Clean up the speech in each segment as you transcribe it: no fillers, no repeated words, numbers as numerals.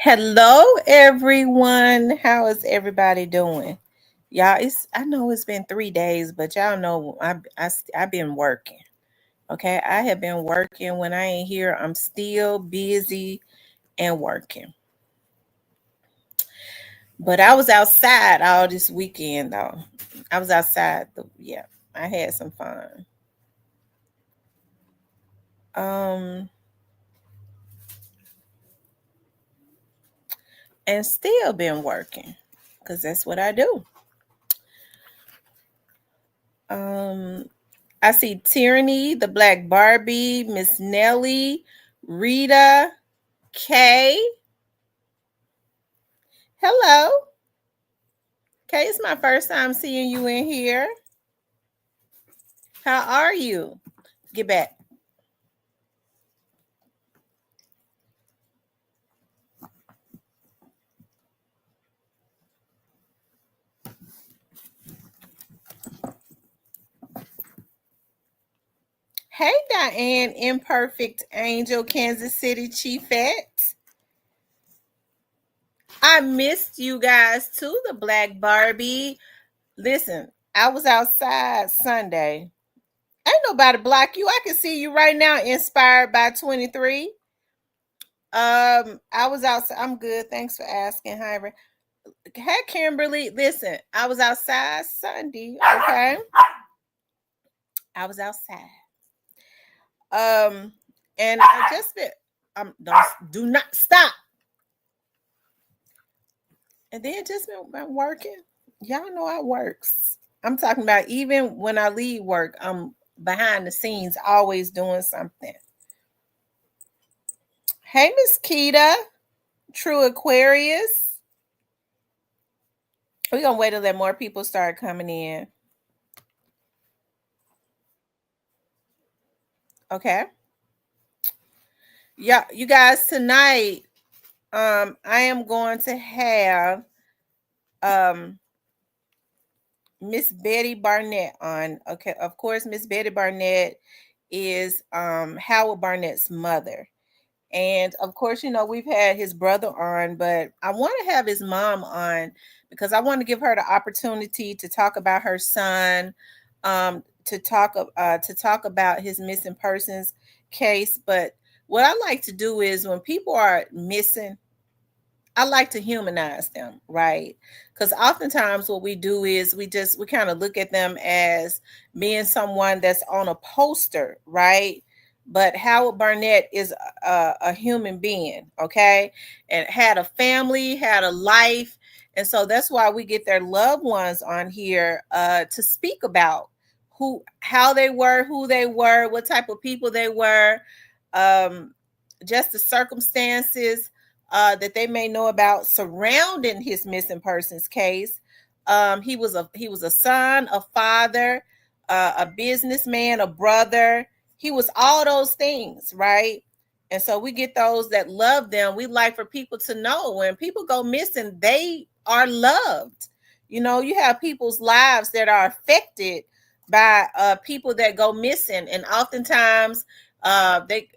Hello, everyone. How is everybody doing? Y'all, I know it's been 3 days, but y'all know I've been working. Okay, I have been working. When I ain't here, I'm still busy and working. But I was outside all this weekend, though. I was outside. Yeah, I had some fun. Um, and still been working because that's what I do. Um, I see Tyranny, the Black Barbie, Miss Nelly, Rita, Kay. Hello. Kay, it's my first time seeing you in here. How are you? Get back. Hey, Diane, Imperfect Angel, Kansas City Chiefette. I missed you guys too, the Black Barbie. Listen, I was outside Sunday. Ain't nobody block you. I can see you right now, inspired by 23. I was outside. I'm good. Thanks for asking. Hi, hey, Kimberly. Listen, I was outside Sunday. Okay, I was outside. Um, and I just been. Don't do not stop. And then just been working. Y'all know I works. I'm talking about even when I leave work, I'm behind the scenes, always doing something. Hey, Miss Keita, True Aquarius. We're gonna wait to let more people start coming in. Okay. Yeah, you guys, tonight, I am going to have Miss Betty Barnett on. Okay, of course, Miss Betty Barnett is Howard Barnett's mother. And of course, we've had his brother on, but I want to have his mom on because I want to give her the opportunity to talk about her son, to talk about his missing persons case. But what I like to do is when people are missing, I like to humanize them, right? Because oftentimes what we do is we kind of look at them as being someone that's on a poster, right? But Howard Barnett is a human being, okay, and had a family, had a life, and so that's why we get their loved ones on here to speak about how they were, who they were, what type of people they were, um, just the circumstances that they may know about surrounding his missing persons case. He was a son, a father, a businessman, a brother. He was all those things, right? And so we get those that love them. We like for people to know when people go missing, they are loved. You have people's lives that are affected by people that go missing, and oftentimes they,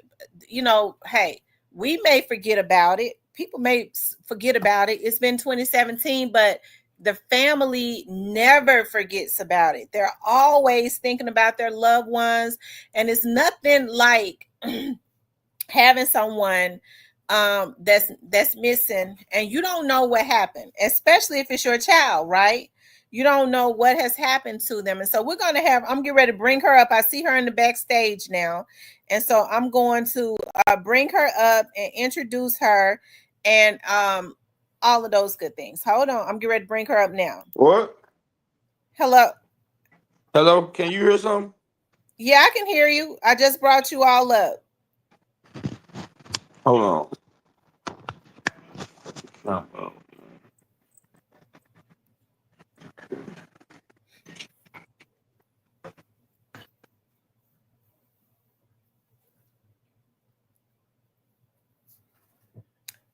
hey, we may forget about it. People may forget about it. It's been 2017, but the family never forgets about it. They're always thinking about their loved ones, and it's nothing like having someone that's missing and you don't know what happened, especially if it's your child, right? You don't know what has happened to them. And so I'm getting ready to bring her up. I see her in the backstage now. And so I'm going to bring her up and introduce her and all of those good things. Hold on. I'm getting ready to bring her up now. What? Hello. Hello? Can you hear something? Yeah, I can hear you. I just brought you all up. Hold on. Oh.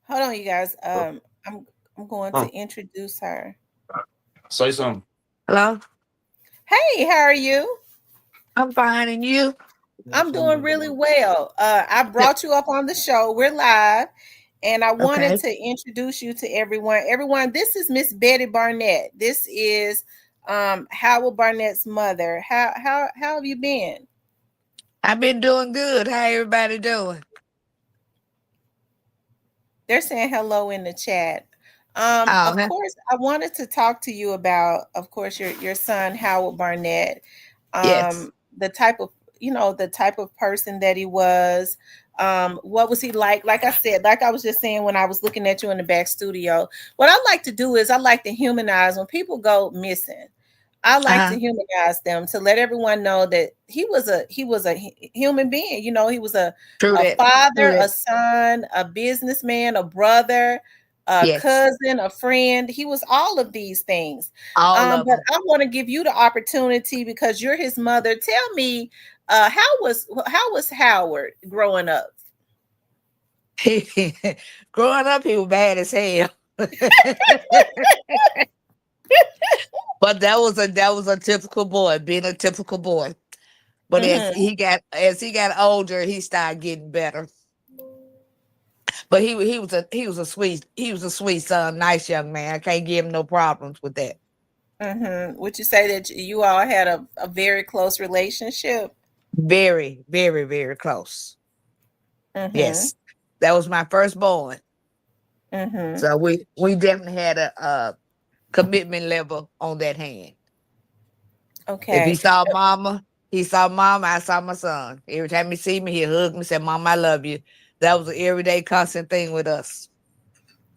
Hold on, you guys. I'm going to introduce her. Say something. Hello? Hey, how are you? I'm fine, and you? I'm doing really well. I brought you up on the show. We're live, and I wanted Okay. to introduce you to everyone. Everyone, this is Miss Betty Barnett. This is Howard Barnett's mother. How have you been? I've been doing good. How everybody doing? They're saying hello in the chat. Of Oh, course, I wanted to talk to you about, of course, your son Howard Barnett. yes. The type of the type of person that he was. What was he like? Like I said, like I was just saying when I was looking at you in the back studio. What I like to do is I like to humanize when people go missing. I like to Uh-huh. humanize them to let everyone know that human being. He was True a that. True father, a that. son, a businessman, a brother, a Yes. cousin, a friend. He was all of these things. All of But them. I want to give you the opportunity because you're his mother. Tell me, how was Howard growing up? Growing up, he was bad as hell. But that was a typical boy, being a typical boy. But Mm-hmm. as he got older, he started getting better. But he was a sweet son, nice young man. I can't give him no problems with that. Mm-hmm. Would you say that you all had a very close relationship? Very, very, very close. Mm-hmm. Yes, that was my firstborn. Mm-hmm. So we definitely had a commitment level on that hand. If Okay. he saw mama, I saw my son. Every time he see me, he hug me, say, "Mama, I love you." That was an everyday constant thing with us.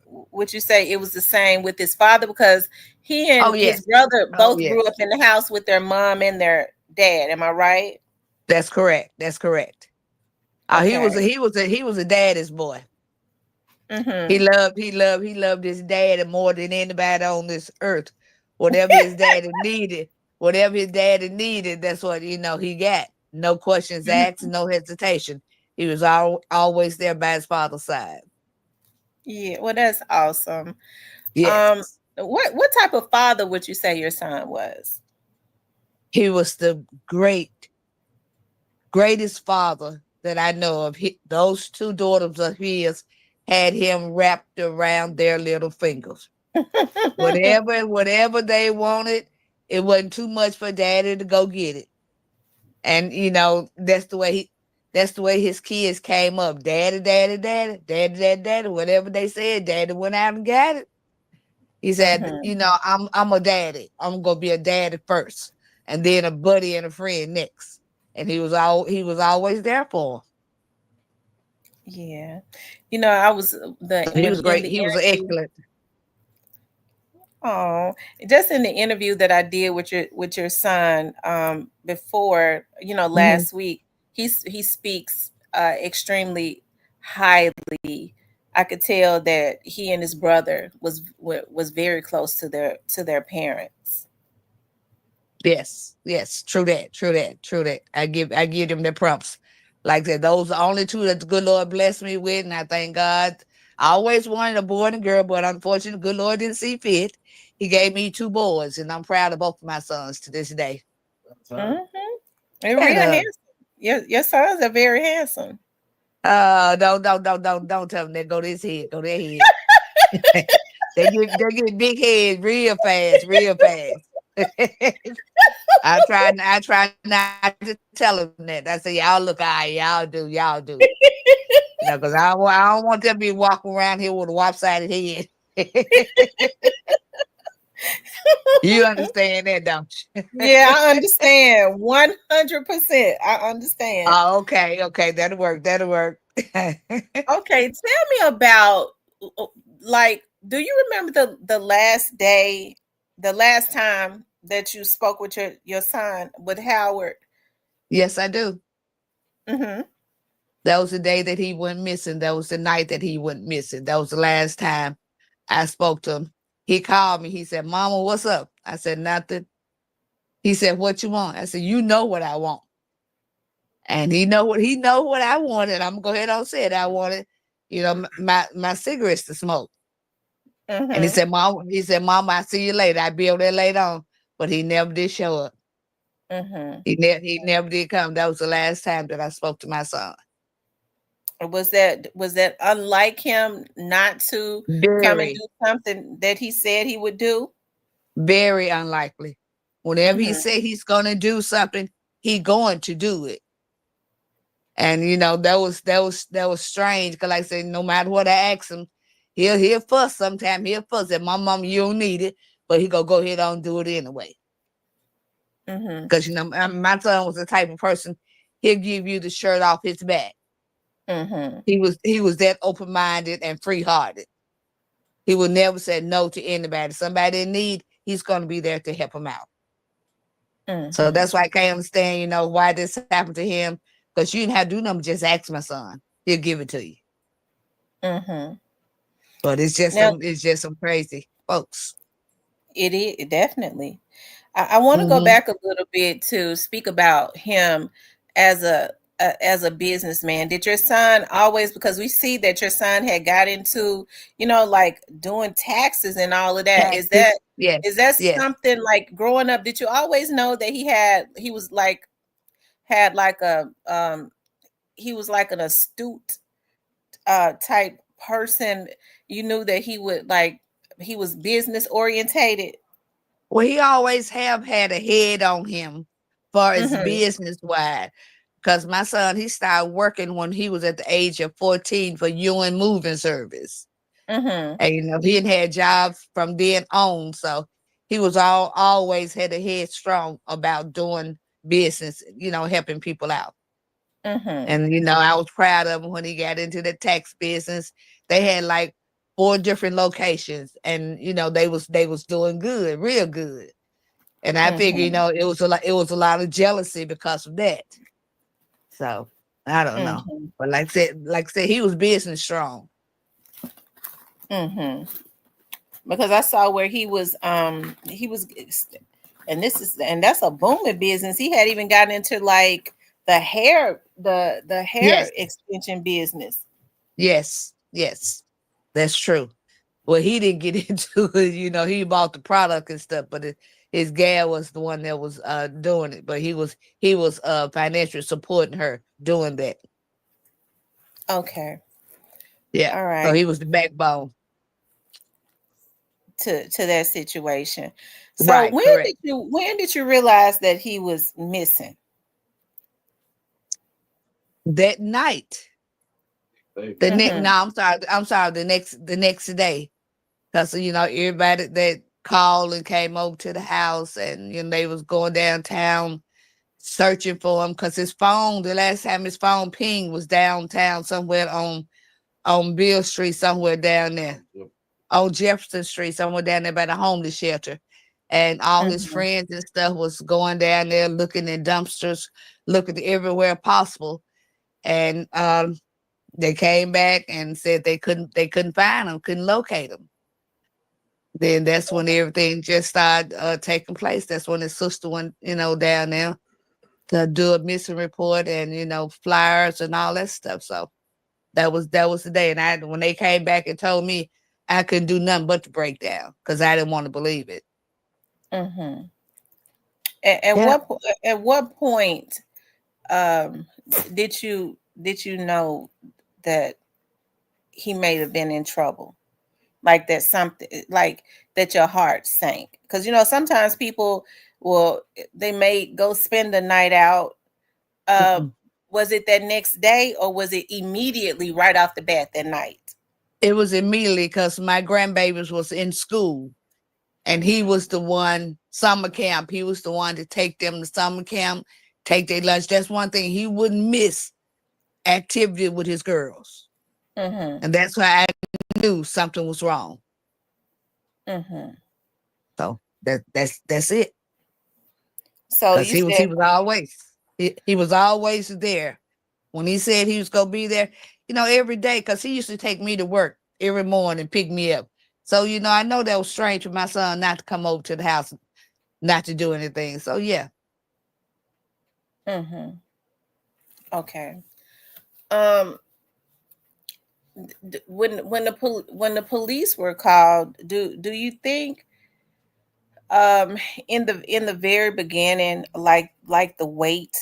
Would you say it was the same with his father? Because he Oh and his yes, brother oh both grew up yes, in the house with their mom and their dad. Am I right? that's correct. That's correct. He was a Okay. he was a he was a daddy's boy. Mm-hmm. He loved his daddy more than anybody on this earth. Whatever his daddy needed, whatever his daddy needed, that's what he got. No questions asked, Mm-hmm. no hesitation. He was always there by his father's side. Yeah. Well, that's awesome. Um, Yes. what type of father would you say your son was? He was the greatest father that I know of. Those two daughters of his had him wrapped around their little fingers. Whatever they wanted, it wasn't too much for daddy to go get it. And that's the way his kids came up. Daddy, daddy, daddy, daddy, daddy, daddy. Whatever they said, daddy went out and got it. He said, Mm-hmm. I'm a daddy. I'm gonna be a daddy first, and then a buddy and a friend next. And he was always there for him. Yeah. I was the So he when was in great. the He was interview. excellent. Oh, just in the interview that I did with your son before, Mhm. last week, he speaks extremely highly. I could tell that he and his brother was very close to their parents. Yes, yes, true that, true that, true that. I give them the prompts. Like that, those are the only two that the good Lord blessed me with, and I thank God. I always wanted a boy and a girl, but unfortunately, the good Lord didn't see fit. He gave me two boys, and I'm proud of both of my sons to this day. Mm-hmm. They're And real handsome. Your sons are very handsome. don't tell them that go this head, go that head. They get big heads real fast, real fast. I try not to tell them that. I say, y'all look all right, y'all do. Because I don't want them to be walking around here with a lopsided head. You understand that, don't you? Yeah, I understand 100%. I understand. Oh, okay, that'll work. Okay, tell me about like, do you remember the last day, the last time that you spoke with your son with Howard? Yes, I do. Mm-hmm. That was the day that he went missing. That was the night that he went missing. That was the last time I spoke to him. He called me. He said, "Mama, what's up?" I said, "Nothing." He said, "What you want?" I said, "You know what I want." And he know what I wanted. I'm gonna go ahead and say it. I wanted, my cigarettes to smoke. And he Mm-hmm. said, "Mama, I see you later. I'll be over there later on." But he never did show up. Mm-hmm. He never did come. That was the last time that I spoke to my son. Was that unlike him not to come and Very, do something that he said he would do? very unlikely. Whenever he Mhm. say he's gonna do something, he going to do it. And that was strange because like I said, no matter what I ask him, he'll fuss sometime. He'll fuss at my mom, you don't need it, but he gonna go ahead on and do it anyway. Mhm. Because my son was the type of person he'll give you the shirt off his back. Mhm. He was that open minded and free hearted. He would never say no to anybody. Somebody in need, he's gonna be there to help him out. So Mhm. that's why I can't understand, why this happened to him. Because you didn't have to do nothing, just ask my son. He'll give it to you. Mhm. But Now it's just some crazy folks. it is definitely. I want to go Hmm. back a little bit to speak about him as a businessman. Did your son always, because we see that your son had got into, like doing taxes and all of that. Is Taxes. that Yes. is that Yes. something like growing up? Did you always know that he was like had like a he was like an astute type person? You knew that he was business orientated. Well, he always have had a head on him far as Mhm. business wide. Because my son, he started working when he was at the age of 14 for UN Moving Service. Mhm. And he had jobs from then on. So he was always had a head strong about doing business, helping people out. Mhm. And I was proud of him when he got into the tax business. They had like 4 different locations, and they was doing good, real good. And I figure, Mhm. it was a lot of jealousy because of that. So I don't know. Mhm. But like I said, he was business strong. Mhm. Because I saw where he was, and that's a booming business. He had even gotten into like the hair Yes, extension business. yes, yes. That's true. Well, he didn't get into it. He bought the product and stuff, but his gal was the one that was doing it. But he was financially supporting her doing that. Okay. Yeah. All So right. he was the backbone. To that situation. So Right. Correct. when did you realize that he was missing? That night, Baby. the next. No, Mhm. I'm sorry. The next day, because everybody that called and came over to the house, and they was going downtown searching for him because his phone. The last time his phone pinged was downtown somewhere on Bill Street, somewhere down there, Yep. on Jefferson Street, somewhere down there by the homeless shelter. And all his Mhm. friends and stuff was going down there looking in dumpsters, looking everywhere possible. And they came back and said they couldn't find him, couldn't locate him. Then that's when everything just started taking place. That's when his sister went, down there to do a missing report and flyers and all that stuff. So that was the day. And when they came back and told me, I couldn't do nothing but to break down because I didn't want to believe it. Mhm. At Yeah. what point um did you know that he may have been in trouble? Like that something like that your heart sank, because sometimes people will they may go spend the night out. uh Mm-mm. was it that next day, or was it immediately right off the bat that night? It was immediately because my grandbabies was in school, and he was the one summer camp. He was the one to take them to summer camp, take their lunch. That's one thing he wouldn't miss, activity with his girls, Mm-hmm. and that's why I knew something was wrong. Mm-hmm. So that's it. So Because you he was said. always he was always there. When he said he was gonna be there, every day, because he used to take me to work every morning, pick me up. So I know that was strange for my son not to come over to the house, not to do anything. So yeah. Mm-hmm. Okay. um when the police were called, do you think, um in the very beginning, like the weight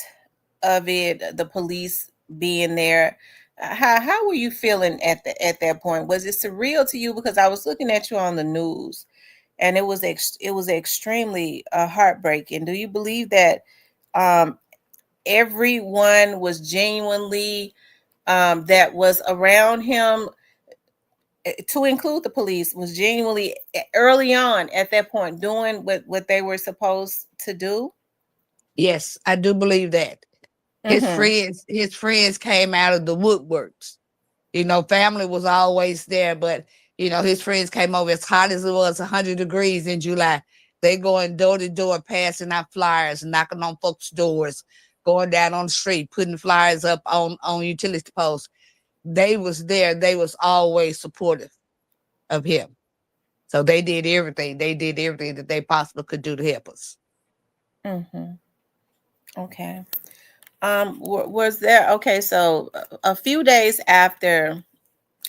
of it, the police being there, how were you feeling at that point? Was it surreal to you? Because I was looking at you on the news, and it was extremely heartbreaking. Do you believe that um, everyone was genuinely that was around him, to include the police, was genuinely early on at that point doing what they were supposed to do? Yes, I do believe that. Mm-hmm. His friends came out of the woodworks. Family was always there, but his friends came over as hot as it was 100 degrees in July. They going door to door, passing out flyers, knocking on folks' doors, going down on the street, putting flyers up on utility posts. They was there. They was always supportive of him. So they did everything. They did everything that they possibly could do to help us. Mm-hmm. Okay. Was there, okay, so a few days after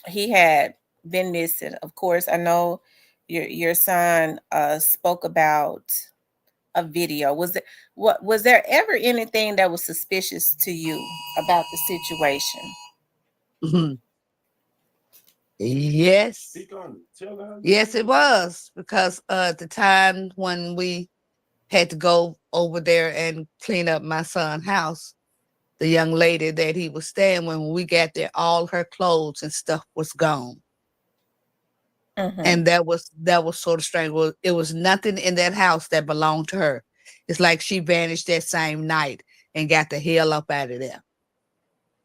he had been missing, of course, I know your son spoke about a video. Was there ever anything that was suspicious to you about the situation? Mhm. Yes. Speak on it. Tell her how you Yes, it feel. was because at the time when we had to go over there and clean up my son's house, the young lady that he was staying with, when we got there, all her clothes and stuff was gone. Mm-hmm. And that was sort of strange. Well, it was nothing in that house that belonged to her. It's like she vanished that same night and got the hell up out of there.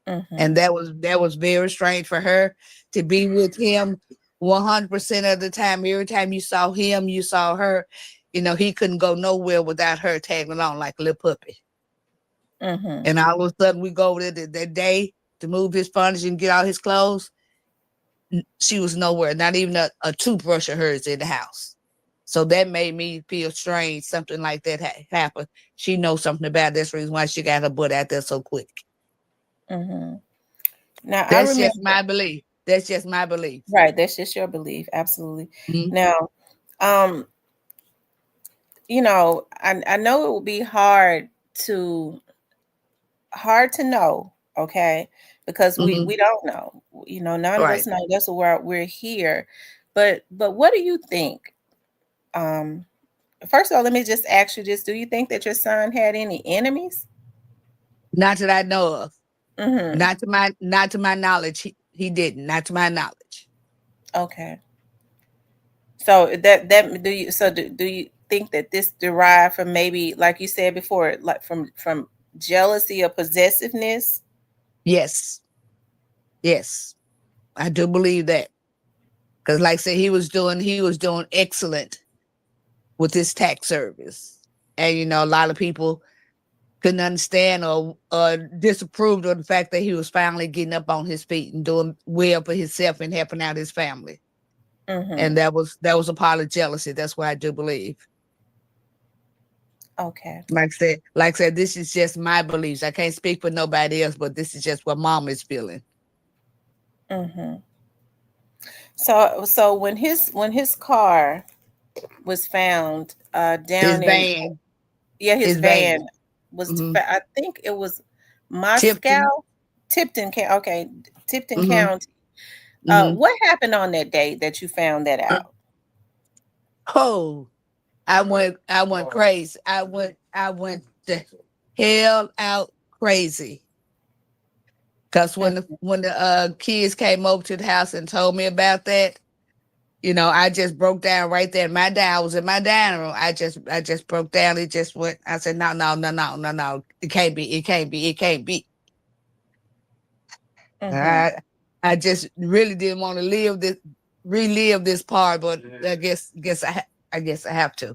Mm-hmm. And that was very strange for her to be with him 100% of the time. Every time you saw him, you saw her. He couldn't go nowhere without her tagging along like a little puppy. Mm-hmm. And all of a sudden, we go over there that day to move his furniture and get all his clothes. She was nowhere, not even a toothbrush of hers in the house. So that made me feel strange. Something like that happened. She knows something about it. That's the reason why she got her butt out there so quick. Mm-hmm. Now I That's just remember, my belief. That's just my belief. right, that's just your belief, absolutely. Mhm. Now, um, I know it will be to hard to know, okay? Because Mhm. we don't know. None of us Right. know. That's why we're here. But what do you think? Um, First of all, let me just ask you this: do you think that your son had any enemies? Not that I know of. Mm-hmm. Not to my knowledge. He didn't. Not to my knowledge. Okay. So that do you think that this derived from, maybe like you said before, like from jealousy or possessiveness? Yes. Yes. I do believe that. Because like I said, he was doing excellent with his tax service. And a lot of people couldn't understand or disapproved of the fact that he was finally getting up on his feet and doing well for himself and helping out his family. Mm-hmm. And that was a part of jealousy. That's what I do believe. Okay. Like I said, this is just my beliefs. I can't speak for nobody else, but this is just what mom is feeling. Mm-hmm. So when his car was found His down in, van, yeah, his his van van. was Hmm. I think it was Moscow, Tipton. Okay, Tipton Hmm. County. Hmm. What happened on that day that you found that out? Oh, I went crazy. I went the hell out crazy. Cause when the kids came over to the house and told me about that, I just broke down right there. I was in my dining room. I just broke down. It just went. I said, no, no, no, no, no, no. It can't be. It can't be. It can't be. Mm-hmm. I I just really didn't want to relive this part, but I guess I have to.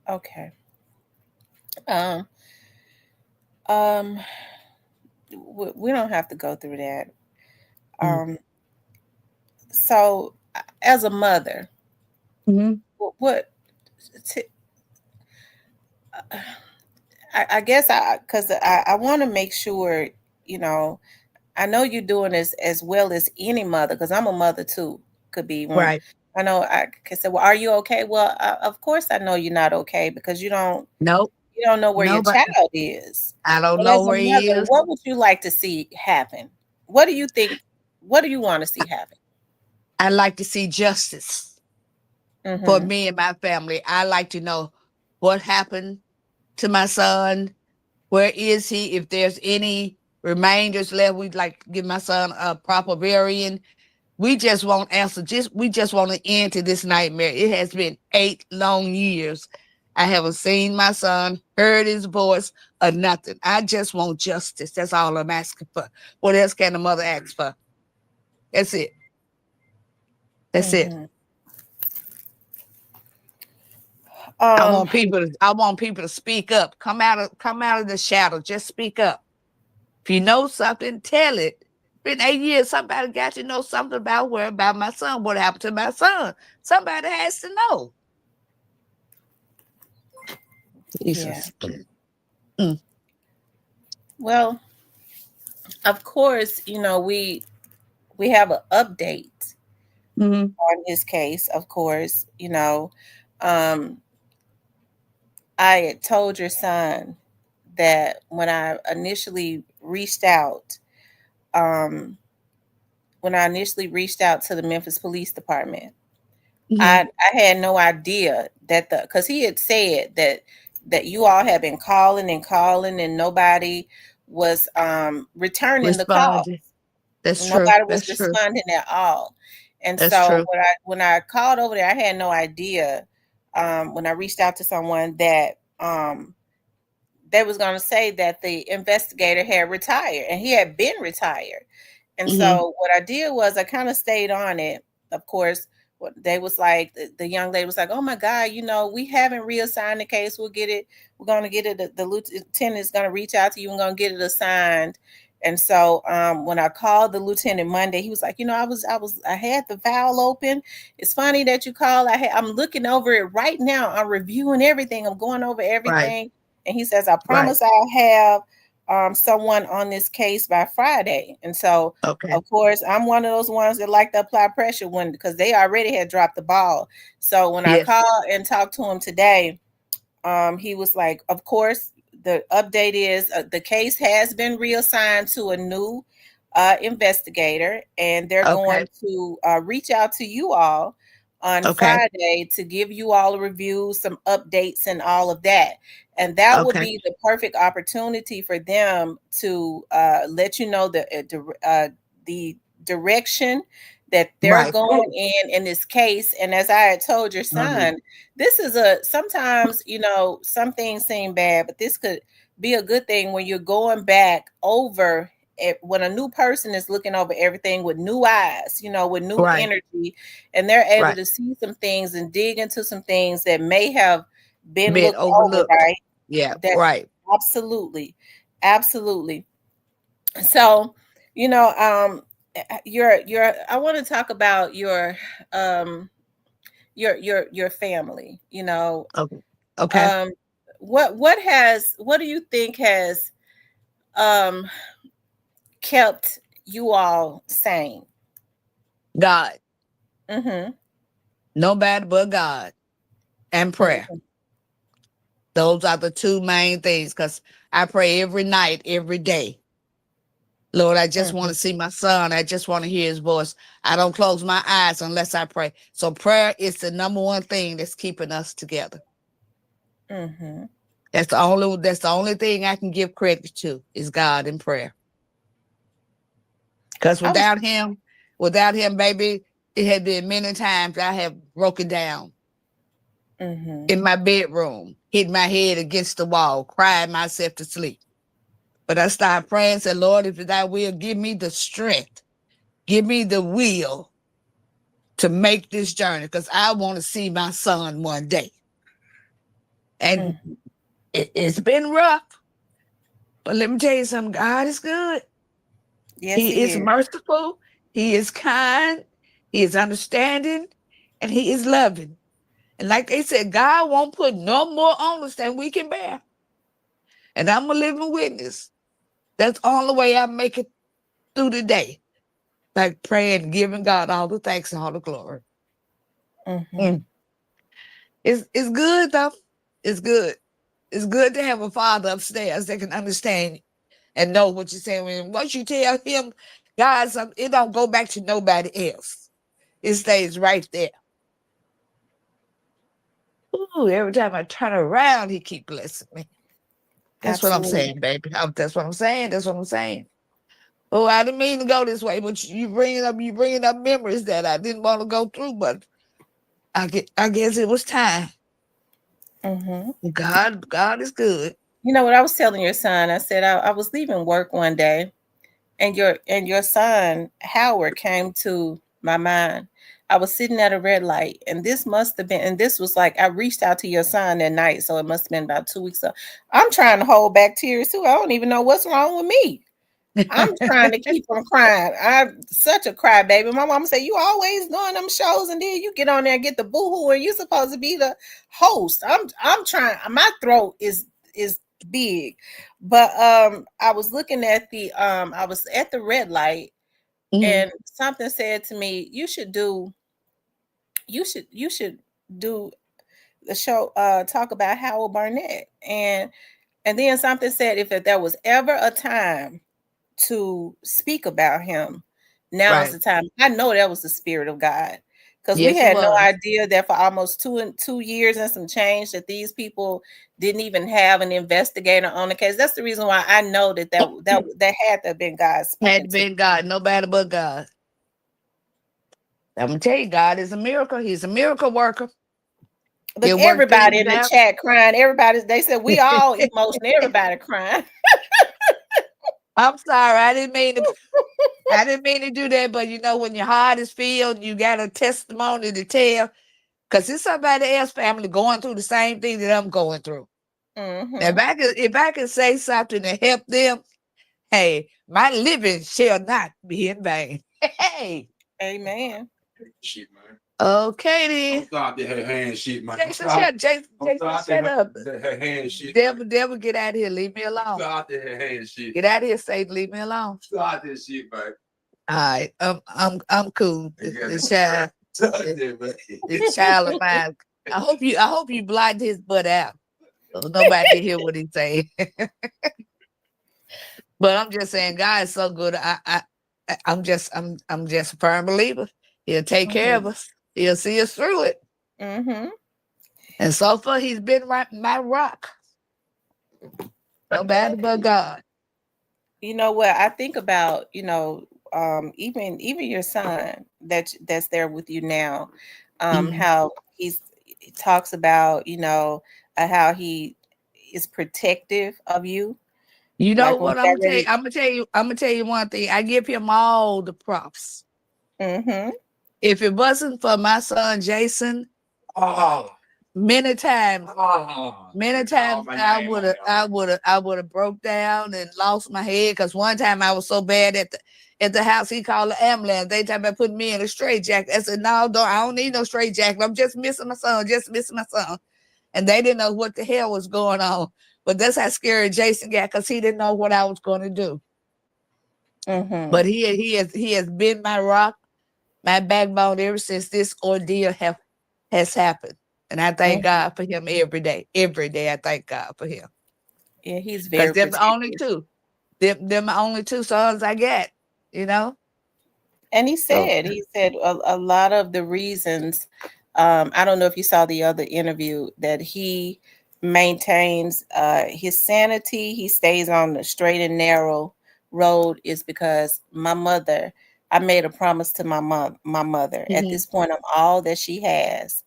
Okay. Um. Um. We don't have to go through that. Um. So, as a mother, Mm-hmm. what? T- I guess because I want to make sure, you know, I know you're doing this as well as any mother, because I'm a mother too. Could be one. Right. I know I can say, well, are you okay? Well, of course I know you're not okay, because Nope. You don't know where your Nobody. child is. I don't But know as a where he mother, is. what would you like to see happen? What do you think? What do you want to see happen? I like to see justice for Mm-hmm. me and my family. I like to know what happened to my son. Where is he? If there's any remainders left, we'd like to give my son a proper burying. We just want answer. We just want an end to this nightmare. It has been 8 long years. I haven't seen my son, heard his voice, or nothing. I just want justice. That's all I'm asking for. What else can a mother ask for? That's it. That's it. Mm-hmm. I Um, want people to speak up. Come out of the shadow. Just speak up. If you know something, tell it. Been 8 years, somebody got to know something about my son, what happened to my son. Somebody has to know. yeah. Jesus. Mm. Well, of course, we have an update Mm-hmm. on his case. Of course, um, I had told your son that when I initially reached out, um, to the Memphis Police Department, Mm-hmm. I had no idea that because he had said that you all had been calling and calling and nobody was returning the call. Responded. That's true. Nobody was That's true. responding at all. And That's so true. when I called over there, I had no idea when I reached out to someone that they was going to say that the investigator had retired and he had been retired. And Mm-hmm. so what I did was I kind of stayed on it. Of course, what they was like, the young lady was like, "Oh my God, we haven't reassigned the case. We'll get it. We're going to get it. The lieutenant is going to reach out to you and going to get it assigned." And so when I called the lieutenant Monday, he was like, I had the file open. It's funny that you called. I'm looking over it right now. I'm reviewing everything. I'm going over Right. everything. And he says, I Right. promise I'll have someone on this case by Friday. And so, Okay. of course, I'm one of those ones that like to apply pressure because they already had dropped the ball. So when I Yes. called and talked to him today, he was like, of course, the update is the case has been reassigned to a new investigator, and they're Okay. going to reach out to you all on Okay. Friday to give you all a review, some updates, and all of that. And that would Okay. be the perfect opportunity for them to let you know the direction that they're Right. going in this case. And as I had told your Mm-hmm. son, this is sometimes, some things seem bad, but this could be a good thing when you're going back over it, when a new person is looking over everything with new eyes, with new Right. energy, and they're able Right. to see some things and dig into some things that may have been Been looked over, overlooked. right? Yeah. That Right. absolutely, absolutely. So, you know, your I want to talk about um your family, Okay. Okay. um what do you think has um kept you all sane? God. Mhm. Nobody but God and prayer. Mhm. Those are the two main things because I pray every night, every day. Lord, I just want Mhm. to see my son. I just want to hear his voice. I don't close my eyes unless I pray. So prayer is the number one thing that's keeping us together. Mhm. That's the only thing I can give credit to is God and prayer. Because I was without him, baby, it had been many times I have broken down Mhm. in my bedroom, hit my head against the wall, crying myself to sleep. But I started praying, said, Lord, if thy will, give me the strength, give me the will to make this journey because I want to see my son one day. And Mhm. it's been rough, but let me tell you something, God is good. Yes, He he is is. merciful, he is kind, he is understanding, and he is loving. And like they said, God won't put no more on us than we can bear. And I'm a living witness. That's the only way I make it through the day. Like praying, giving God all the thanks and all the glory. Mhm. Mm. It's good though. It's good. It's good to have a father upstairs that can understand and know what you're saying. When once you tell him, guys, it don't go back to nobody else. It stays right there. Ooh, every time I turn around, he keep blessing me. That's what I'm Absolutely. saying, baby. That's what I'm saying. That's what I'm saying. Oh, I didn't mean to go this way, but you bringing up memories that I didn't want to go through, but I guess it was time. Hmm. God is good. You know what I was telling your son? I said I was leaving work one day, and your son Howard came to my mind. I was sitting at a red light, and this must have been, and this was like I reached out to your son that night, so it must have been about 2 weeks ago. I'm trying to hold back tears too. I don't even know what's wrong with me. I'm trying to keep from crying. I'm such a crybaby. My mom said, "You always doing them shows, and then you get on there and get the boohoo, and you're supposed to be the host." I'm trying. My throat is big, but I was looking at the I was at the red light, Mhm. and something said to me, you should do the show, talk about Howard Barnett, and then something said if there was ever a time to speak about him, now's Right. the time. I know that was the spirit of God, because we Yes, it had no was. idea that for almost 2 years and some change that these people didn't even have an investigator on the case. That's the reason why I know that had to have been God Had speaking to to. be God, nobody but God. I'm gonna tell you, God is a miracle. He's a miracle worker. Look, He'll work everybody things in the out. chat crying. Everybody, they said we all emotional. Everybody crying. I'm sorry, I didn't mean to do that, but you know, when your heart is filled, you got a testimony to tell. Because it's somebody else family going through the same thing that I'm going through. Now, Mm-hmm. if I can say something to help them, hey, my living shall not be in vain. Hey, Amen. Shit, man. okay I'm then. start to have hand shit, man. Jason, shut up. That hand shit. Devil, get out of here. Leave me alone. Start to have hand shit. Get out of here, Satan. Leave me alone. Start this shit, man. All right, I'm cool. This child, Start that, man. this child of mine. I hope you blind his butt out, so nobody can hear what he's saying. But I'm just saying, God is so good. I'm just a firm believer. He'll take care of us. He'll see us through it. Mm-hmm. And so far, He's been my rock. Nobody but God. You know what I think about, even your son that's there with you now, Mhm. how he talks about, how he is protective of you, You know like when what you I'm got gonna tell you? ready. I'm gonna tell you one thing. I give him all the props. Mm-hmm. If it wasn't for my son Jason, Oh, many times, many call times my name on there. I would have broke down and lost my head. Cause one time I was so bad at the house, he called the ambulance. They talking about putting me in a straight jacket. I said, no, I don't need no straight jacket. I'm just missing my son, just missing my son. And they didn't know what the hell was going on. But that's how scared Jason got, because he didn't know what I was going to do. Mm-hmm. But he has been my rock, my backbone ever since this ordeal has happened. And I thank Mm-hmm. God for him every day. Every day I thank God for him. Yeah, he's Because very they're the only protective. two. They're my only two sons I got, you know? And he So said, a lot of the reasons, I don't know if you saw the other interview, that he maintains his sanity, he stays on the straight and narrow road, is because I made a promise to my mother. At mhm, this point, I'm all that she has.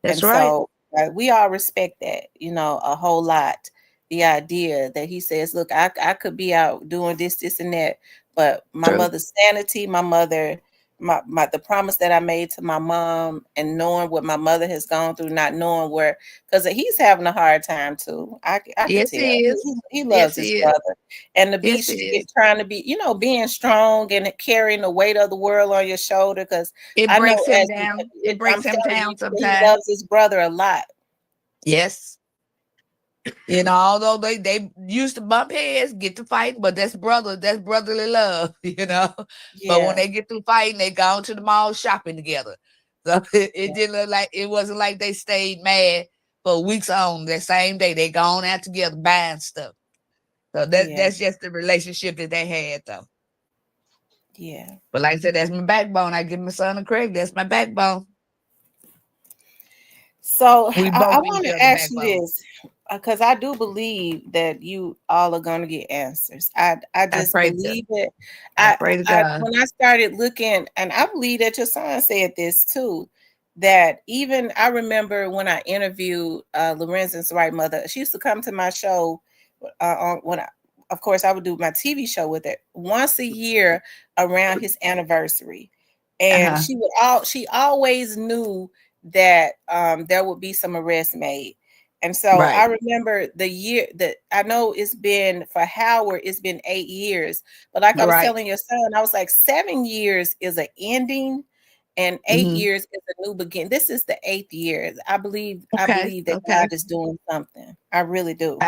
that's And right. so we all respect that, a whole lot. The idea that he says, look, I could be out doing this, and that, but my True. mother's sanity, the promise that I made to my mom, and knowing what my mother has gone through, not knowing where, because he's having a hard time too. I could Yes, tell he is. he Yes, loves his he is. brother, and to be Yes, he is. trying to be, being strong and carrying the weight of the world on your shoulder. Because It I know, breaks him as down. It breaks I'm him telling you, down he sometimes. loves his brother a lot. Yes. You know, although they used to bump heads, get to fighting, but that's brotherly love, you know. But when Yeah. they get through fighting, they go to the mall shopping together. So it didn't look like, it wasn't like they stayed mad, for weeks on. That same day, they gone out together buying stuff. So Yeah. that's just the relationship that they had, though. Yeah. But like I said, that's my backbone. I give my son a Craig. That's my backbone. So We I both want each to other ask you backbone. this, because I do believe that you all are going to get answers. I I just pray to believe it. I pray to I God. when I started looking, and I believe that your son said this too, that even I remember when I interviewed Lorenzen's right mother. She used to come to my show of course, I would do my TV show with it once a year around his anniversary, and Uh-huh. she always knew that there would be some arrests made. And so I Right. remember the year that I know it's been for Howard, it's been 8 years. But like I was Right. telling your son, I was like, 7 years is an ending and eight Hmm. years is a new beginning. This is the 8th year. I Okay. believe that Okay. God is doing something. I really do.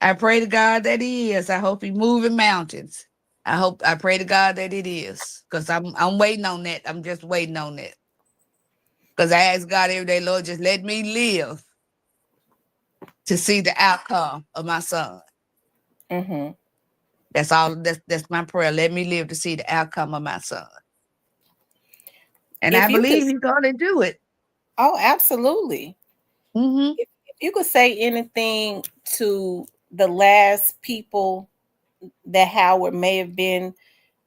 I pray to God that He is. I hope He moving mountains. I pray to God that it is. Because I'm waiting on that. I'm just waiting on that. Because I ask God every day, Lord, just let me live to see the outcome of my son. Hmm. That's all. That's my prayer. Let me live to see the outcome of my son. And I If you could, believe He's going to do it. oh, absolutely. Hmm. If you could say anything to the last people that Howard may have been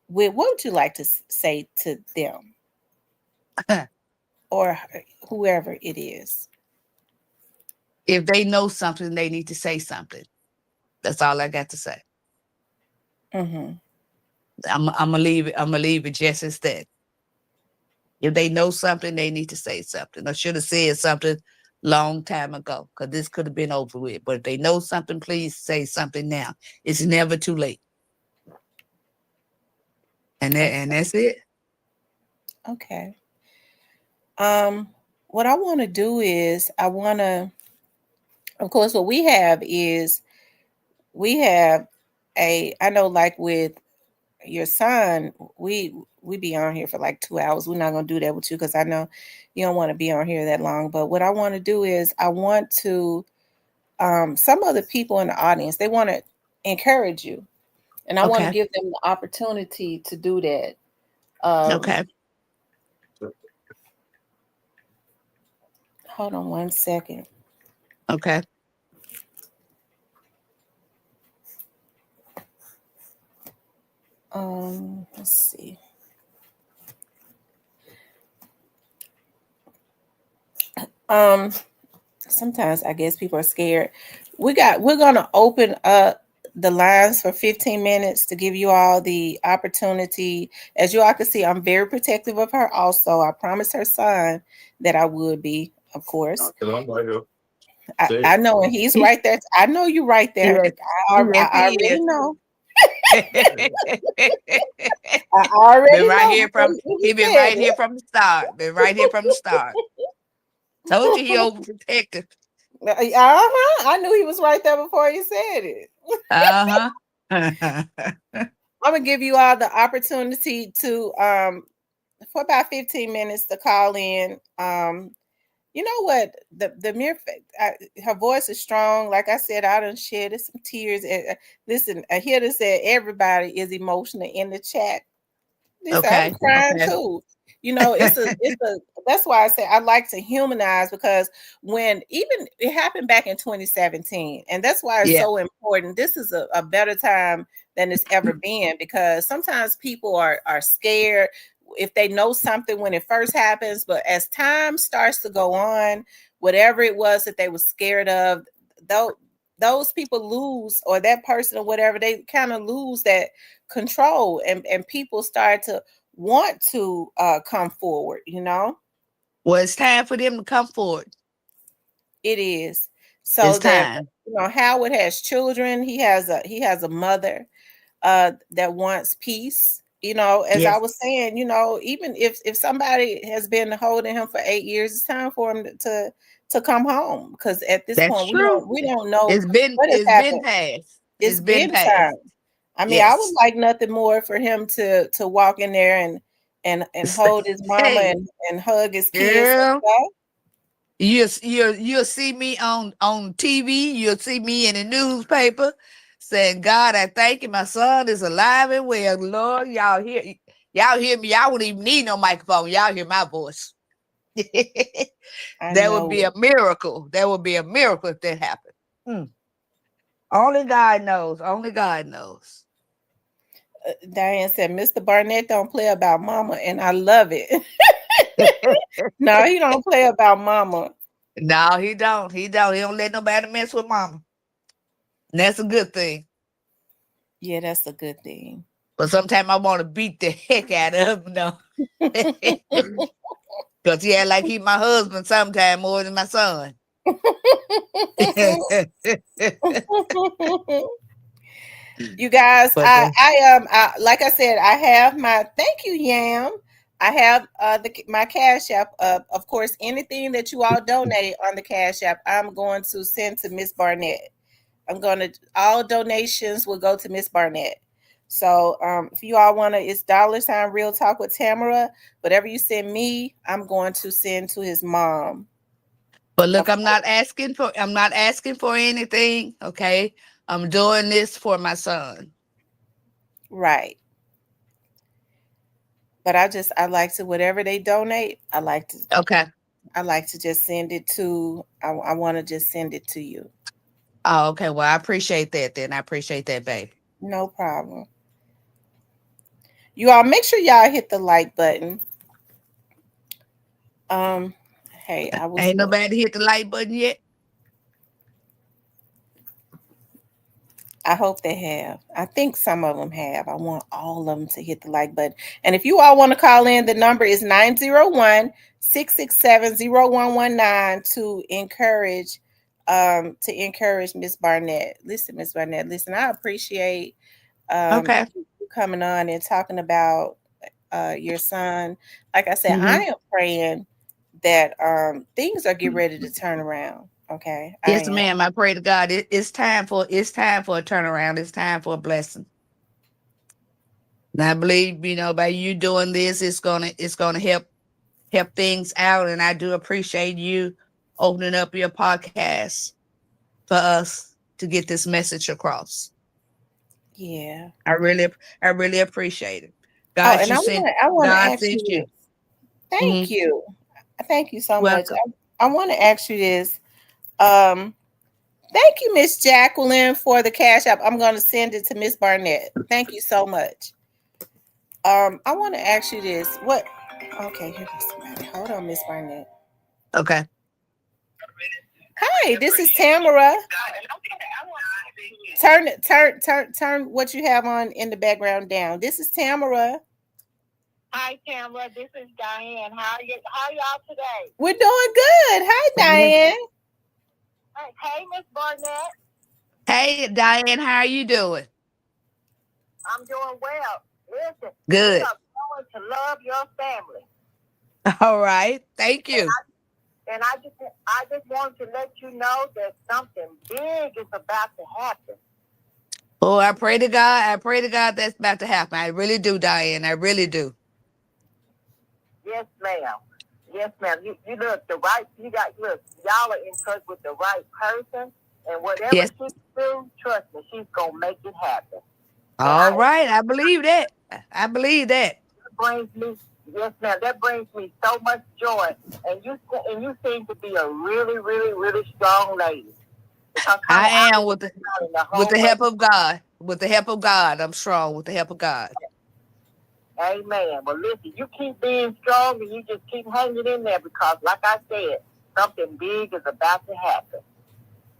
with, what would you like to say to them or whoever it is? If they know something, they need to say something. That's all I got to say. Hmm. I'm gonna leave it. I'm gonna leave it just as that. If they know something, they need to say something. I should have said something long time ago because this could have been over with. But if they know something, please say something now. It's never too late. And Okay. that's it. Okay. What I want to do is I want to, of course, what we have is we have I know like with your son, we be on here for like 2 hours. We're not gonna do that with you because I know you don't want to be on here that long. But what I want to do is I want to some other people in the audience, they want to encourage you, and I want to Okay. give them the opportunity to do that. Um, Okay. Hold on one second. Okay. Let's see. Um, Sometimes I guess people are scared. We're gonna open up the lines for 15 minutes to give you all the opportunity. As you all can see, I'm very protective of her also. I promised her son that I would be, of course. I'm right here. I know, and he's right there. I know you right there. Yes. Yes, I he already is. know. Been I already right know here before from he even he been said right here it. from the start. Been right here from the start. Told you he overprotective. Uh-huh. I knew he was right there before he said it. Uh-huh. I'm gonna give you all the opportunity to for about 15 minutes to call in. You know what? The mere fact her voice is strong. Like I said, I done shed some tears. Listen, I hear this said everybody is emotional in the chat. They say I'm Okay. crying Okay. too. You know, it's a that's why I say I like to humanize, because when even it happened back in 2017, and that's why it's Yeah. so important. This is a better time than it's ever been, because sometimes people are scared if they know something when it first happens, but as time starts to go on, whatever it was that they were scared of, though those people lose, or that person or whatever, they kind of lose that control, and people start to want to come forward, you know. Well, it's time for them to come forward. It is. So It's that, time. Howard has children. He has a mother that wants peace, as I Yes. was saying, even if somebody has been holding him for 8 years, it's time for him to come home, because at this That's point true. we don't know It's been what has it's been happened. passed. It's It's been been time. passed. I mean, I would Yes. like nothing more for him to walk in there and hold his mama Hey, and hug his kids and girl, stuff. You'll see me on TV. You'll see me in the newspaper saying, "God, I thank you. My son is alive and well." Lord, y'all hear me. Y'all wouldn't even need no microphone. Y'all hear my voice. I That would know be it. a miracle. That would be a miracle if that happened. Hmm. Only God knows. Only God knows. Diane said, Mr. Barnett don't play about mama, and I love it. No, he don't play about mama. No, he don't. He don't. He don't let nobody mess with mama. And that's a good thing. Yeah, that's a good thing. But sometimes I want to beat the heck out of him, though. Because he act like he my husband sometime more than my son. You guys, But like I said, I have my thank you, Yam. I have my Cash App. Of course, anything that you all donate on the Cash App, I'm going to send to Miss Barnett. All donations will go to Miss Barnett. So if you all want to, it's $ Real Talk with Tamara. Whatever you send me, I'm going to send to his mom. look, I'm not asking for anything. Okay. I'm doing this for my son. Right. But I like to, whatever they donate, Okay. I like to just send it to, I want to just send it to you. Oh, okay. Well, I appreciate that then. I appreciate that, babe. No problem. You all make sure y'all hit the like button. Um, hey, Ain't nobody hit the like button yet. I hope they have. I think some of them have. I want all of them to hit the like button. And if you all want to call in, the number is 901-667-0119 to encourage Miss Barnett. Listen, Miss Barnett, listen, I appreciate Okay. you coming on and talking about your son. Like I said, I Mm-hmm. am praying that things are getting ready to turn around. Okay. I Yes, am. ma'am. I pray to God. It's time for a turnaround. It's time for a blessing. And I believe, by you doing this, it's gonna help things out. And I do appreciate you opening up your podcast for us to get this message across. Yeah. I really, I really appreciate it. Oh, God, and I want to God ask sent you you. this. Thank Mm-hmm. you. Thank you so much. Welcome. I want to ask you this. Um, Thank you, Miss Jacqueline, for the cash app. I'm going to send it to Miss Barnett. Thank you so much. I want to ask you this. What? Okay, here goes somebody. Hold on, Miss Barnett. Okay. Hi, this is Tamara. Turn what you have on in the background down. This is Tamara. Hi, Tamara. This is Diane. How y'all today? We're doing good. Hi, Diane. Hey, Miss Barnett. Hey, Diane, how are you doing? I'm doing well. Listen, we Good. are going to love your family, All right. Thank you. and I just wanted to let you know that something big is about to happen. Oh, I pray to God. I pray to God that's about to happen. I really do, Diane. I really do. Yes, ma'am. Yes, ma'am. You look the right. Look. Y'all are in touch with the right person, and whatever Yes. she do, trust me, she's gonna make it happen. And All right. I believe that. I believe that. brings me, yes, ma'am. That brings me so much joy. And you seem to be a really, really, really strong lady. Because honey, I I am was in the with whole the way. help of God. With the help of God, I'm strong. With the help of God. Amen. Well, listen, you keep being strong and you just keep hanging in there because, like I said, something big is about to happen.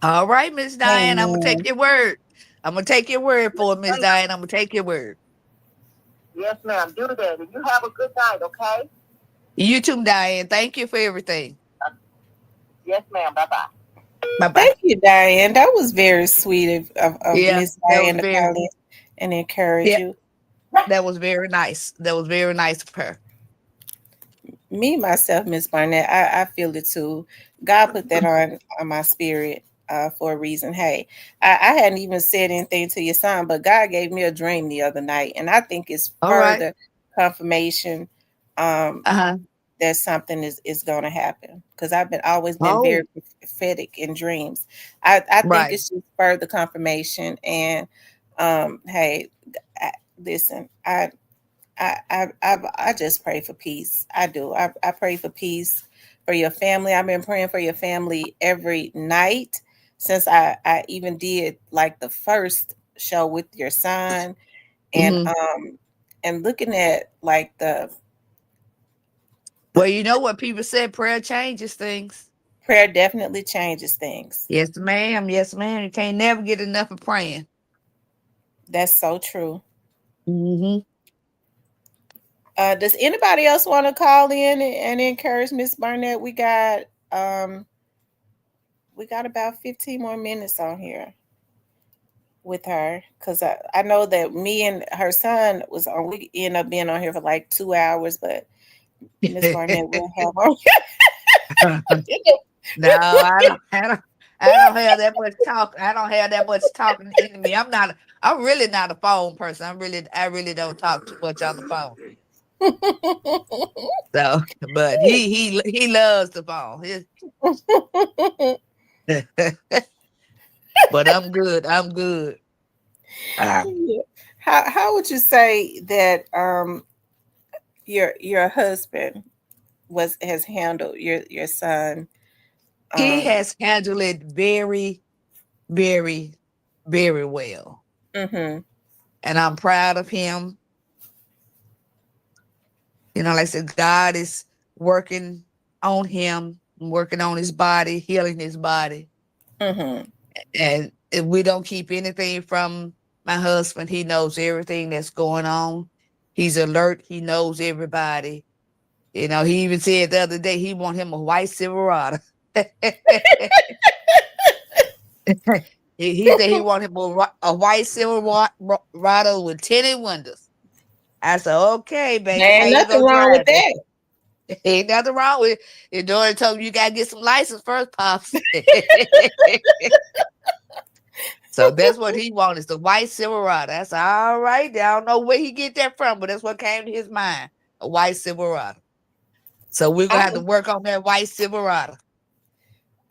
All right, Miss Diane. I'm gonna take Amen. your word. I'm gonna take your word for it, Miss Diane. I'm gonna take your word. Yes, ma'am. Do that, and you have a good night. Okay. You too, Diane. Thank you for everything. Yes, ma'am. Bye bye. Bye bye. Thank you, Diane. That was very sweet of Yeah, Miss that was Diane to very call in and encourage yeah, you. that was very nice. That was very nice of her. Me myself, Miss Barnett, I feel it too. God put that on my spirit for a reason. Hey, I hadn't even said anything to your son, but God gave me a dream the other night, and I think it's All right. further confirmation. Um, Uh-huh. that something is going to happen, because I've been always been Oh, very prophetic in dreams. I think right. it's just further confirmation. And hey, I, listen, I just pray for peace. I do. I pray for peace for your family. I've been praying for your family every night since I even did like the first show with your son. Hmm. And looking at like the Well, you know what people said, prayer changes things. prayer definitely changes things. Yes, ma'am. Yes, ma'am. You can't never get enough of praying. That's so true. Hmm. Does anybody else want to call in and encourage Miss Barnett? Um we got about 15 more minutes on here with her, because I know that me and her son was on. We end up being on here for like 2 hours, but Miss Barnett will have on. No, I don't. I don't. I don't have that much talk. I don't have that much talking in me. I'm not. I'm really not a phone person. I really don't talk too much on the phone. So, but he loves the phone. But I'm good. I'm good. Ah. Yeah. How would you say that your husband has handled your son? He Um, has handled it very, very, very well, mhm, and I'm proud of him. You know, like I said, God is working on him, working on his body, healing his body. mhm. And if we don't keep anything from my husband, he knows everything that's going on. He's alert. He knows everybody. You know, he even said the other day he want him a white Silverado. He said he want him a white Silverado with tinted windows. I said, okay, babe, There that's how ain't you nothing gonna wrong with drive it. that. Ain't nothing wrong with it. Your daughter told me you gotta get some license first, pops. So that's what he wanted, the white Silverado. That's all right. I don't know where he get that from, but that's what came to his mind, a white Silverado. So we're I gonna have to was work on that white Silverado.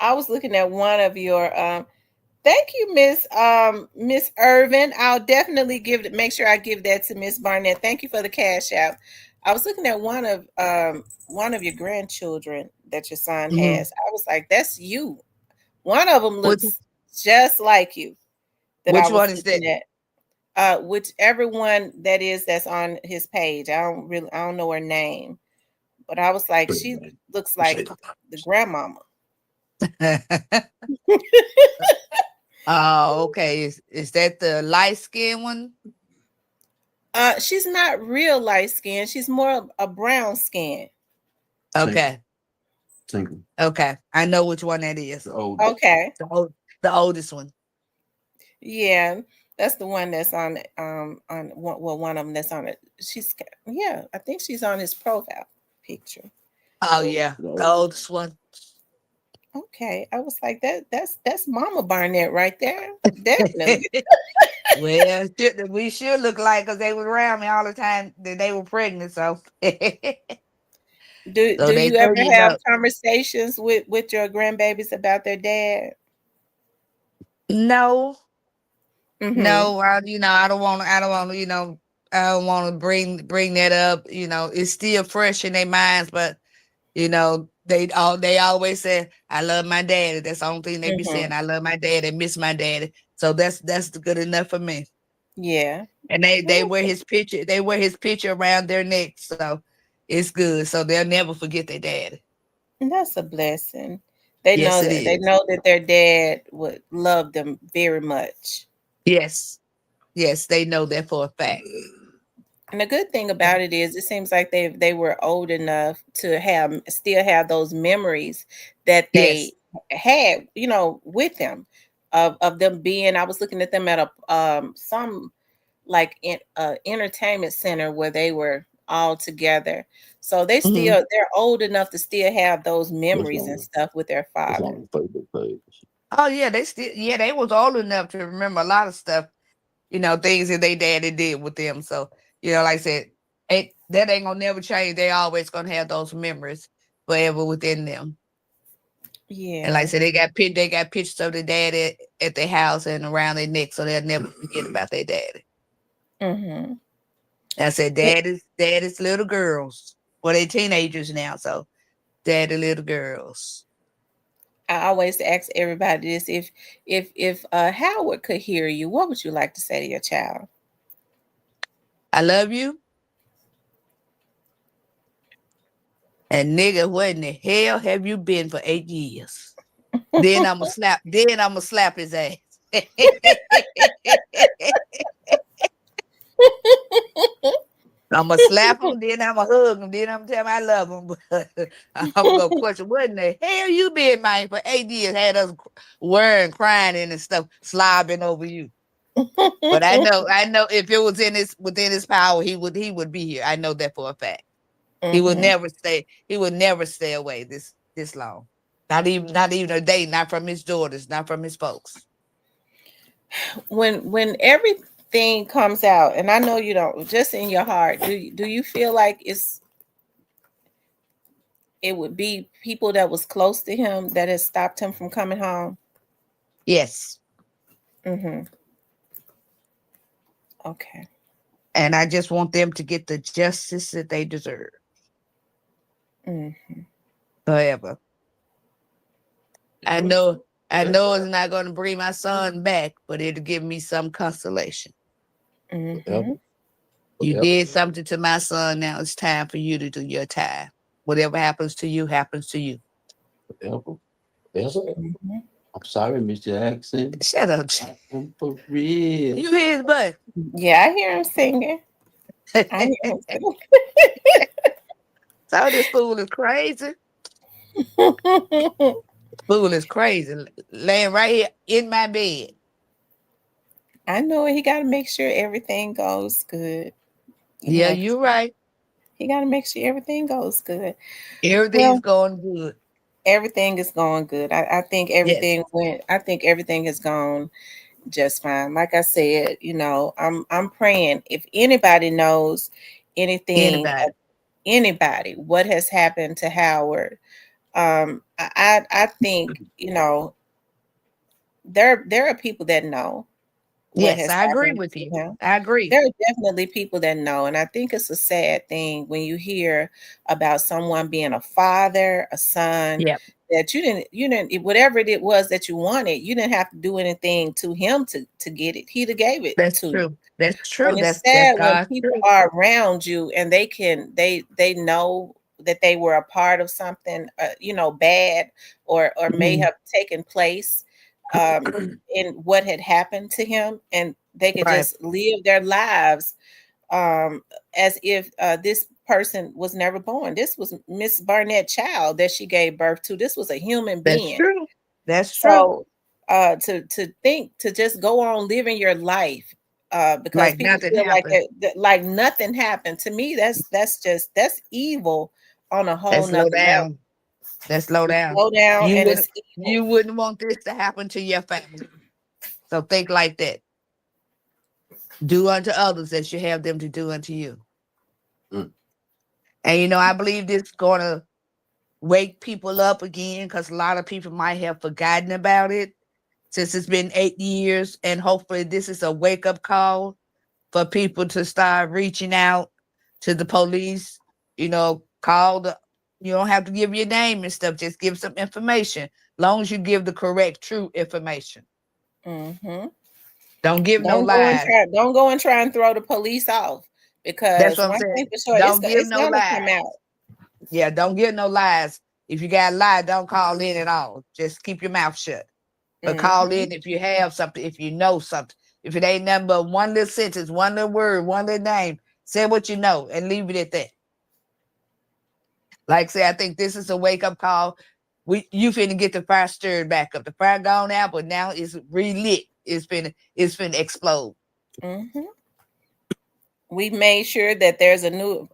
I was looking at one of your thank you, Miss Irvin. I'll definitely make sure I give that to Miss Barnett. Thank you for the cash out. I was looking at one of your grandchildren that your son Mhm. has. I was like, that's you. One of them Which looks just like you that I which was one is that? looking at. Whichever one that is that's on his page. I don't know her name, but I was like, she looks like the grandmama. Oh, okay. Is that the light skinned one? She's not real light skin. She's more of a brown skin. Okay. Tinker. Okay. I know which one that is. The old. Okay. The oldest one. Yeah, that's the one that's on one of them that's on it. Yeah, I think she's on his profile picture. Oh yeah. The oldest one. Okay, I was like that's Mama Barnett right there. Definitely. Well, we should look like because they was around me all the time that they were pregnant. So, Do so they you ever 30 and have up. conversations with your grandbabies about their dad? No, Mm-hmm. no, I don't want to. I don't want to. I don't want to bring that up. It's still fresh in their minds, but they always say, "I love my daddy." That's the only thing they be Mm-hmm. saying. I love my daddy, miss my daddy. So that's good enough for me. Yeah. And they wear his picture. They wear his picture around their neck, so it's good. So they'll never forget their daddy. And that's a blessing. Yes, it They is. know that their dad would love them very much. Yes, yes, they know that for a fact. And the good thing about it is, it seems like they were old enough to have still have those memories that Yes. they had, with them, of them being. I was looking at them at a some like in entertainment center where they were all together. So Hmm. they're old enough to still have those memories and stuff with their father. Oh yeah, they was old enough to remember a lot of stuff. Things that they daddy did with them. So like I said, That ain't gonna never change. They always gonna have those memories forever within them. And like I Yeah. said, they got pictures of the daddy at their house and around their neck, so they'll never forget about their daddy. Mm-hmm. I said, daddy's little girls. Well, they teenagers now, so daddy little girls. I always ask everybody this: if Howard could hear you, what would you like to say to your child? I love you. And nigga, what in the hell have you been for 8 years? Then I'ma slap his ass. I'm gonna slap him, then I'm gonna hug him, then I'm gonna tell him I love him. But I'm gonna question, what in the hell you been, man, for 8 years? Had us worrying, crying, and stuff, slobbing over you. But I know if it was within his power, he would be here. I know that for a fact. He would Mm-hmm. never stay. He would never stay away this long. Not even a day. Not from his daughters. Not from his folks. When everything comes out, and I know you don't, just in your heart, do you feel like it would be people that was close to him that has stopped him from coming home? Yes. Mm-hmm. Okay. And I just want them to get the justice that they deserve. Mm-hmm. Forever. I know it's not going to bring my son back, but it'll give me some consolation. Mm-hmm. You did something to my son. Now it's time for you to do your time. Whatever happens to you, happens to you. Mm-hmm. I'm sorry, Mr. Jackson. Shut up. I'm for real. You hear his butt. Yeah, I hear him singing. I hear him singing. So this fool is crazy. Fool is crazy. Laying right here in my bed. I know he got to make sure everything goes good. Yeah, you're right. He got to make sure everything goes good. Everything's Well, going good. everything is going good. I think Yes. everything went. I think everything has gone just fine. Like I said, I'm praying. If anybody knows anything, Anybody. anybody, what has happened to Howard, I think there are people that know what Yes, has I agree happened with to you. him. I agree. There are definitely people that know, and I think it's a sad thing when you hear about someone being a father, a son, Yep. that you didn't whatever it was that you wanted, you didn't have to do anything to him to get it. He'd have gave it That's to you. true. That's true. And it's That's sad when God's people truth. are around you and they know that they were a part of something bad or may Mhm. have taken place in what had happened to him, and they could Right. just live their lives um, as if this person was never born. This was Miss Barnett child that she gave birth to. This was a human That's being. true. That's true. So to think to just go on living your life because Like people nothing feel like happened. that like nothing happened to me. That's evil on a whole That's low nother level. down. That's low down. Slow down, You and wouldn't it's evil. you wouldn't want this to happen to your family. So think like that. Do unto others as you have them to do unto you. Mm. And I believe this is gonna wake people up again because a lot of people might have forgotten about it since it's been 8 years. And hopefully this is a wake-up call for people to start reaching out to the police. Call you don't have to give your name and stuff, just give some information. Long as you give the correct, true information. Hmm. Don't give no Don't go and lies. try. Don't go and try and throw the police off That's because what I'm one saying. thing for sure, Don't give it's no gonna come lies. out. Yeah, don't give no lies. If you got a lie, don't call in at all. Just keep your mouth shut. But call Hmm. in if you have something, if you know something. If it ain't nothing but one little sentence, one little word, one little name, say what you know and leave it at that. Like I say, I think this is a wake-up call. You finna get the fire stirred back up. The fire gone out, but now it's relit. It's finna explode. Hmm. We've made sure that there's a new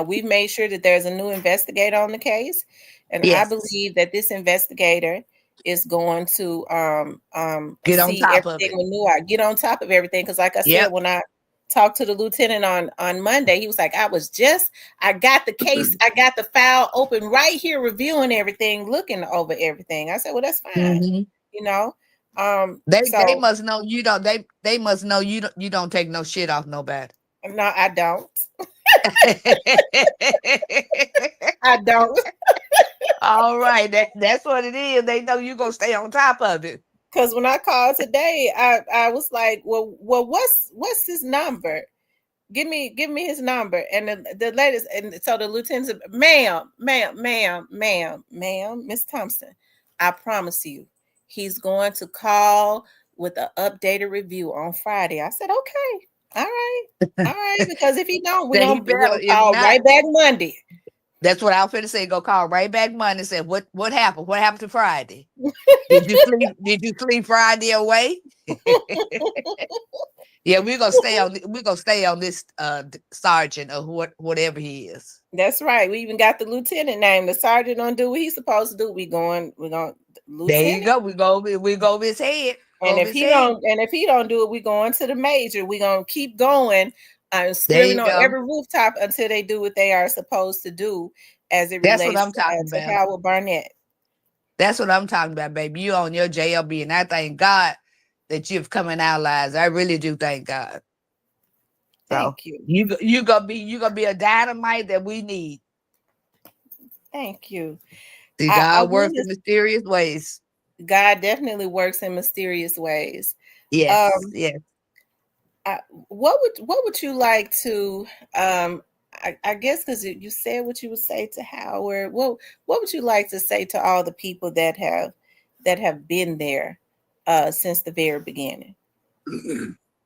we've made sure that there's a new investigator on the case, and I Yes. believe that this investigator is going to Get on see top of everything it. with new eye, get on top of everything. Because, like I said, Yep. when I talked to the lieutenant on Monday. He was like, I got the case, I got the file open right here, reviewing everything, looking over everything. I said, well, that's fine, Mhm. you know. They So must know you don't. They must know you don't take no shit off nobody. no, I don't. I don't. All right, that's what it is. They know you gonna stay on top of it. Because when I called today, I was like, well, what's his number? Give me his number. And the latest, and so the lieutenant said, ma'am, Miss Thompson, I promise you, he's going to call with an updated review on Friday. I said, okay, all right, because if he don't, That he we're better. gonna If call not, right back Monday. that's what I was finna say. Go call right back Monday and say what happened. What happened to Friday? Did you sleep? Did you sleep Friday away? Yeah, we're gonna stay on. We're gonna stay on this sergeant or whatever he is. That's right. We even got the lieutenant name. The sergeant don't do what he's supposed to do. We're going There you lieutenant. go. We go over his head. And Over if his he head. don't do it, we going to the major. We gonna keep going and There screaming you on go. every rooftop until they do what they are supposed to do as it That's what relates I'm talking to about. Howard Barnett. That's what I'm talking about, baby. You on your JLB, and I thank God that you've come in our lives. I really do thank God. So Thank you. you gonna be a dynamite that we need. Thank you. See, I God works really, in mysterious ways. God definitely works in mysterious ways. Yes, Um, yes. what would you like to I guess because you said what you would say to Howard. What would you like to say to all the people that have been there since the very beginning?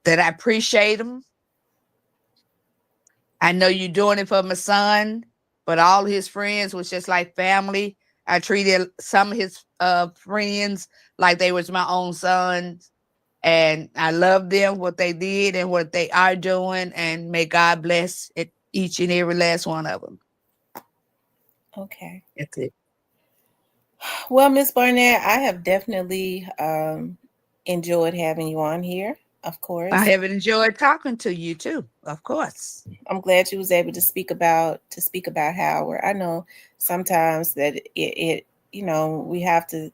That I appreciate him. I know you're doing it for my son, but all his friends was just like family. I treated some of his friends like they was my own sons. And I love them, what they did and what they are doing. And may God bless it, each and every last one of them. Okay. That's it. Well, Miss Barnett, I have definitely enjoyed having you on here, of I course. have enjoyed talking to you too, of course. I'm glad you was able to speak about Howard. I know sometimes that it we have to,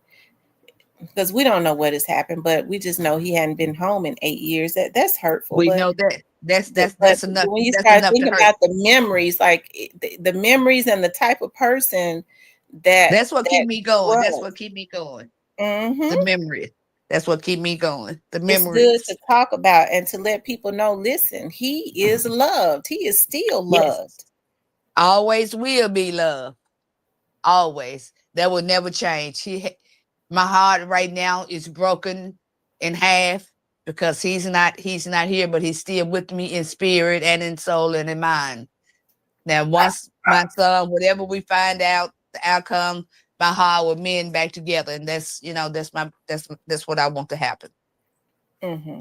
because we don't know what has happened, but we just know he hadn't been home in 8 years. That's hurtful. We But know that. but That's enough. when you That's start enough to thinking hurt. about the memories, like the memories and the type of person that That's what keep me going. That's was. what keep me going. Hmm. The memories. That's what keep me going. The It's good to memories. talk about and to let people know, listen, he is loved. He is still Yes. loved. Always will be love. Always. That will never change. My heart right now is broken in half because he's not here, but he's still with me in spirit and in soul and in mind. Now, once my son, whatever we find out, the outcome, my heart will mend back together. And that's what I want to happen. Hmm.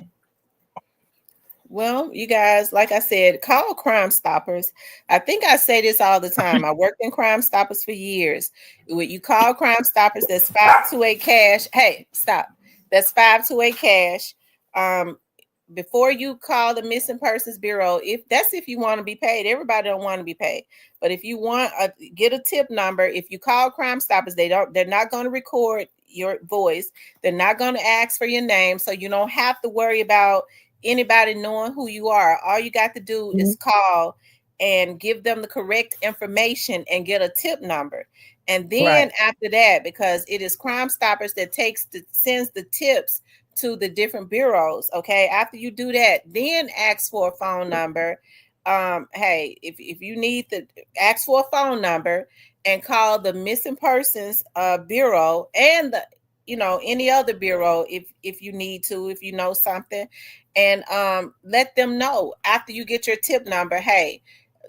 Well, you guys, like I said, call Crime Stoppers. I think I say this all the time. I worked in Crime Stoppers for years. When you call Crime Stoppers, that's 528 cash. Hey, stop. That's 528 cash. Um, before you call the Missing Persons Bureau, if you want to be paid, everybody don't want to be paid. But if you want get a tip number, if you call Crime Stoppers, they're not going to record your voice. They're not going to ask for your name, so you don't have to worry about anybody knowing who you are. All you got to do is call and give them the correct information and get a tip number. And then Right. after that, because it is Crime Stoppers that sends the tips to the different bureaus. Okay. After you do that, then ask for a phone number. Hey, if you need to ask for a phone number and call the Missing Persons Bureau and the any other bureau if you need to, if you know something, and let them know after you get your tip number, hey,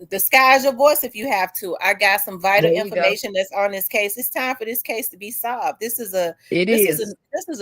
disguise your voice if you have to. I got some vital There you go. information that's on this case. It's time for this case to be solved. This is a It is.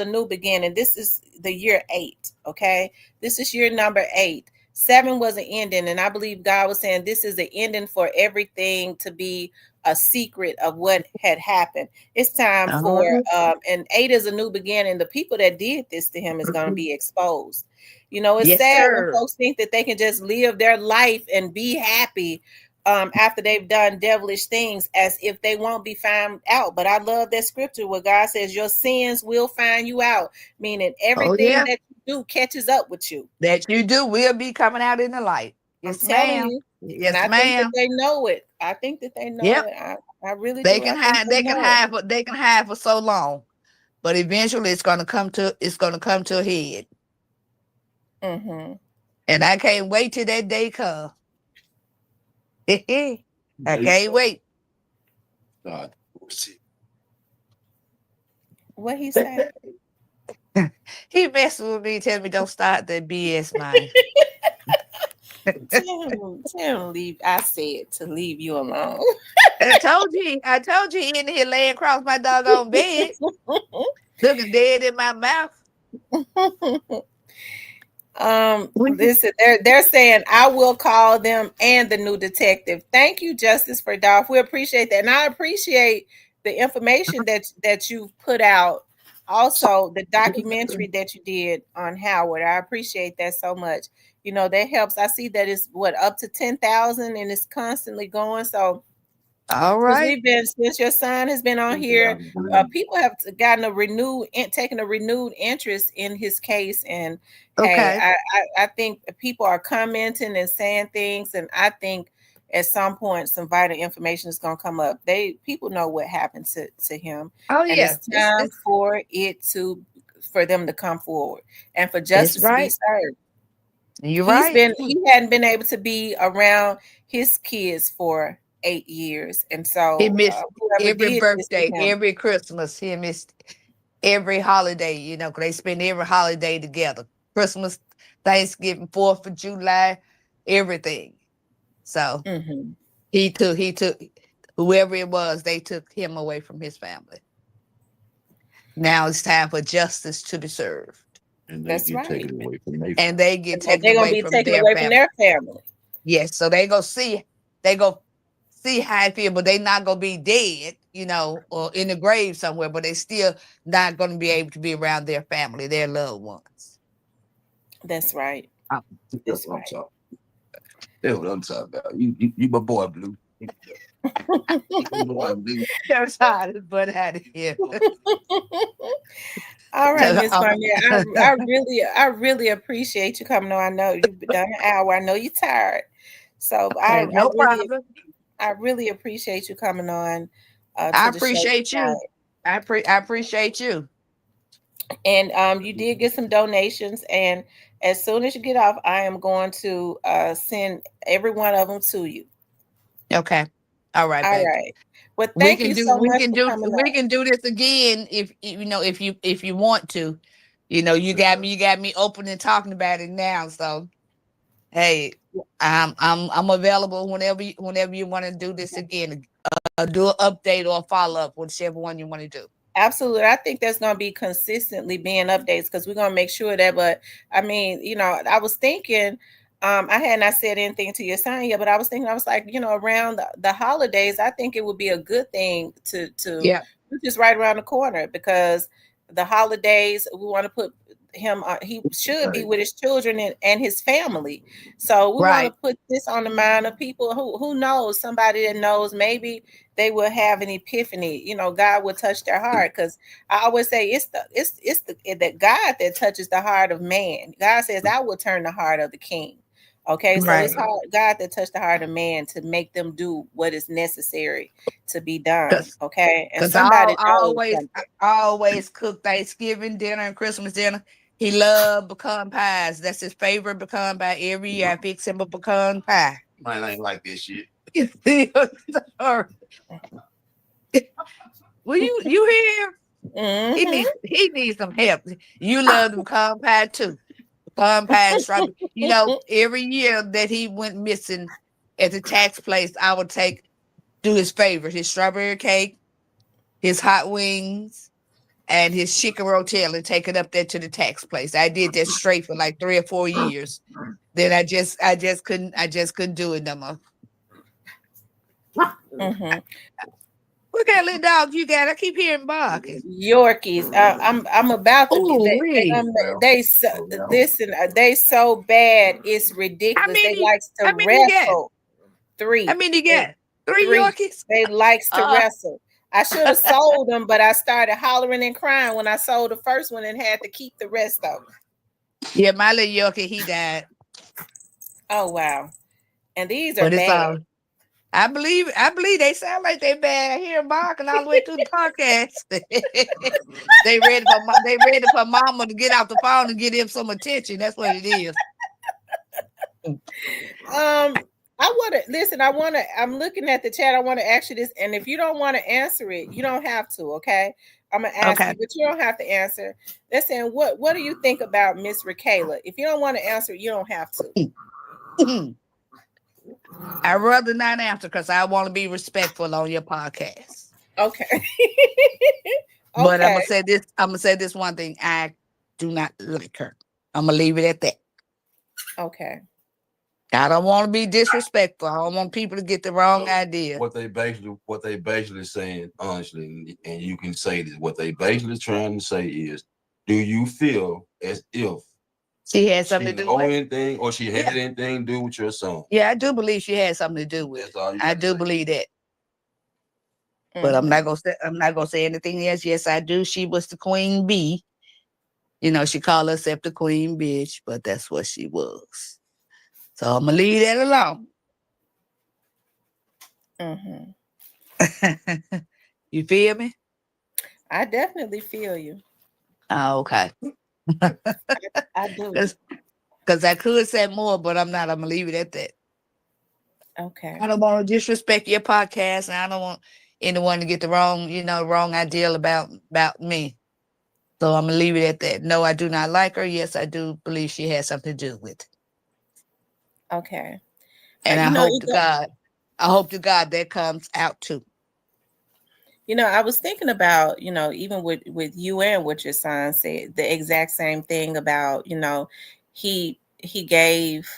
new beginning. This is the year 8. Okay, this is year number 8. 7 was an ending, and I believe God was saying this is the ending for everything to be a secret of what had happened. It's time for Uh-huh. and 8 is a new beginning. The people that did this to him is going to be exposed. You know, it's Yes, sad when sir. folks think that they can just live their life and be happy after they've done devilish things, as if they won't be found out. But I love that scripture where God says your sins will find you out, meaning Oh, everything yeah. that you do catches up with you. That you do will be coming out in the light. I'm Yes, telling ma'am. you. And Yes, I think that ma'am. they know it. I think that they know Yep. it. I really They do. I can think hide. they They can know it. hide. They can hide for so long, but eventually it's gonna come to. It's gonna come to a head, Mm-hmm. and I can't wait till that day comes. I They can't wait. God, mercy. What he say? He messing with me, telling me don't start that BS, man. Tell him leave. I said to leave you alone. I told you he in here laying across my doggone bed, looking dead in my mouth. Listen, they're saying I will call them and the new detective. Thank you, Justice for Dolph. We appreciate that, and I appreciate the information that you've put out. Also, the documentary that you did on Howard. I appreciate that so much. You know, that helps. I see that it's what, up to 10,000, and it's constantly going. So All because right. we've been, since your son has been on here, people have gotten taken a renewed interest in his case. And hey, Okay. I think people are commenting and saying things, and I think at some point some vital information is going to come up. People know what happened to him, Oh and yeah. it's time for them to come forward and for It's justice to be right. served. You're right. He hadn't been able to be around his kids for 8 years, and He so missed whoever every did this to birthday, him. every Christmas. He missed every holiday, 'cause they spend every holiday together. Christmas, Thanksgiving, 4th of July, everything. So Hmm. he took whoever it was, they took him away from his family. Now it's time for justice to be served. And they That's get right. taken away from their And they get taken They're gonna away be from taken their away from family. their family. Yes, so they go see how I feel, but they not gonna be dead, or in the grave somewhere, but they still not gonna be able to be around their family, their loved ones. That's right. That's That's what I'm right. talking. That's what I'm talking about. You my boy, Blue. You my boy, Blue. That's how this butt out of here. All right, Miss Barnett. I really appreciate you coming on. I know you've done an hour. I know you're tired, so Okay, no problem. I really appreciate you coming on I to the show appreciate you. tonight. I appreciate you. And you did get some donations, and as soon as you get off, I am going to send every one of them to you. Okay. All right, All baby. right. Well, We thank can you do so we much can for do coming we on. can do this again if you want to. You got me open and talking about it now. So hey, I'm available whenever you want to do this again. Do an update or a follow up, whichever one you want to do. Absolutely. I think there's going to be consistently being updates because we're going to make sure that, but I mean, I was thinking, I had not said anything to your son yet, but I was thinking, I was like, around the holidays, I think it would be a good thing to Yeah. just right around the corner because the holidays, we want to put him, he should be Right. with his children and his family. So we want to Right. put this on the mind of people who knows, somebody that knows maybe they will have an epiphany. God will touch their heart because I always say it's the God that touches the heart of man. God says, "I will turn the heart of the king." Okay, so it's Right. God that touched the heart of man to make them do what is necessary to be done. Because Okay, and because somebody I knows always something. I always cook Thanksgiving dinner and Christmas dinner. He loved pecan pies. That's his favorite pecan pie. Every year I fix him a pecan pie. Mine ain't like this shit. Will you hear? He Hmm. needs some help. You love the pecan pie too. Pecan pie and strawberry. Every year that he went missing at the tax place, I would do his favorite, his strawberry cake, his hot wings, and his chicken rotel, and take it up there to the tax place. I did that straight for like 3 or 4 years. Then I just couldn't do it no more. Hmm. What kind of little dog you got? I keep hearing barking. Yorkies. I'm about to get Oh, really? they so listen. They so bad. It's How ridiculous. They many? likes to How many you got? wrestle. How Three. many you They got? Three three. Yorkies? They likes to Uh, wrestle. I should have sold them, but I started hollering and crying when I sold the first one and had to keep the rest of them. yeah, my little Yorkie, he died. Oh wow. And these are But it's bad. all. I believe they sound like they bad. I hear 'em barking all the way through the podcast. They ready for mama to get off the phone and get him some attention. That's what it is. I want to listen. I'm looking at the chat. I want to ask you this, and if you don't want to answer it, you don't have to. Okay, I'm gonna ask Okay. you, but you don't have to answer. They're saying, what do you think about Miss Rakayla? If you don't want to answer it, you don't have to. I'd rather not answer because I want to be respectful on your podcast. Okay. But I'm Okay. gonna say this. I'm gonna say this one thing. I do not like her. I'm gonna leave it at that. Okay. I don't want to be disrespectful. I don't want people to get the wrong idea. What they basically saying, honestly, and you can say this, what they basically trying to say is, do you feel as if She had she something to do know with it? anything or she had anything to do with your son? Yeah, I do believe she had something to do with That's it. all you I gotta do say. believe that. But I'm not gonna say anything else. Yes, I do. She was the queen bee. You know, she called herself the queen bitch, but that's what she was. So I'm gonna leave that alone. You feel me? I definitely feel you. Oh, okay. I do. Because I could say more, but I'm not. I'm gonna leave it at that. Okay. I don't want to disrespect your podcast, and I don't want anyone to get the wrong idea about me. So I'm gonna leave it at that. No, I do not like her. Yes, I do believe she has something to do with it. Okay. And I hope to God that comes out too. I was thinking about, even with you and what your son said, the exact same thing about, he gave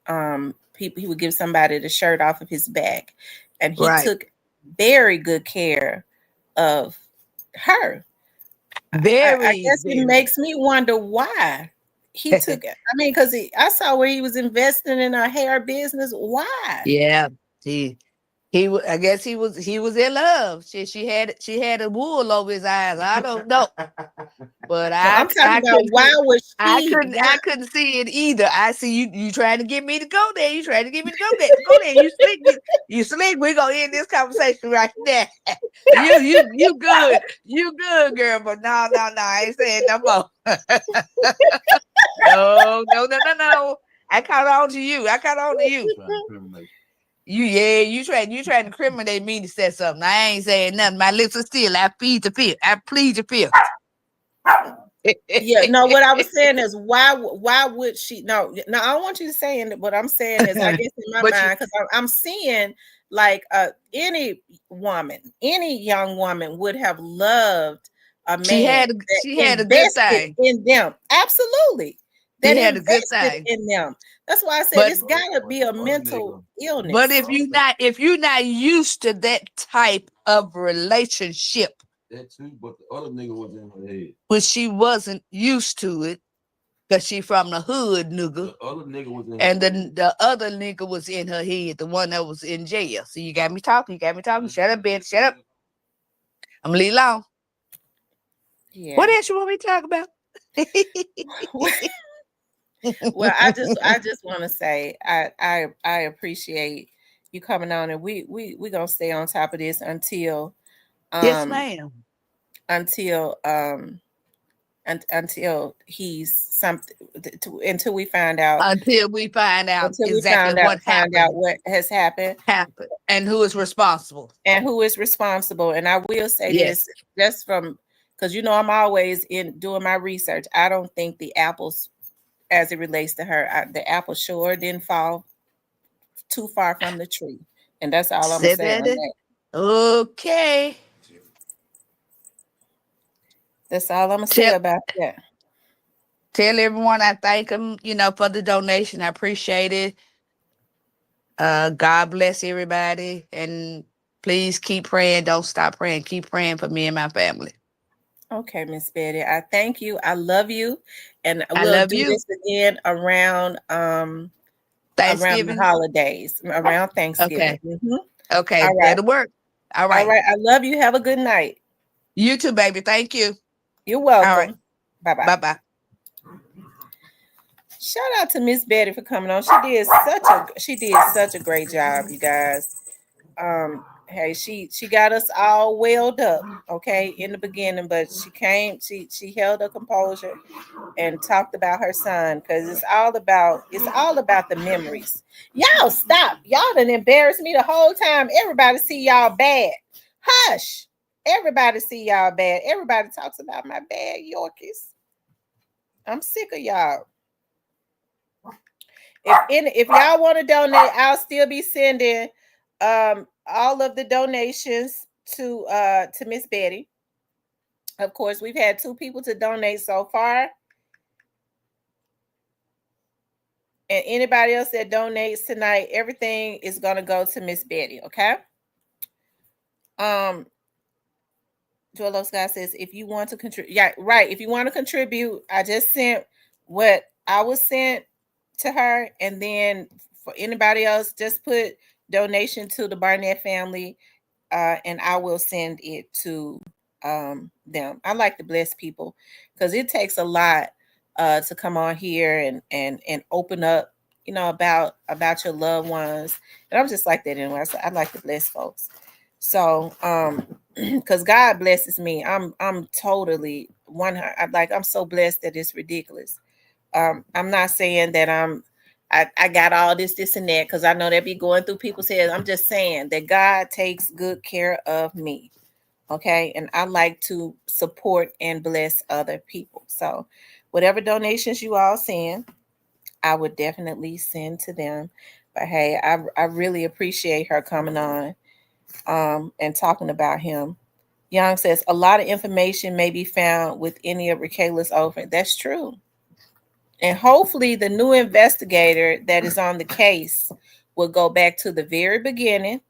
people, he would give somebody the shirt off of his back, and he Right. took very good care of her. I Very, guess it very. makes me wonder why he took it. I mean, because I saw where he was investing in a hair business. Why? Yeah, I guess he was in love. She had a wool over his eyes. I don't know, but No, I'm talking about why was she? I couldn't see it either. I see you trying to get me to go there. You trying to get me to go there. Go there. You slick. We're gonna end this conversation right there. You good. You good, girl. But no. I ain't saying no more. No. I caught on to you. You trying to incriminate me to say something. I ain't saying nothing. My lips are still. I plead the fifth. Yeah, no, what I was saying is why would she? No, I don't want you to say it. What I'm saying is, I guess in my mind, because I'm seeing like any young woman would have loved a man she had a good thing in them. Absolutely, that had a good thing in them. That's why I said it's got to be a mental illness. But if you're not used to that type of relationship, that too, but the other nigga was in her head. But she wasn't used to it because she from the hood, nigga. The other nigga was in and the other nigga was in her head, the one that was in jail. So you got me talking. Shut up, bitch. Shut up. I'm gonna leave alone. Yeah. What else you want me to talk about? Well, I just want to say I appreciate you coming on, and we gonna stay on top of this until yes, ma'am. Until he's something until we find out exactly what happened. Out what has happened and who is responsible. And I will say this just from because I'm always doing my research. I don't think the apples, as it relates to her, the apple sure didn't fall too far from the tree, and that's all I'm gonna say on that. Okay. That's all I'm gonna say about that. Tell everyone I thank them, for the donation. I appreciate it. God bless everybody, and Please keep praying. Don't stop praying. Keep praying for me and my family. Okay, Miss Betty. I thank you. I love you. And I we'll love do you. this again around the Thanksgiving. holidays, around Thanksgiving. Okay. Mhm. Okay. All right. That'll work. All All right. right. I love you. Have a good night. You too, baby. Thank you. You're All right. welcome. Bye bye. Bye bye. Shout out to Miss Betty for coming on. She did such a great job, you guys. Hey, she got us all welled up, okay, in the beginning, but she held her composure and talked about her son because it's all about the memories. Y'all stop. Y'all done embarrassed me the whole time. Everybody see y'all bad. Hush. Everybody see y'all bad. Everybody talks about my bad Yorkies. I'm sick of y'all. If y'all want to donate, I'll still be sending all of the donations to Miss Betty. Of course, we've had 2 people to donate so far. And anybody else that donates tonight, everything is gonna go to Miss Betty, okay? Um Joel Scott says if you want to contribute, yeah, right. If you want to contribute, I just sent what I was sent to her, and then for anybody else, just put donation to the Barnett family, and I will send it to them. I like to bless people because it takes a lot to come on here and open up, about your loved ones, and I'm just like that anyway. So I like to bless folks. So because God blesses me, I'm totally I'm so blessed that it's ridiculous. I'm not saying that I got all this and that because I know that be going through people's heads. I'm just saying that God takes good care of me. Okay. And I like to support and bless other people. So whatever donations you all send, I would definitely send to them. But hey, I really appreciate her coming on and talking about him. Young says a lot of information may be found with any of Raquela's over. That's true. And hopefully, the new investigator that is on the case will go back to the very beginning.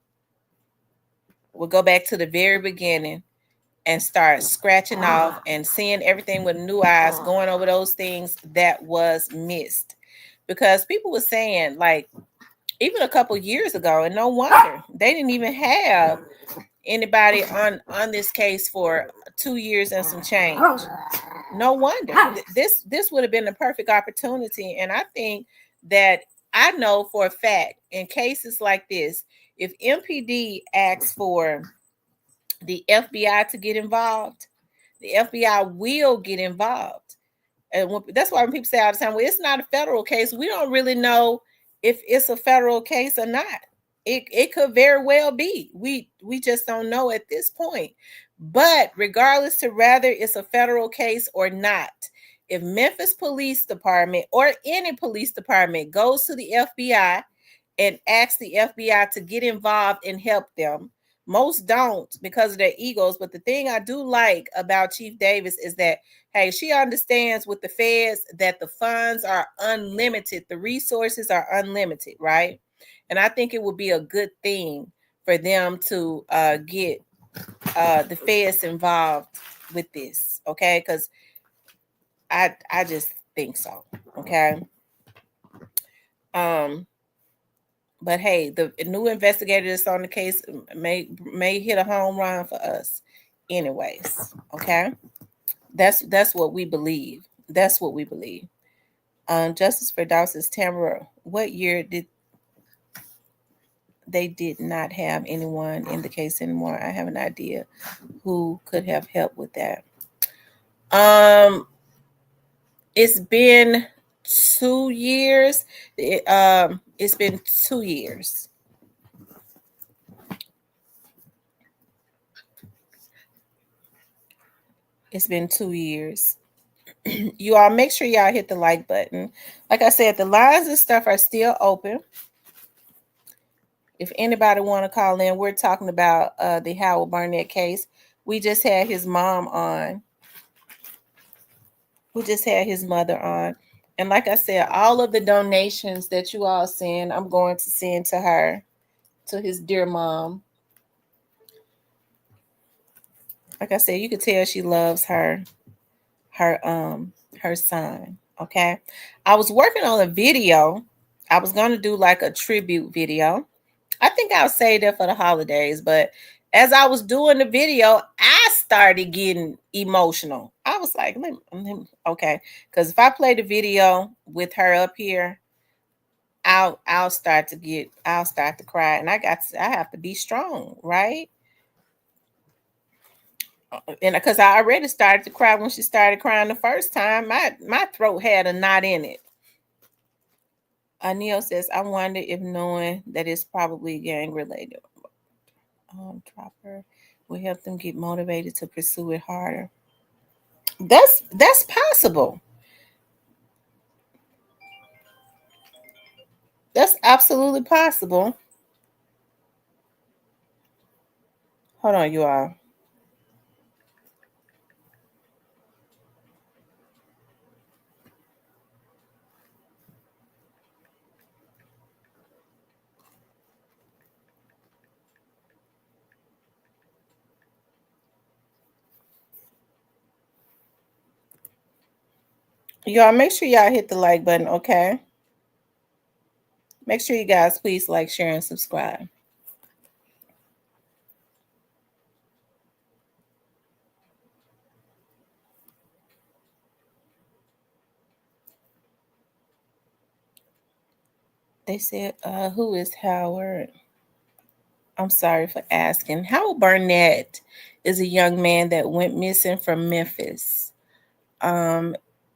Will go back to the very beginning and start scratching off and seeing everything with new eyes, going over those things that was missed. Because people were saying, like, even a couple years ago, and no wonder they didn't even have anybody on this case for 2 years and some change. No wonder. This would have been the perfect opportunity, and I think that I know for a fact in cases like this, if MPD asks for the FBI to get involved, the FBI will get involved. And that's why when people say all the time, well, it's not a federal case, we don't really know if it's a federal case or not. It could very well be. We just don't know at this point. But regardless to whether it's a federal case or not, if Memphis Police Department or any police department goes to the FBI and asks the FBI to get involved and help them, most don't because of their egos. But the thing I do like about Chief Davis is that, hey, she understands with the feds that the funds are unlimited, the resources are unlimited, right? And I think it would be a good thing for them to get the feds involved with this, okay? Because I just think so, okay? But hey, the new investigator that's on the case may hit a home run for us, anyways. Okay, that's what we believe. That's what we believe. Justice for Dawson's Tamara. What year did not have anyone in the case anymore? I have an idea who could have helped with that. It's been 2 years. It's been 2 years. It's been 2 years. You all make sure y'all hit the like button. Like I said, the lines and stuff are still open. If anybody want to call in, we're talking about the Howard Barnett case. We just had his mom on. We just had his mother on. And like I said, all of the donations that you all send, I'm going to send to her, to his dear mom. Like I said, you could tell she loves her son. Okay. I was working on a video. I was gonna do like a tribute video. I think I'll save that for the holidays, but as I was doing the video, I started getting emotional. I was like, okay, because if I play the video with her up here, I'll start to cry, and I have to be strong, right? And because I already started to cry when she started crying the first time, my throat had a knot in it. Neil says, I wonder if knowing that it's probably gang related, Dropper will help them get motivated to pursue it harder. That's possible. That's absolutely possible. Hold on, you all. Y'all make sure y'all hit the like button, okay? Make sure you guys please like, share, and subscribe. They said, who is Howard? I'm sorry for asking. Howard Barnett is a young man that went missing from Memphis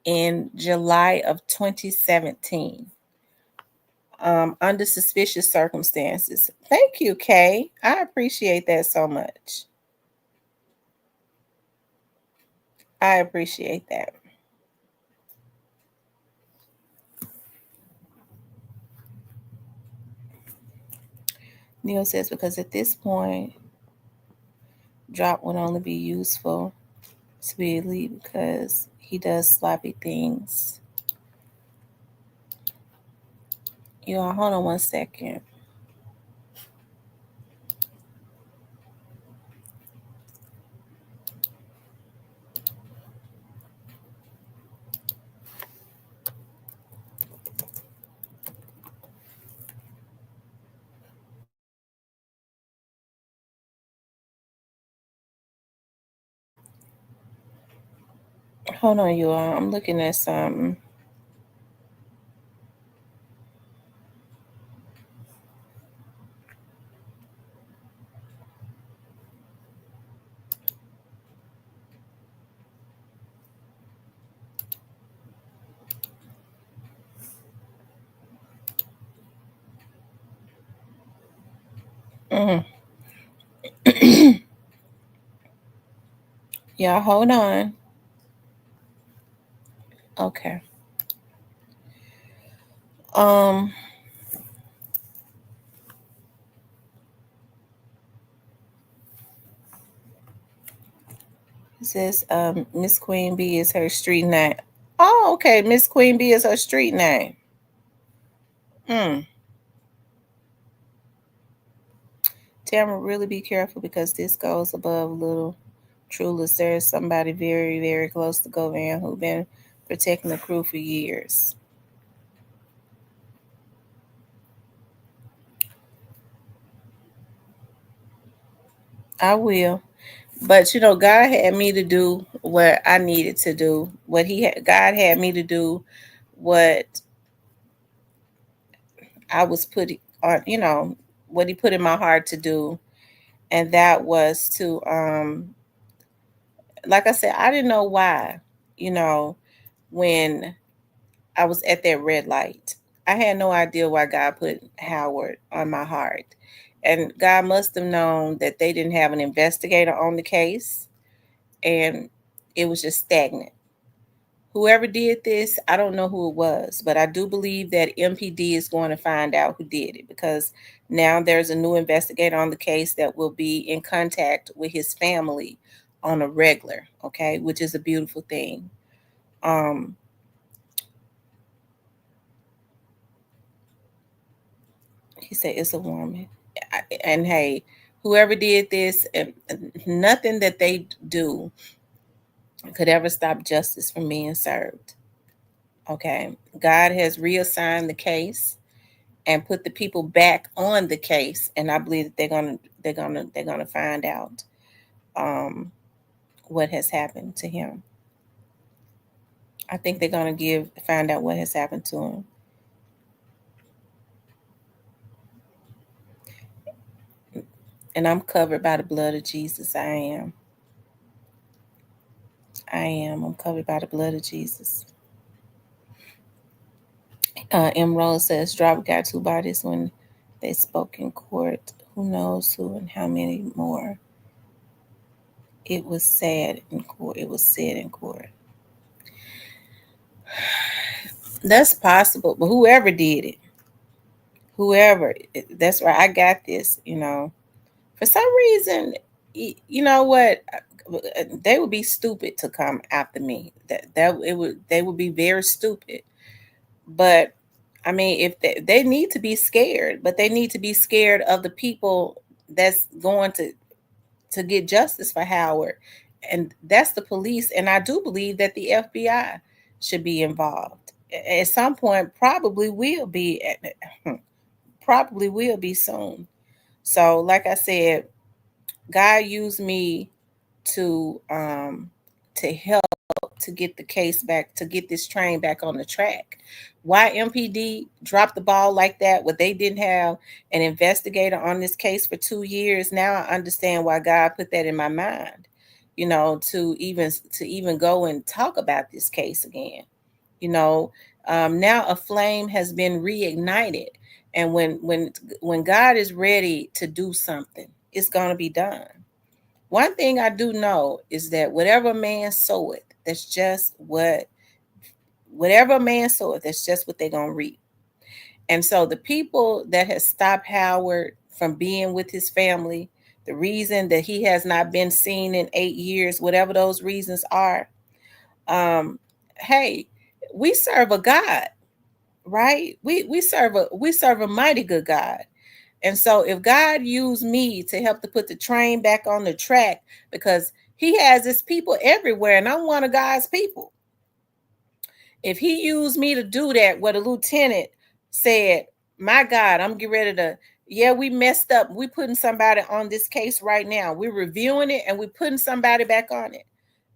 in July of 2017 under suspicious circumstances. Thank you, Kay. I appreciate that so much. I appreciate that. Neil says, because at this point, Drop would only be useful to be elite because he does sloppy things. Y'all, hold on 1 second. Hold on, you all. I'm looking at something. Mm. Y'all, hold on. Okay. Um, it says Miss Queen B is her street name. Oh, okay. Miss Queen B is her street name. Hmm. Tamara, really be careful because this goes above little Trulis. There is somebody very, very close to Govan who been protecting the crew for years. I will. But God had me to do what I needed to do. God had me to do what I was put on, what he put in my heart to do. And that was to like I said, I didn't know why, you know, when I was at that red light. I had no idea why God put Howard on my heart. And God must have known that they didn't have an investigator on the case and it was just stagnant. Whoever did this, I don't know who it was, but I do believe that MPD is going to find out who did it because now there's a new investigator on the case that will be in contact with his family on a regular, okay, which is a beautiful thing. Um, he said it's a woman, and hey, Whoever did this, nothing that they do could ever stop justice from being served. Okay. God has reassigned the case and put the people back on the case, and I believe that they're gonna find out um, what has happened to him. I think they're gonna find out what has happened to him. And I'm covered by the blood of Jesus. I am. I am. I'm covered by the blood of Jesus. M. Rose says, Driver got two bodies when they spoke in court. Who knows who and how many more? It was said in court. It was said in court. That's possible, but whoever did it, whoever, that's right. I got this. For some reason, you know what? They would be stupid to come after me. They would be very stupid. But I mean, if they need to be scared, but they need to be scared of the people that's going to get justice for Howard, and that's the police. And I do believe that the FBI should be involved at some point. Probably will be soon. So, like I said, God used me to help to get the case back, to get this train back on the track. Why MPD dropped the ball like that? What they didn't have an investigator on this case for 2 years. Now I understand why God put that in my mind. To even go and talk about this case again. You know, now a flame has been reignited, and when God is ready to do something, it's gonna be done. One thing I do know is that whatever man soweth, that's just whatever man soweth, that's just what they're gonna reap. And so the people that has stopped Howard from being with his family, the reason that he has not been seen in 8 years, whatever those reasons are, hey, we serve a God, right? We serve a mighty good God. And so if God used me to help to put the train back on the track, because he has his people everywhere, and I'm one of God's people. If he used me to do that, what a lieutenant said, my God, I'm getting ready to, yeah, we messed up. We putting somebody on this case right now. We're reviewing it and we're putting somebody back on it.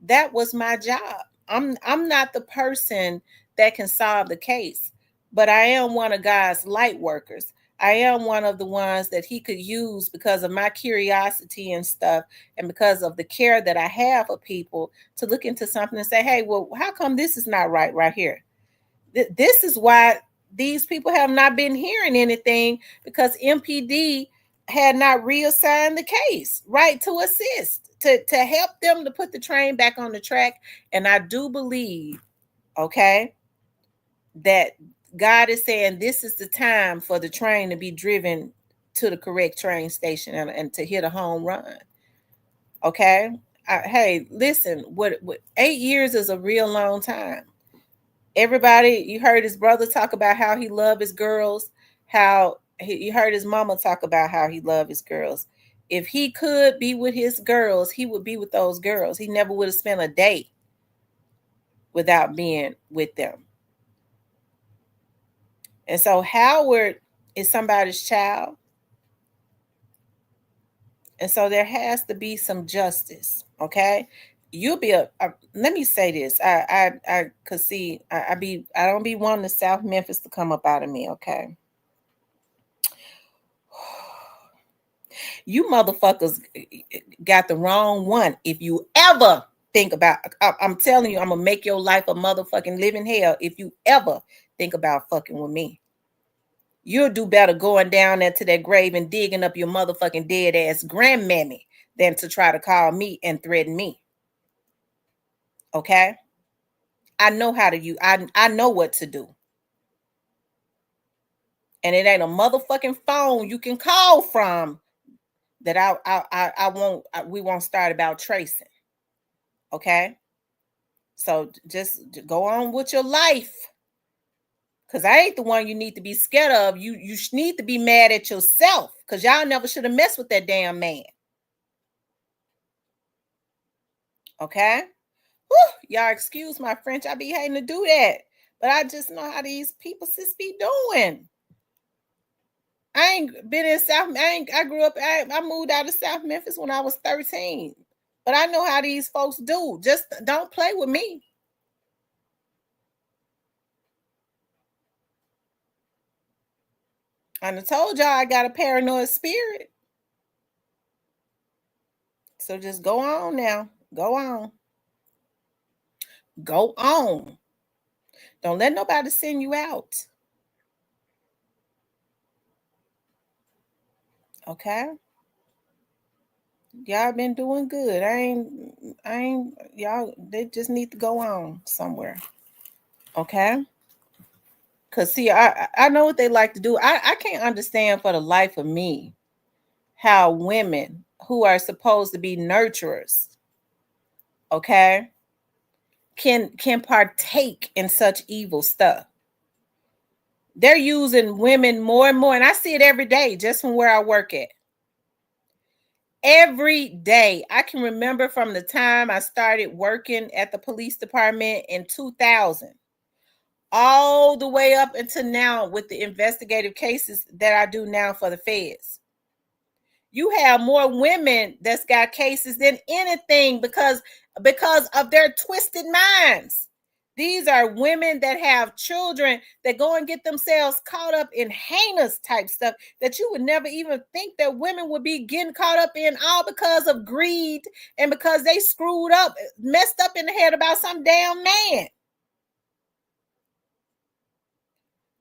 That was my job. I'm not the person that can solve the case, but I am one of God's light workers. I am one of the ones that he could use because of my curiosity and stuff, and because of the care that I have of people, to look into something and say, hey, well, how come this is not right here? This is why these people have not been hearing anything, because MPD had not reassigned the case, right, to assist, to help them to put the train back on the track. And I do believe, okay, that God is saying this is the time for the train to be driven to the correct train station, and to hit a home run. Okay. Hey, listen, what 8 years is a real long time. Everybody, you heard his brother talk about how he loved his girls, you heard his mama talk about how he loved his girls. If he could be with his girls, he would be with those girls. He never would have spent a day without being with them. And so Howard is somebody's child. And so there has to be some justice. Okay. You'll be let me say this. I could see, I don't be wanting the South Memphis to come up out of me. Okay. You motherfuckers got the wrong one. If you ever think about, I'm telling you, I'm gonna make your life a motherfucking living hell if you ever think about fucking with me. You'll do better going down there to that grave and digging up your motherfucking dead ass grandmammy than to try to call me and threaten me. Okay? I know how to use, I know what to do. And it ain't a motherfucking phone you can call from that we won't start about tracing. Okay? So just go on with your life, Because I ain't the one you need to be scared of. You need to be mad at yourself, because y'all never should have messed with that damn man. Okay? Whew, y'all excuse my French. I be hating to do that. But I just know how these people just be doing. I ain't been in South. I grew up. I moved out of South Memphis when I was 13. But I know how these folks do. Just don't play with me. I done told y'all I got a paranoid spirit. So just go on now. Go on. Go on. Don't let nobody send you out. Okay? Y'all been doing good. I ain't, y'all, they just need to go on somewhere. Okay? Because, see, I know what they like to do. I can't understand for the life of me how women who are supposed to be nurturers, okay, can partake in such evil stuff. They're using women more and more, and I see it every day just from where I work at. Every day. I can remember from the time I started working at the police department in 2000 all the way up until now with the investigative cases that I do now for the feds. You have more women that's got cases than anything because of their twisted minds. These are women that have children that go and get themselves caught up in heinous type stuff that you would never even think that women would be getting caught up in, all because of greed and because they screwed up, messed up in the head about some damn man.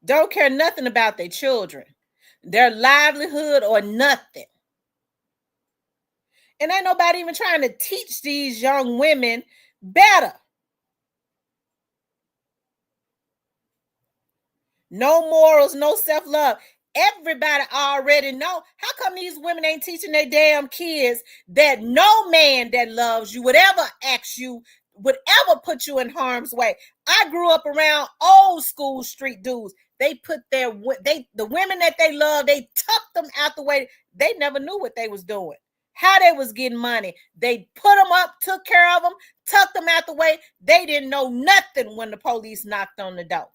Don't care nothing about their children, their livelihood, or nothing. And ain't nobody even trying to teach these young women better. No morals, no self-love. Everybody already know. How come these women ain't teaching their damn kids that no man that loves you would ever ask you, would ever put you in harm's way? I grew up around old school street dudes. They put the women that they love, they tucked them out the way. They never knew what they was doing, how they was getting money. They put them up, took care of them, tucked them out the way. They didn't know nothing when the police knocked on the door.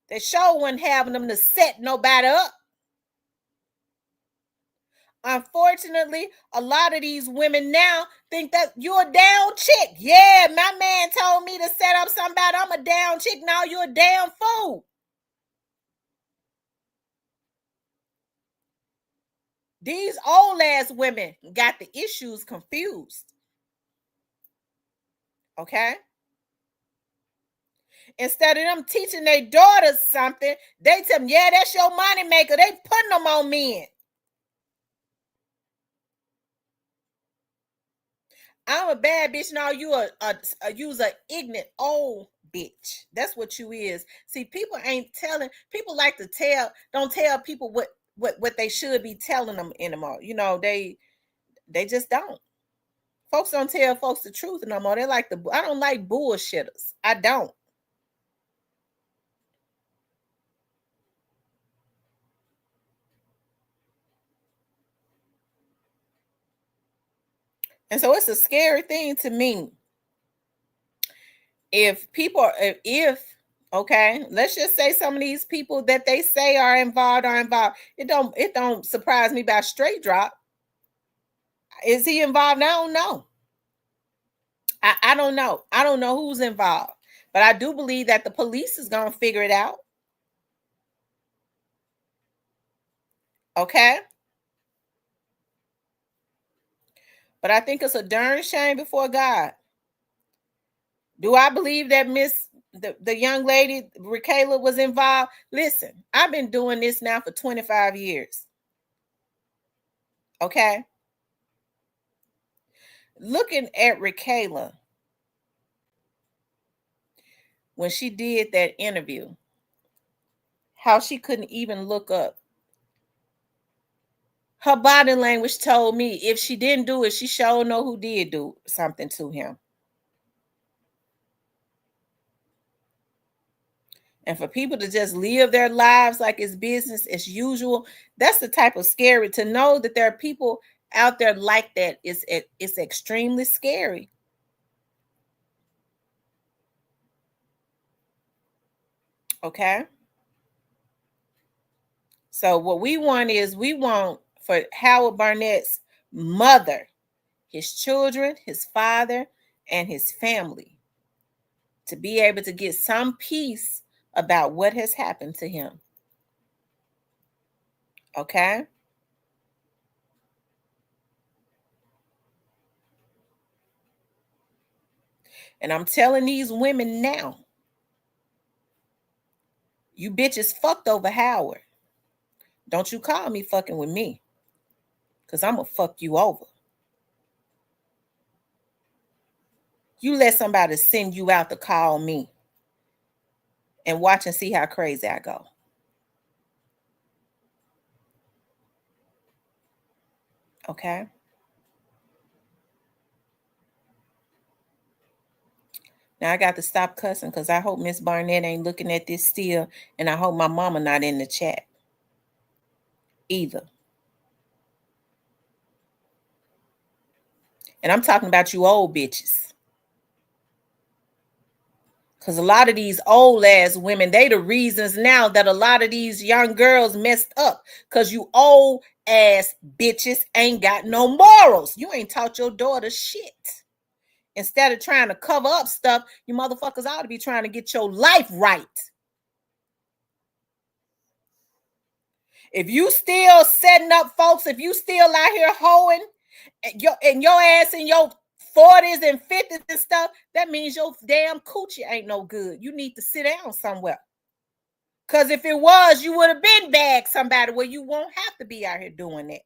They sure wasn't having them to set nobody up. Unfortunately, a lot of these women now think that you're a down chick. Yeah, my man told me to set up somebody. I'm a down chick. Now you're a damn fool. These old ass women got the issues confused. Okay? Instead of them teaching their daughters something, they tell them, yeah, that's your money maker. They putting them on men. I'm a bad bitch. Now you you's a ignorant old bitch. That's what you is. See, people ain't telling. People like to don't tell people what they should be telling them anymore. You know, they just don't. Folks don't tell folks the truth no more. They like I don't like bullshitters. I don't. And so it's a scary thing to me. If people, okay, let's just say some of these people that they say are involved. It don't surprise me by straight drop. Is he involved? I don't know. I don't know. I don't know who's involved, but I do believe that the police is gonna figure it out. Okay. But I think it's a darn shame before God. Do I believe that the young lady, Rakayla, was involved? Listen, I've been doing this now for 25 years. Okay. Looking at Rakayla, when she did that interview, how she couldn't even look up. Her body language told me if she didn't do it, she sure know who did do something to him. And for people to just live their lives like it's business as usual, that's the type of scary. To know that there are people out there like that it's extremely scary. Okay. So what we want for Howard Barnett's mother, his children, his father, and his family to be able to get some peace about what has happened to him. Okay? And I'm telling these women now, you bitches fucked over Howard. Don't you call me fucking with me, because I'm going to fuck you over. You let somebody send you out to call me and watch and see how crazy I go. Okay? Now I got to stop cussing because I hope Miss Barnett ain't looking at this still, and I hope my mama not in the chat either. And I'm talking about you old bitches. Because a lot of these old ass women, they the reasons now that a lot of these young girls messed up. Because you old ass bitches ain't got no morals. You ain't taught your daughter shit. Instead of trying to cover up stuff, you motherfuckers ought to be trying to get your life right. If you still setting up folks, if you still out here hoeing and your ass in your 40s and 50s and stuff, that means your damn coochie ain't no good. You need to sit down somewhere. Because if it was, you would have been bagged somebody where you won't have to be out here doing that.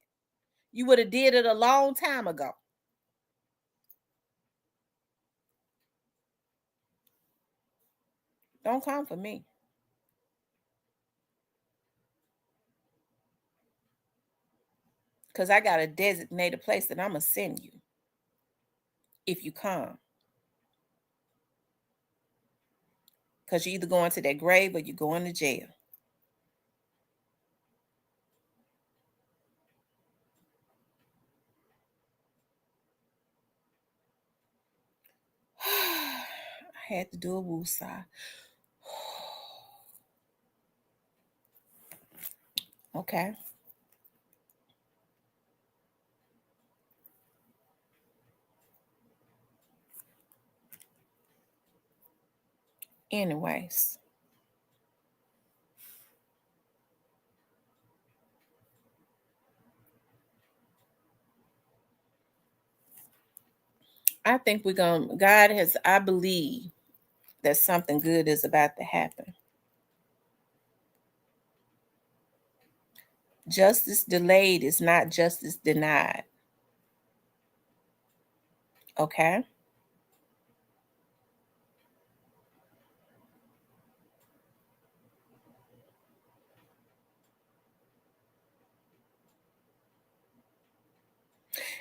You would have did it a long time ago. Don't come for me. Because I got a designated place that I'm going to send you if you come. Because you're either going to that grave or you're going to jail. I had to do a woosah. Okay. Anyways. I think I believe that something good is about to happen. Justice delayed is not justice denied. Okay?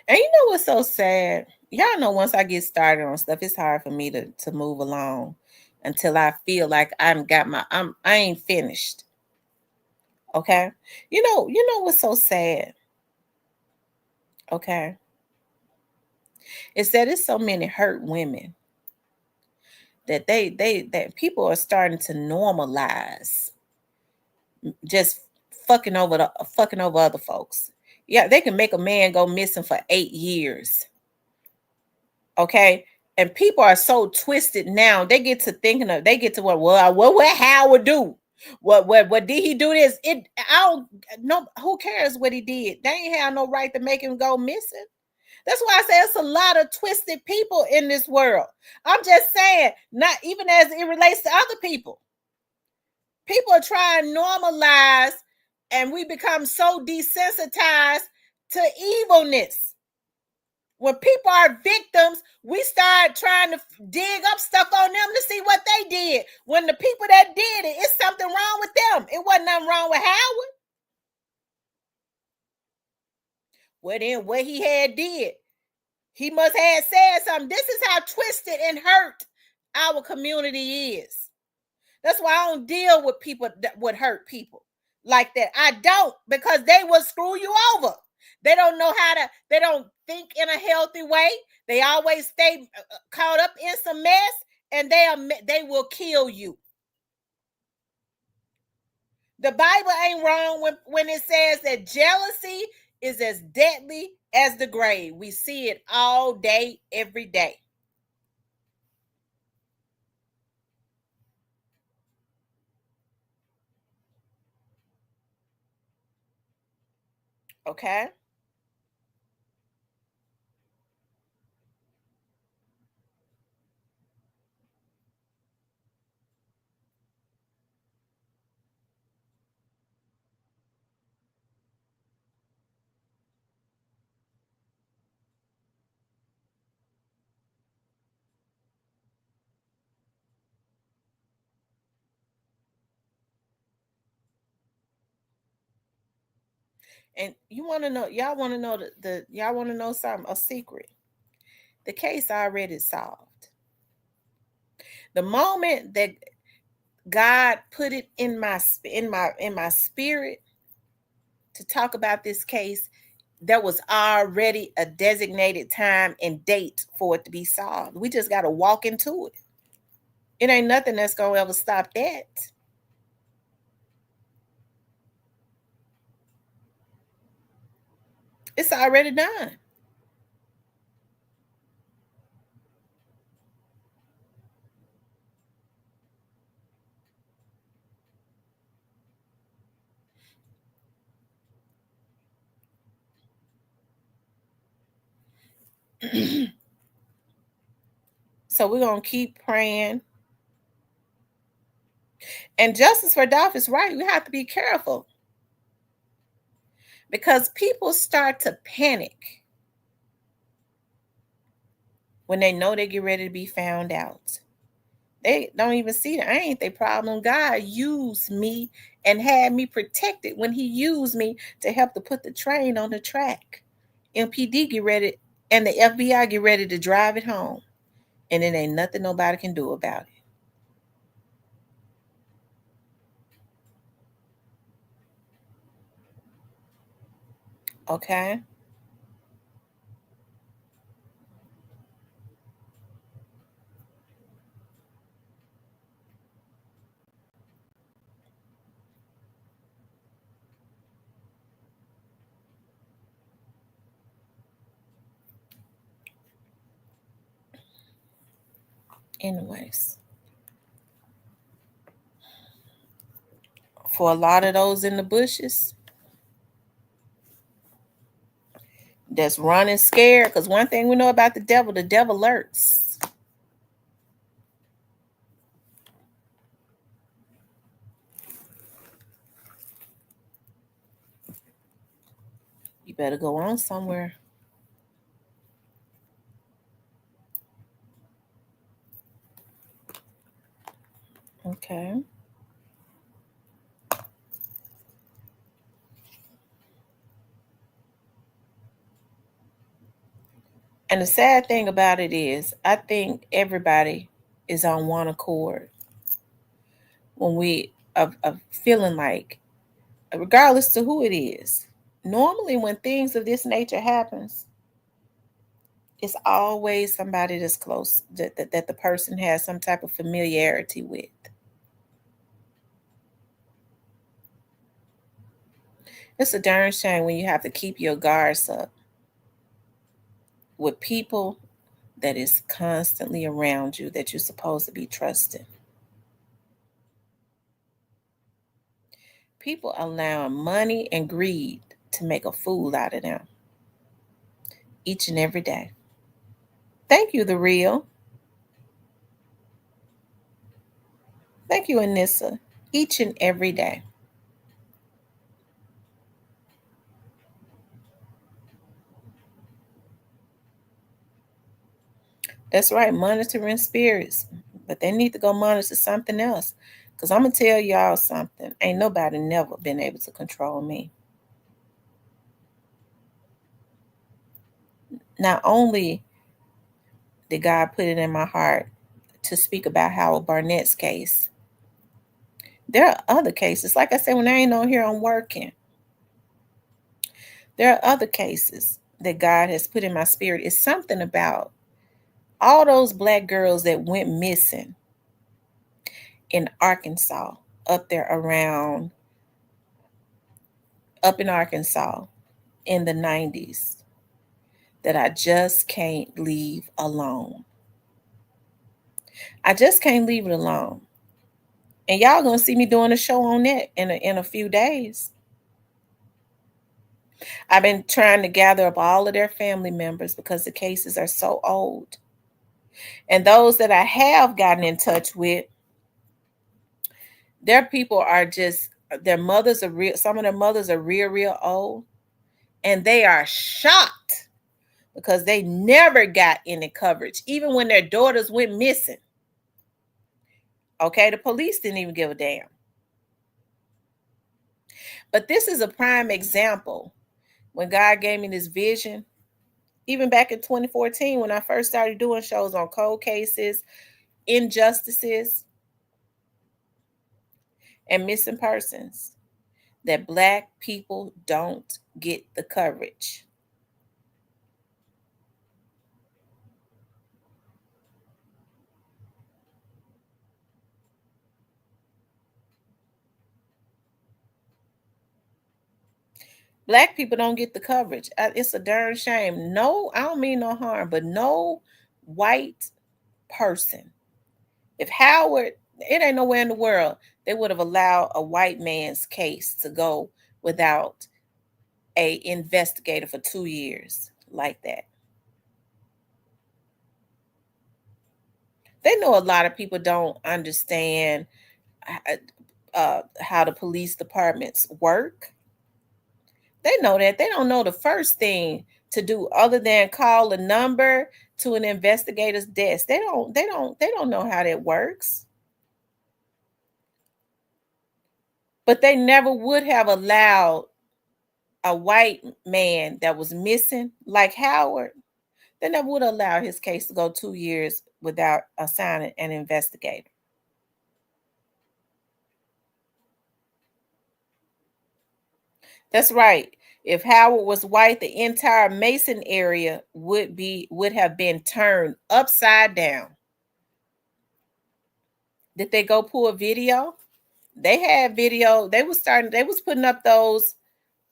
And you know what's so sad? Y'all know once I get started on stuff, it's hard for me to move along until I feel like I ain't finished. Okay? You know what's so sad? Okay? It's that it's so many hurt women that that people are starting to normalize just fucking over other folks. Yeah, they can make a man go missing for 8 years. Okay? And people are so twisted now. They get to what Howard do? What did he do this? I don't know. Who cares what he did? They ain't have no right to make him go missing. That's why I say it's a lot of twisted people in this world. I'm just saying, not even as it relates to other people. People are trying to normalize, and we become so desensitized to evilness. When people are victims, we start trying to dig up stuff on them to see what they did. When the people that did it, it's something wrong with them. It wasn't nothing wrong with Howard. Well, then what he had did, he must have said something. This is how twisted and hurt our community is. That's why I don't deal with people that would hurt people like that. I don't, because they will screw you over. They don't know how to, they don't think in a healthy way. They always stay caught up in some mess, and they will kill you. The Bible ain't wrong when it says that jealousy is as deadly as the grave. We see it all day, every day. Okay? And you want to know, y'all want to know y'all want to know something, a secret. The case already solved. The moment that God put it in my spirit to talk about this case, there was already a designated time and date for it to be solved. We just got to walk into it. It ain't nothing that's going to ever stop that. It's already done. So we're going to keep praying. And Justice for Dolph is right. We have to be careful, because people start to panic when they know they get ready to be found out. They don't even see that I ain't their problem. God used me and had me protected when he used me to help to put the train on the track. MPD get ready, and the FBI get ready to drive it home. And it ain't nothing nobody can do about it. Okay? Anyways, for a lot of those in the bushes that's running scared, because one thing we know about the devil lurks. You better go on somewhere. Okay. And the sad thing about it is, I think everybody is on one accord when we are feeling like, regardless to who it is. Normally, when things of this nature happens, it's always somebody that's close, that the person has some type of familiarity with. It's a darn shame when you have to keep your guards up with people that is constantly around you that you're supposed to be trusting. People allowing money and greed to make a fool out of them each and every day. Thank you, the real. Thank you, Anissa. Each and every day. That's right, monitoring spirits. But they need to go monitor something else. Because I'm going to tell y'all something. Ain't nobody never been able to control me. Not only did God put it in my heart to speak about Howard Barnett's case, There are other cases. Like I said, when I ain't on here, I'm working. There are other cases that God has put in my spirit. It's something about all those black girls that went missing in Arkansas, up there around, up in Arkansas in the 90s, that I just can't leave alone. I just can't leave it alone. And y'all gonna see me doing a show on that in a few days. I've been trying to gather up all of their family members because the cases are so old. And those that I have gotten in touch with, their people are just, their mothers are real, some of their mothers are real, real old. And they are shocked because they never got any coverage, even when their daughters went missing. Okay, the police didn't even give a damn. But this is a prime example when God gave me this vision, even back in 2014, when I first started doing shows on cold cases, injustices, and missing persons, that Black people don't get the coverage. Black people don't get the coverage. It's a darn shame. No, I don't mean no harm, but no white person. If Howard, it ain't nowhere in the world they would have allowed a white man's case to go without a investigator for 2 years like that. They know a lot of people don't understand how the police departments work. They know that. They don't know the first thing to do other than call a number to an investigator's desk. They don't know how that works. But they never would have allowed a white man that was missing, like Howard, they never would allow his case to go 2 years without assigning an investigator. That's right. If Howard was white, the entire Mason area would have been turned upside down. Did they go pull a video? They had video. They was putting up those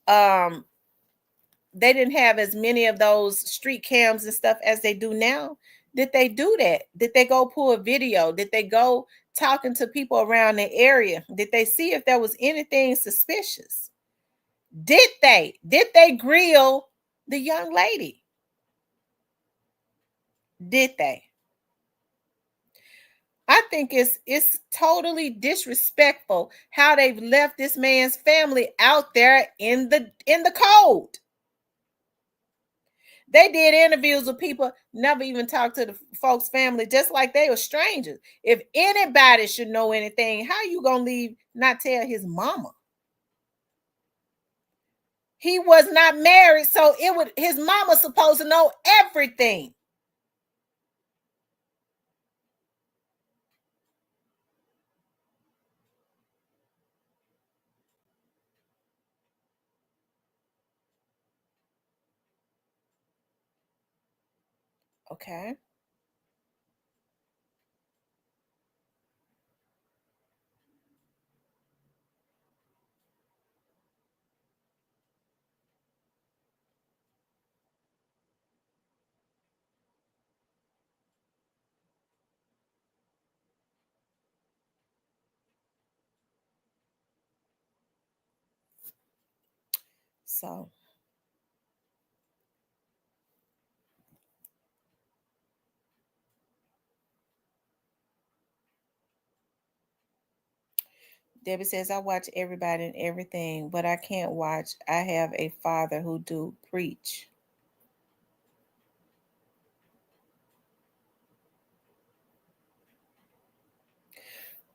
um they didn't have as many of those street cams and stuff as they do now. Did they do that? Did they go pull a video? Did they go talking to people around the area? Did they see if there was anything suspicious? Did they? Did they grill the young lady? Did they? I think it's totally disrespectful how they've left this man's family out there in the cold. They did interviews with people, never even talked to the folks' family, just like they were strangers. If anybody should know anything, how you gonna leave not tell his mama? He was not married, so his mama supposed to know everything. Okay. So Debbie says, I watch everybody and everything, but I can't watch. I have a father who do preach.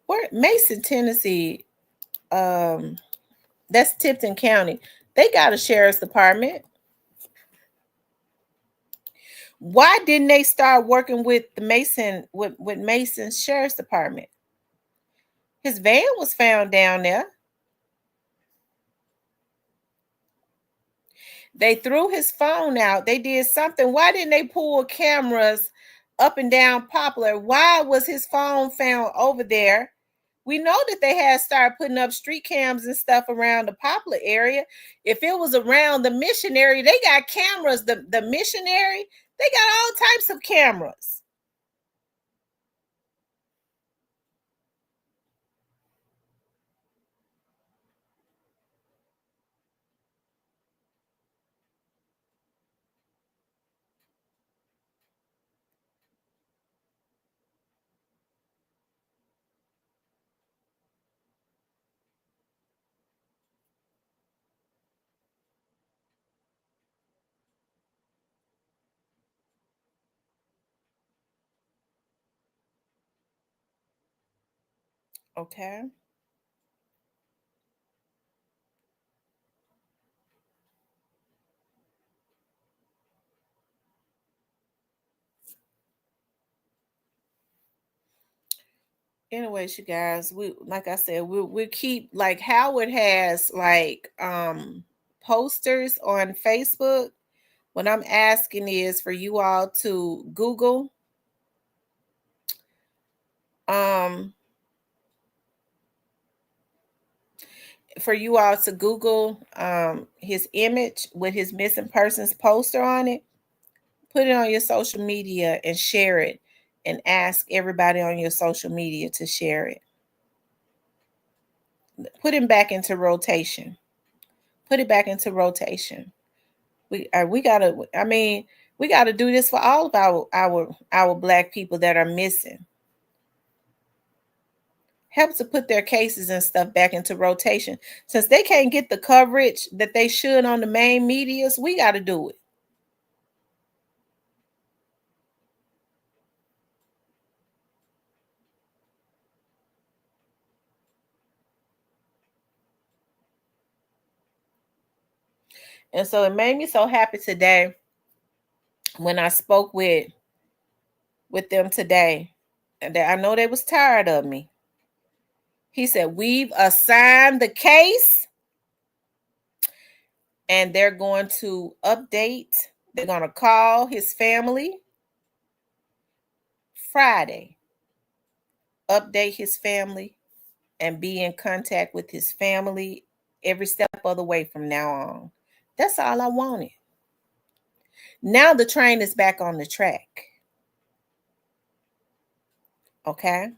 Where Mason, Tennessee, that's Tipton County. They got a sheriff's department. Why didn't they start working with the Mason with Mason's sheriff's department? His van was found down there. They threw his phone out. They did something. Why didn't they pull cameras up and down Poplar? Why was his phone found over there? We know that they had started putting up street cams and stuff around the Poplar area. If it was around the missionary, they got cameras. The missionary, they got all types of cameras. Okay. Anyways, you guys, we like I said, we keep like Howard has like posters on Facebook. What I'm asking is for you all to Google um for you all to Google his image with his missing persons poster on it. Put it on your social media and share it, and ask everybody on your social media to share it. Put him back into rotation. Put it back into rotation. We gotta. I mean, we gotta do this for all of our black people that are missing. Help to put their cases and stuff back into rotation. Since they can't get the coverage that they should on the main medias, we got to do it. And so it made me so happy today when I spoke with them today. And I know they was tired of me. He said, "We've assigned the case and they're going to update. They're going to call his family Friday, update his family, and be in contact with his family every step of the way from now on." That's all I wanted. Now the train is back on the track. Okay.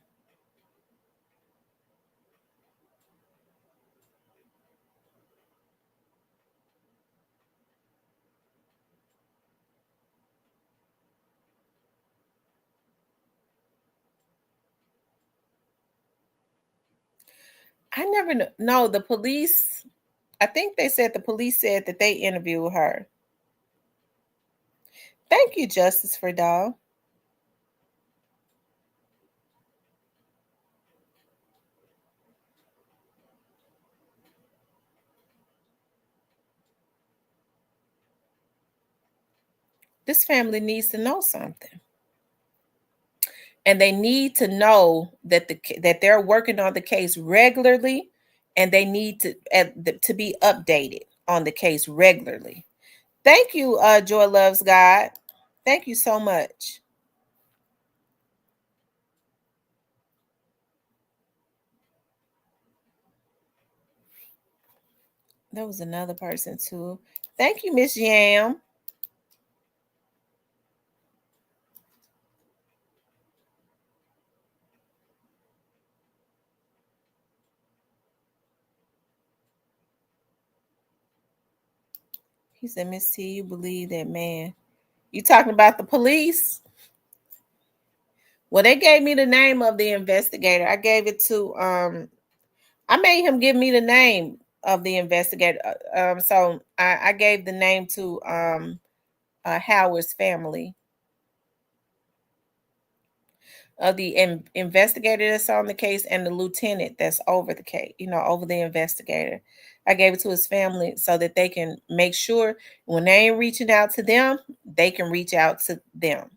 I never know. The police, I think they said the police said that they interviewed her. Thank you, Justice for Dog. This family needs to know something. And they need to know that that they're working on the case regularly, and they need to be updated on the case regularly. Thank you, Joy Loves God. Thank you so much. There was another person too. Thank you, Miss Yam. He said, "Miss T, you believe that man?" You talking about the police? Well, they gave me the name of the investigator. I gave it to I made him give me the name of the investigator. So I gave the name to Howard's family of the investigator that's on the case and the lieutenant that's over the case, over the investigator. I gave it to his family so that they can make sure when they ain't reaching out to them, they can reach out to them.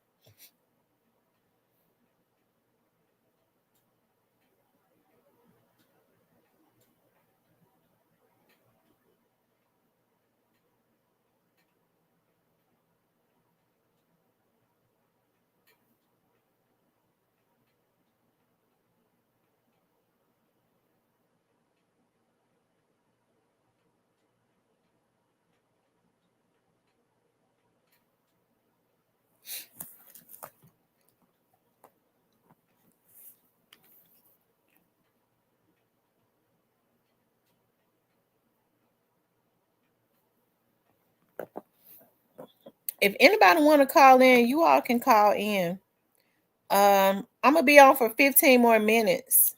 If anybody want to call in, you all can call in. I'm gonna be on for 15 more minutes.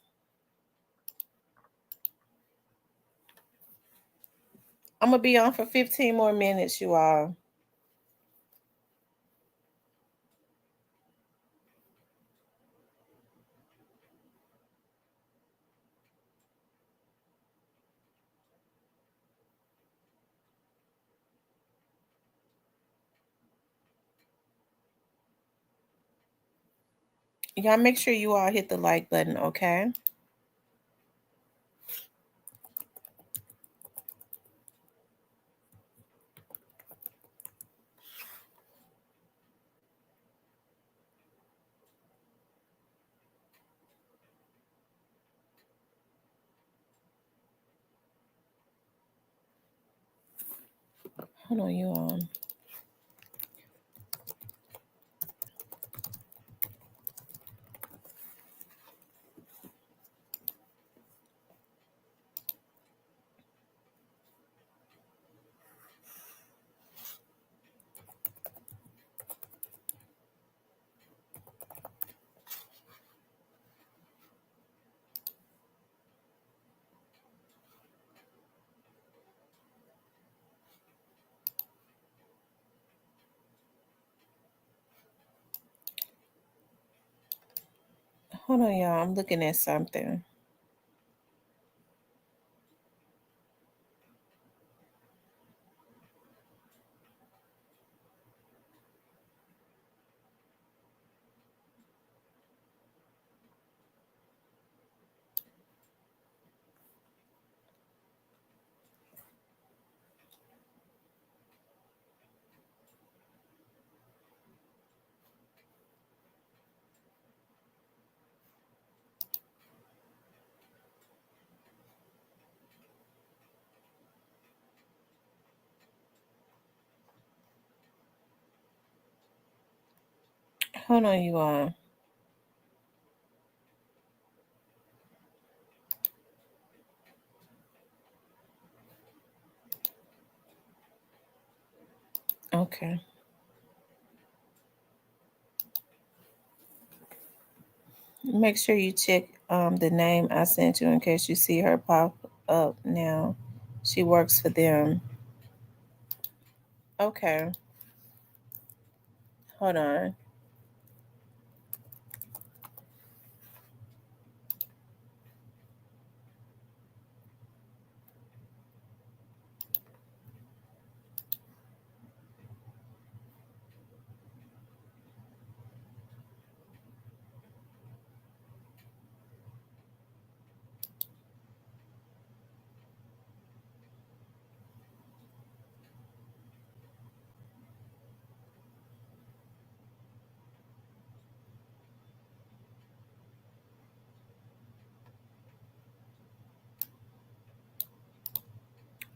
I'm gonna be on for 15 more minutes, you all. Y'all make sure you all hit the like button, okay? Hold on, you all. Hold on, y'all. I'm looking at something. Hold on, you all. Okay. Make sure you check the name I sent you in case you see her pop up now. She works for them. Okay. Hold on.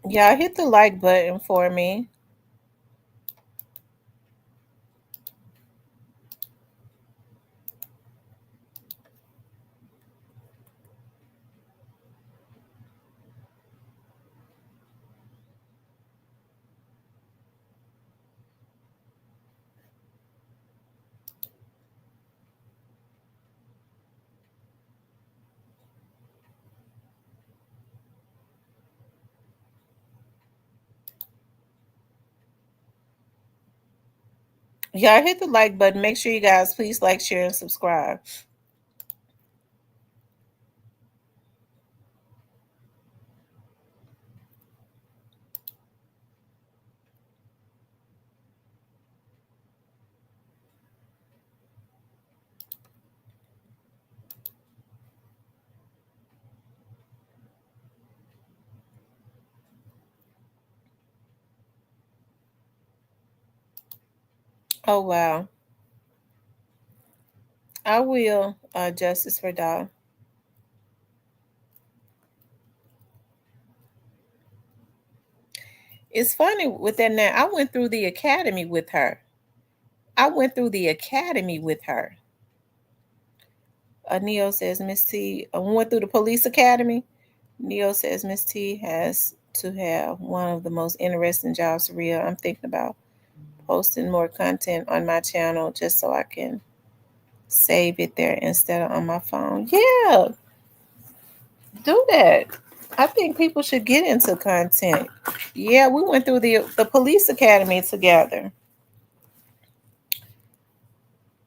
Y'all hit the like button for me. Y'all hit the like button. Make sure you guys please like, share, and subscribe. Oh wow. I will, Justice for Doll. It's funny with that now. I went through the academy with her. I went through the academy with her. Neo says Miss T went through the police academy. Neo says Miss T has to have one of the most interesting jobs for real. I'm thinking about posting more content on my channel just so I can save it there instead of on my phone. Yeah, do that. I think people should get into content. Yeah, we went through the police academy together.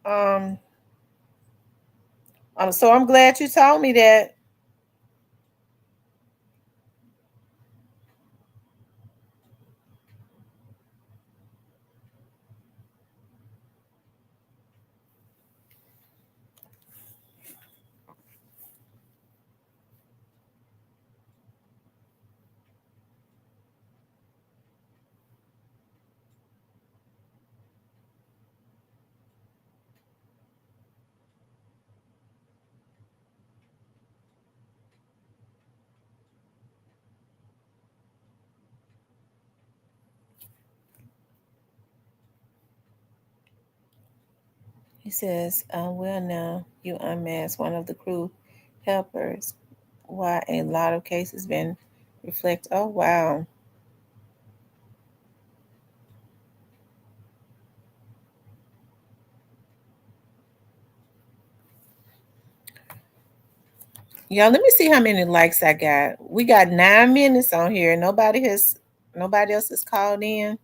Um, so I'm glad you told me that. He says, well, now you unmasked one of the crew helpers. Why a lot of cases been reflect. Oh, wow. Y'all, let me see how many likes I got. We got 9 minutes on here. Nobody else has called in.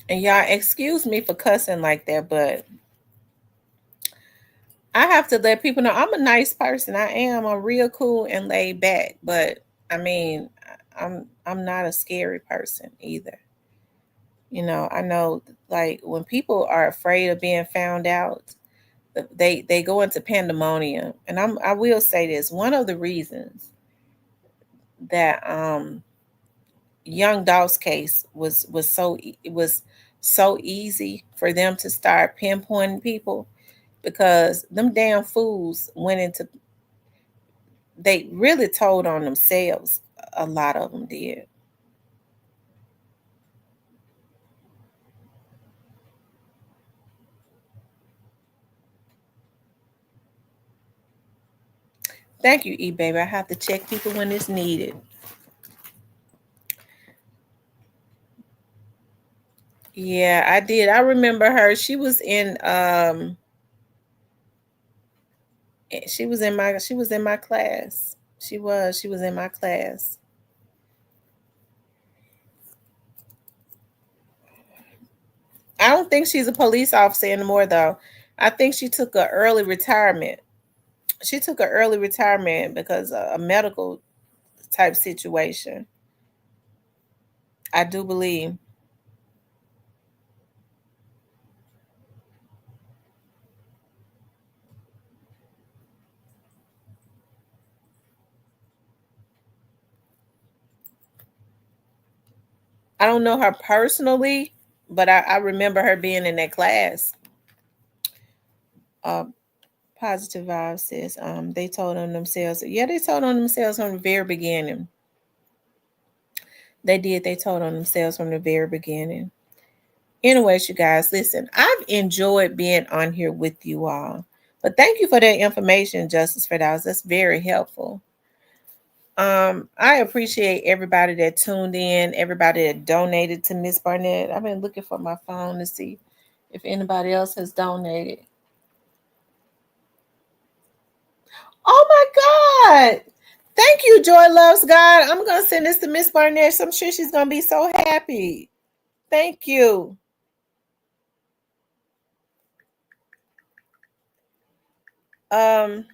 And y'all, excuse me for cussing like that, but I have to let people know I'm a nice person. I am. I'm real cool and laid back, but I mean, I'm not a scary person either. I know like when people are afraid of being found out, they go into pandemonium. And I will say this, one of the reasons that young Dawes case was so easy for them to start pinpointing people because them damn fools went into they really told on themselves. A lot of them did. Thank you, baby. I have to check people when it's needed. Yeah, I did. I remember her. She was in my class. She was in my class. I don't think she's a police officer anymore though. I think she took a early retirement. She took an early retirement because of a medical type situation. I do believe. I don't know her personally, but I remember her being in that class. Uh, Positive Vibe says they told on themselves. Yeah, they told on themselves from the very beginning. They did. They told on themselves from the very beginning. Anyways, you guys, listen, I've enjoyed being on here with you all. But thank you for that information, Justice for Dollars. That's very helpful. I appreciate everybody that tuned in, everybody that donated to Miss Barnett. I've been looking for my phone to see if anybody else has donated. Oh my God. Thank you, Joy Loves God. I'm gonna send this to Miss Barnett. I'm sure she's gonna be so happy. Thank you. Um,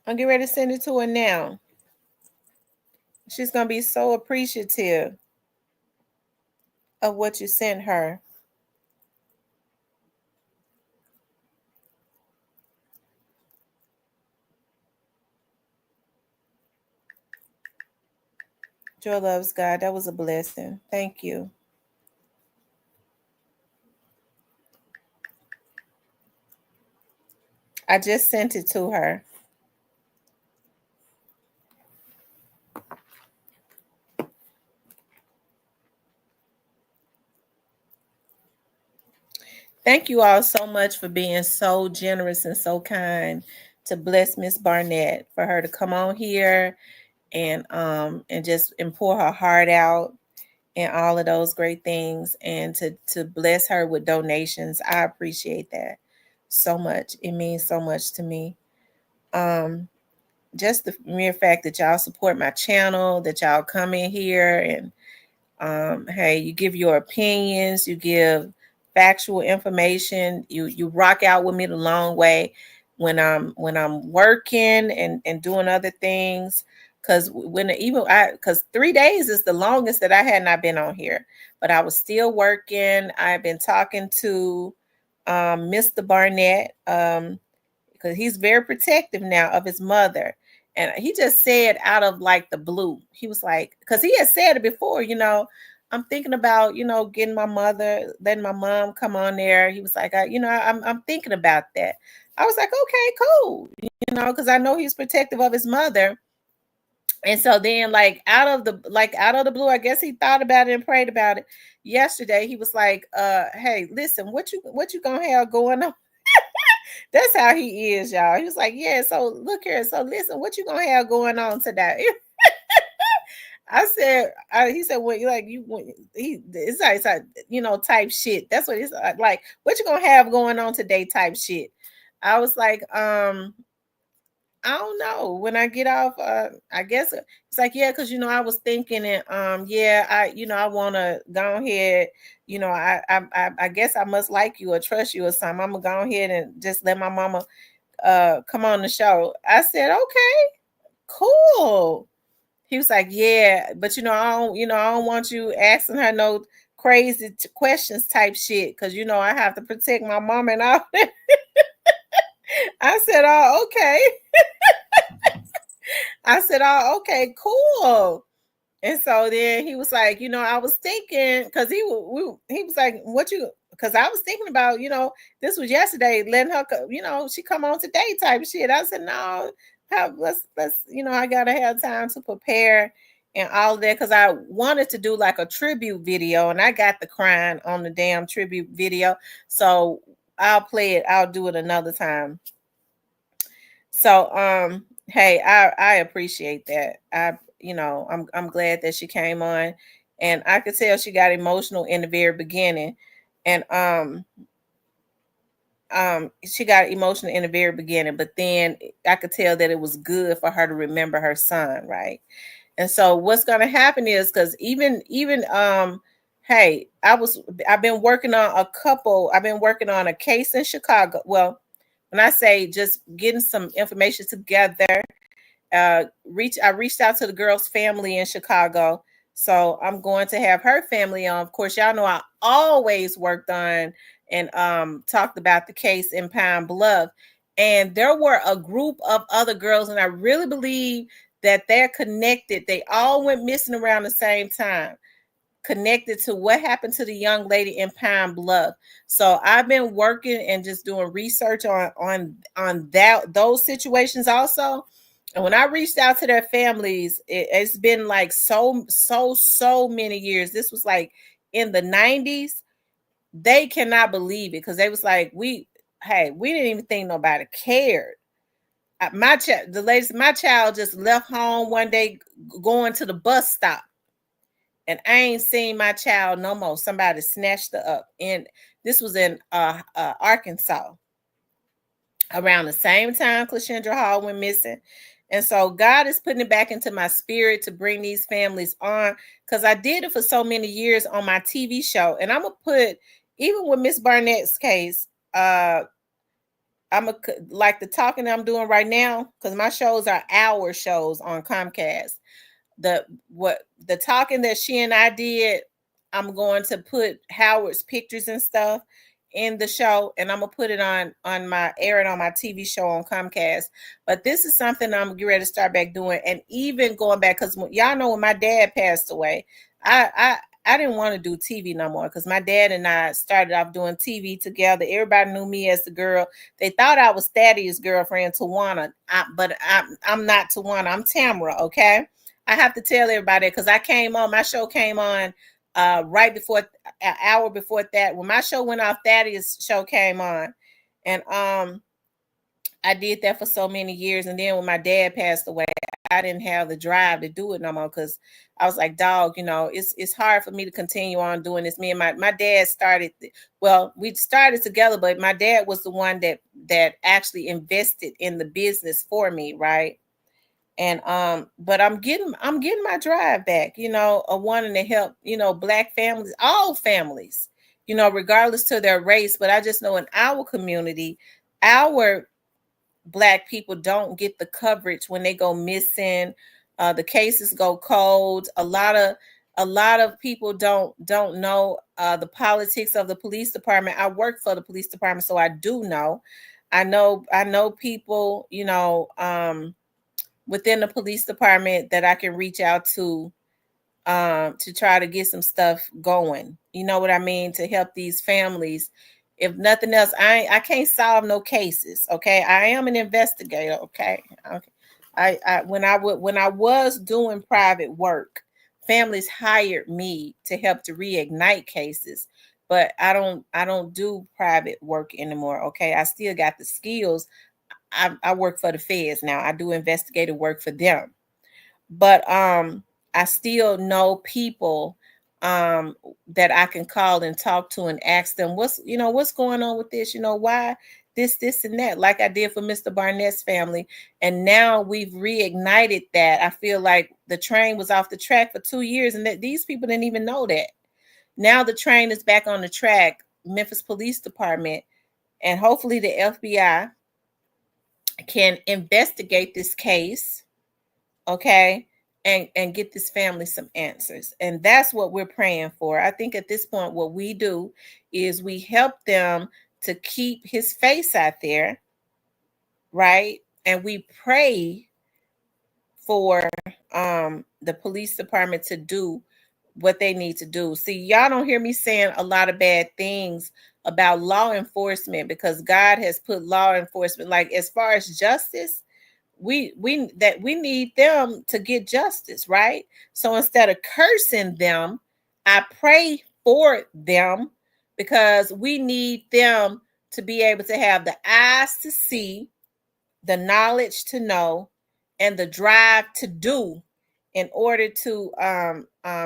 I'm getting ready to send it to her now. She's gonna be so appreciative of what you sent her. Joy Loves God. That was a blessing. Thank you. I just sent it to her. Thank you all so much for being so generous and so kind to bless Miss Barnett, for her to come on here and just and pour her heart out and all of those great things, and to bless her with donations. I appreciate that so much. It means so much to me. Um just the mere fact that y'all support my channel, that y'all come in here and hey, you give your opinions, you give factual information, you rock out with me the long way when I'm working and doing other things. Cause when even I cause 3 days is the longest that I had not been on here, but I was still working. I've been talking to Mr. Barnett. Because he's very protective now of his mother. And he just said out of like the blue, he was like, because he had said it before, I'm thinking about, getting my mother, letting my mom come on there. He was like, I'm thinking about that. I was like, okay, cool, because I know he's protective of his mother. And so then, like out of the blue, I guess he thought about it and prayed about it. Yesterday, he was like, "Hey, listen, what you gonna have going on?" That's how he is, y'all. He was like, yeah, so look here. So listen, what you gonna have going on today? He said, well, it's like, type shit. That's what it's like. What you gonna have going on today? Type shit. I was like, I don't know. When I get off, I guess it's like, yeah, because I was thinking it. Yeah, I want to go ahead. I guess I must like you or trust you or something. I'm gonna go ahead and just let my mama come on the show. I said, okay, cool. He was like, yeah, but I don't want you asking her no crazy questions type shit, because I have to protect my mom and all that. I said, oh, okay. I said, oh, okay, cool. And so then he was like, I was thinking, because he was like, what you, because I was thinking about, this was yesterday, letting her, she come on today type shit. I said, no, let's, I got to have time to prepare and all of that, because I wanted to do like a tribute video, and I got the crying on the damn tribute video. So I'll play it. I'll do it another time. So, hey, I appreciate that. I'm glad that she came on, and I could tell she got emotional in the very beginning, and she got emotional in the very beginning, but then I could tell that it was good for her to remember her son, right? And so what's going to happen is, because even hey, I've been working on a case in Chicago. Well, when I say just getting some information together, I reached out to the girl's family in Chicago. So I'm going to have her family on. Of course, y'all know I always worked on and talked about the case in Pine Bluff. And there were a group of other girls, and I really believe that they're connected. They all went missing around the same time, connected to what happened to the young lady in Pine Bluff. So I've been working and just doing research on those situations also. And when I reached out to their families, it's been like so many years. This was like in the 90s. They cannot believe it, because they was like, we didn't even think nobody cared. My child just left home one day going to the bus stop, and I ain't seen my child no more. Somebody snatched her up, and this was in Arkansas around the same time Clashendra Hall went missing. And so God is putting it back into my spirit to bring these families on, because I did it for so many years on my TV show. And I'm gonna put, even with Miss Barnett's case, I'm a, like the talking I'm doing right now, because my shows are hour shows on Comcast. The talking that she and I did, I'm going to put Howard's pictures and stuff in the show, and I'm gonna put it on my TV show on Comcast. But this is something I'm getting ready to start back doing, and even going back, because y'all know when my dad passed away, I didn't want to do TV no more because my dad and I started off doing TV together. Everybody knew me as the girl. They thought I was Thaddeus' girlfriend, Tawana, but I'm not Tawana. I'm Tamara. Okay, I have to tell everybody because I came on. My show came on right before an hour before that. When my show went off, Thaddeus' show came on, and I did that for so many years. And then when my dad passed away, I didn't have the drive to do it no more because I was like, dog, it's hard for me to continue on doing this. Me and my dad started, well, we started together, but my dad was the one that actually invested in the business for me, right? And but I'm getting my drive back, of wanting to help, black families, all families, regardless to their race. But I just know in our community, our black people don't get the coverage when they go missing. The cases go cold. A lot of people don't know the politics of the police department. I work for the police department, so I do know. I know people, within the police department that I can reach out to try to get some stuff going. You know what I mean? To help these families. If nothing else, I can't solve no cases. Okay, I am an investigator. Okay, when I was doing private work, families hired me to help to reignite cases, but I don't do private work anymore. Okay, I still got the skills. I work for the feds now. I do investigative work for them, but I still know people um that I can call and talk to and ask them what's going on with this, why this and that, like I did for Mr. Barnett's family. And now we've reignited that. I feel like the train was off the track for 2 years and that these people didn't even know that. Now the train is back on the track. Memphis Police Department and hopefully the FBI can investigate this case, okay, and get this family some answers. And that's what we're praying for. I think at this point what we do is we help them to keep his face out there, right? And we pray for the police department to do what they need to do. See, y'all don't hear me saying a lot of bad things about law enforcement because God has put law enforcement, like as far as justice, we need them to get justice, right? So instead of cursing them, I pray for them because we need them to be able to have the eyes to see, the knowledge to know, and the drive to do in order to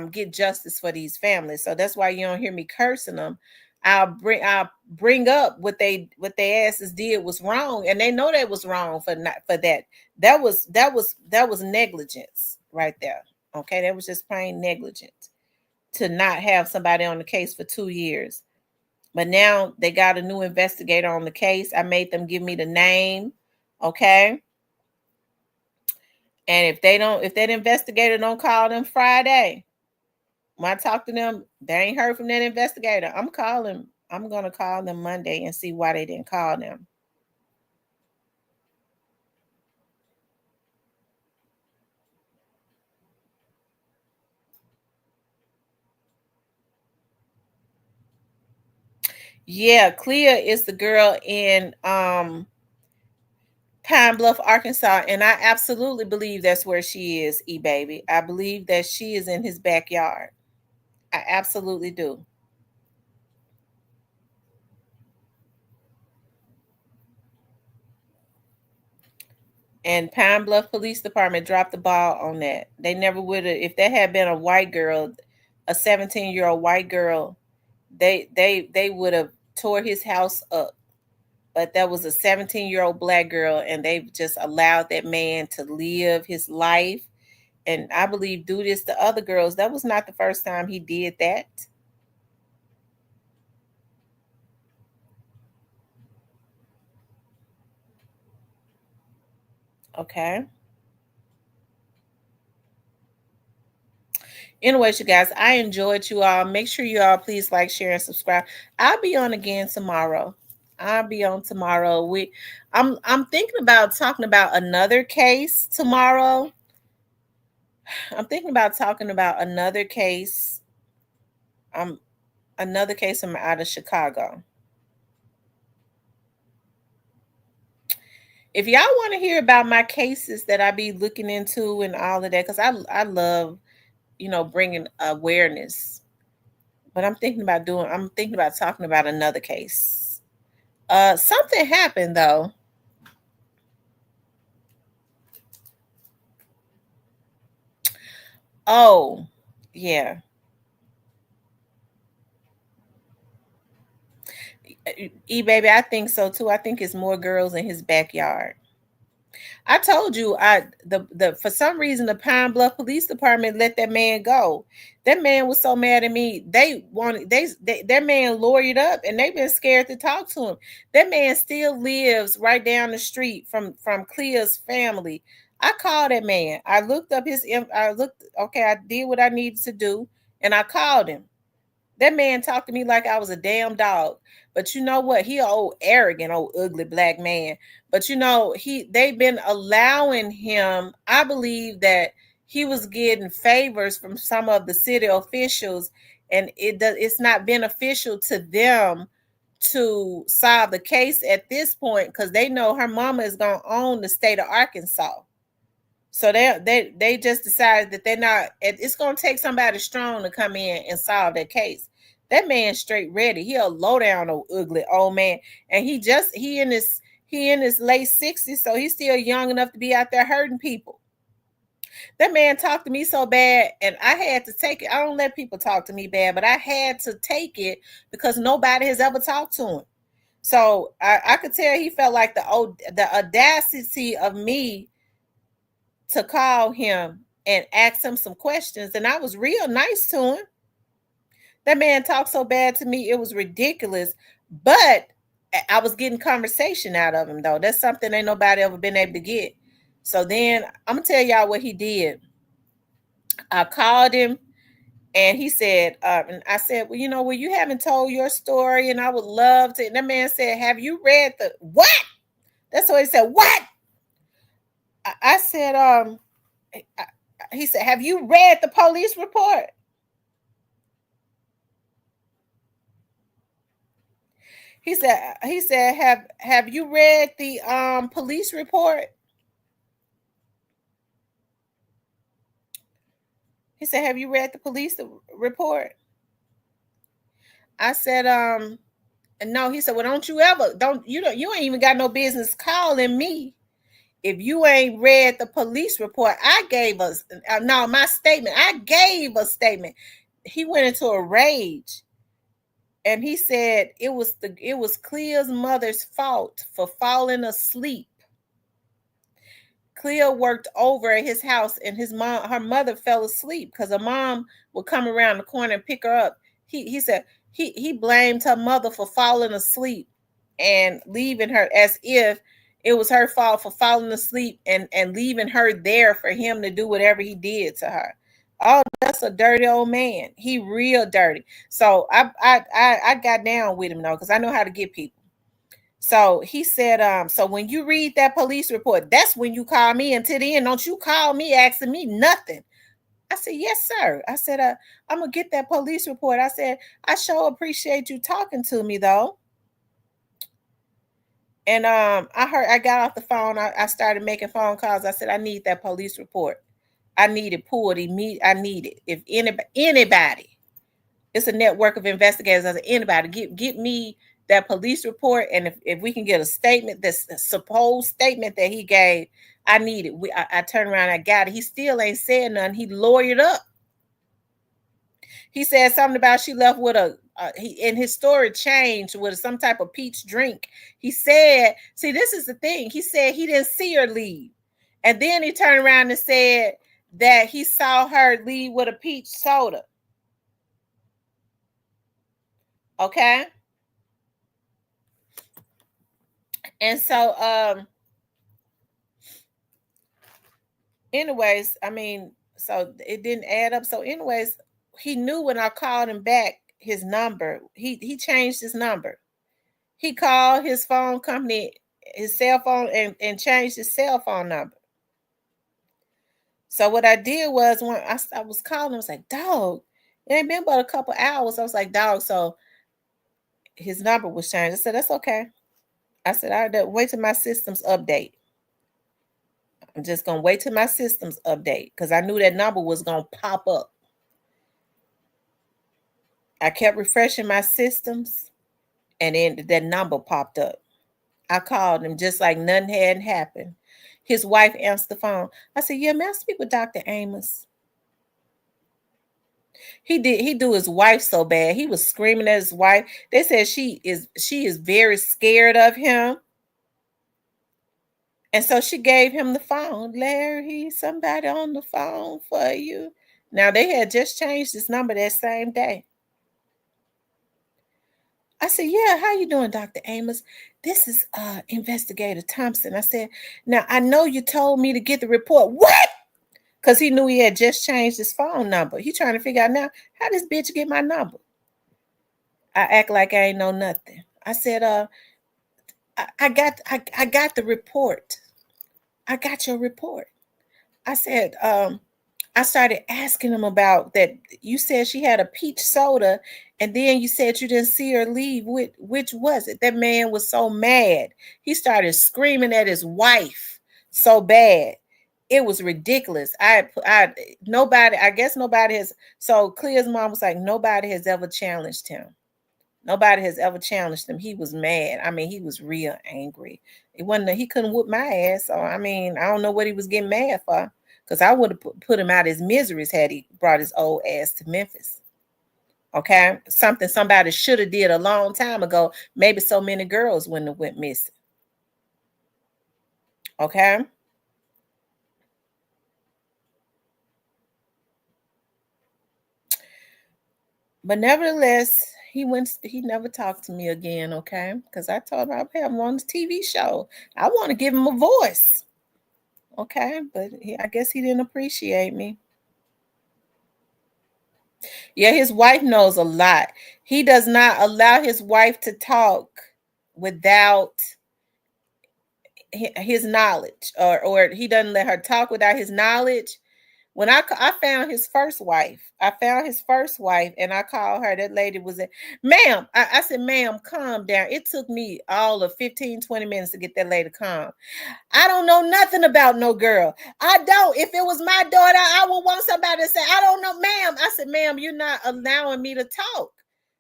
get justice for these families. So that's why you don't hear me cursing them. I'll bring up what they asses did was wrong, and they know that was wrong for not for that. That was negligence right there. Okay, that was just plain negligence to not have somebody on the case for 2 years. But now they got a new investigator on the case. I made them give me the name. Okay. And if that investigator don't call them Friday, when I talk to them, they ain't heard from that investigator. I'm gonna call them Monday and see why they didn't call them. Yeah, Clea is the girl in Pine Bluff, Arkansas, and I absolutely believe that's where she is, E baby. I believe that she is in his backyard. I absolutely do. And Pine Bluff Police Department dropped the ball on that. They never would have, if that had been a white girl, a 17-year-old white girl, they would have tore his house up. But that was a 17-year-old black girl, and they just allowed that man to live his life. And I believe do this to other girls. That was not the first time he did that. Okay. Anyways, you guys, I enjoyed you all. Make sure you all please like, share, and subscribe. I'll be on again tomorrow. I'll be on tomorrow. I'm thinking about talking about another case tomorrow. I'm thinking about talking about another case Another case from out of Chicago. If y'all want to hear about my cases that I be looking into and all of that, because I love, bringing awareness. But I'm thinking about talking about another case. Something happened though. Oh, yeah. Baby, I think so too. I think it's more girls in his backyard. I told you, the for some reason the Pine Bluff Police Department let that man go. That man was so mad at me. They wanted that man lawyered up, and they've been scared to talk to him. That man still lives right down the street from Clea's family. I called that man. I looked up I looked. Okay, I did what I needed to do, and I called him. That man talked to me like I was a damn dog. But you know what? He an old arrogant, old ugly black man. But they've been allowing him. I believe that he was getting favors from some of the city officials, and it's not beneficial to them to solve the case at this point because they know her mama is gonna own the state of Arkansas. So they just decided that they're not. It's gonna take somebody strong to come in and solve that case. That man's straight ready. He a low down old ugly old man, and he in his late 60s, so he's still young enough to be out there hurting people. That man talked to me so bad, and I had to take it. I don't let people talk to me bad, but I had to take it because nobody has ever talked to him. So I could tell he felt like the audacity of me to call him and ask him some questions, and I was real nice to him. That man talked so bad to me, it was ridiculous. But I was getting conversation out of him, though. That's something ain't nobody ever been able to get. So then I'm gonna tell y'all what he did. I called him, and he said, and I said, well, you haven't told your story, and I would love to. And that man said, have you read the what? That's what he said. What? I said, he said, have you read the police report? He said, have you read the police report? He said, have you read the police report? I said, no. He said, well, you ain't even got no business calling me if you ain't read the police report. I gave us my statement. I gave a statement. He went into a rage. And he said it was Clea's mother's fault for falling asleep. Clea worked over at his house, and her mother fell asleep because her mom would come around the corner and pick her up. He said he blamed her mother for falling asleep and leaving her, as if it was her fault for falling asleep and leaving her there for him to do whatever he did to her. Oh, that's a dirty old man. He real dirty. So I got down with him though, because I know how to get people. So he said, so when you read that police report, that's when you call me. Until then, don't you call me asking me nothing. I said, yes, sir. I said, I'm gonna get that police report. I said, I sure appreciate you talking to me though. And I got off the phone. I started making phone calls. I said, I need that police report. I need it pulled immediately. I need it. If anybody, it's a network of investigators. I said, anybody, get me that police report. And if we can get a statement, that's a supposed statement that he gave, I need it. I turned around, I got it. He still ain't said nothing. He lawyered up. He said something about she left with and his story changed with some type of peach drink. He said, see, this is the thing. He said he didn't see her leave. And then he turned around and said that he saw her leave with a peach soda. Okay. And so, anyways, I mean, so it didn't add up. So anyways, he knew when I called him back, his number, he changed his number. He called his phone company, his cell phone, and changed his cell phone number. So what I did was, when I was calling, I was like, dog, It ain't been but a couple hours. I was like, dog, so his number was changed. I said, that's okay. I said, I had wait till my systems update. I'm just gonna wait till my systems update because I knew that number was gonna pop up. I kept refreshing my systems, and then that number popped up. I called him just like nothing hadn't happened. His wife answered the phone. I said, "Yeah, may I speak with Dr. Amos?" He do his wife so bad. He was screaming at his wife. They said she is very scared of him. And so she gave him the phone. Larry, somebody on the phone for you. Now they had just changed his number that same day. I said, "Yeah, how you doing, Dr. Amos? This is Investigator Thompson." I said, "Now I know you told me to get the report." What? Because he knew he had just changed his phone number. He trying to figure out now how this bitch get my number. I act like I ain't know nothing. I said, I got the report. I got your report. I said, I started asking him about that. You said she had a peach soda, and then you said you didn't see her leave. Which was it? That man was so mad. He started screaming at his wife so bad. It was ridiculous. Nobody. I guess nobody has. So Clear's mom was like, nobody has ever challenged him. Nobody has ever challenged him. He was mad. I mean, he was real angry. It wasn't. He couldn't whoop my ass. So I mean, I don't know what he was getting mad for. Because I would have put him out his miseries had he brought his old ass to Memphis. Okay, something somebody should have did a long time ago. Maybe so many girls wouldn't have went missing. Okay. But nevertheless, he went. He never talked to me again. Okay, because I told him I'd have him on the TV show. I want to give him a voice. Okay, but I guess he didn't appreciate me. Yeah, his wife knows a lot. He does not allow his wife to talk without his knowledge, or he doesn't let her talk without his knowledge. When I found his first wife, and I called her. That lady was at, ma'am. I said, ma'am, calm down. It took me all of 15, 20 minutes to get that lady calm. I don't know nothing about no girl. I don't. If it was my daughter, I would want somebody to say, I don't know, ma'am. I said, ma'am, you're not allowing me to talk.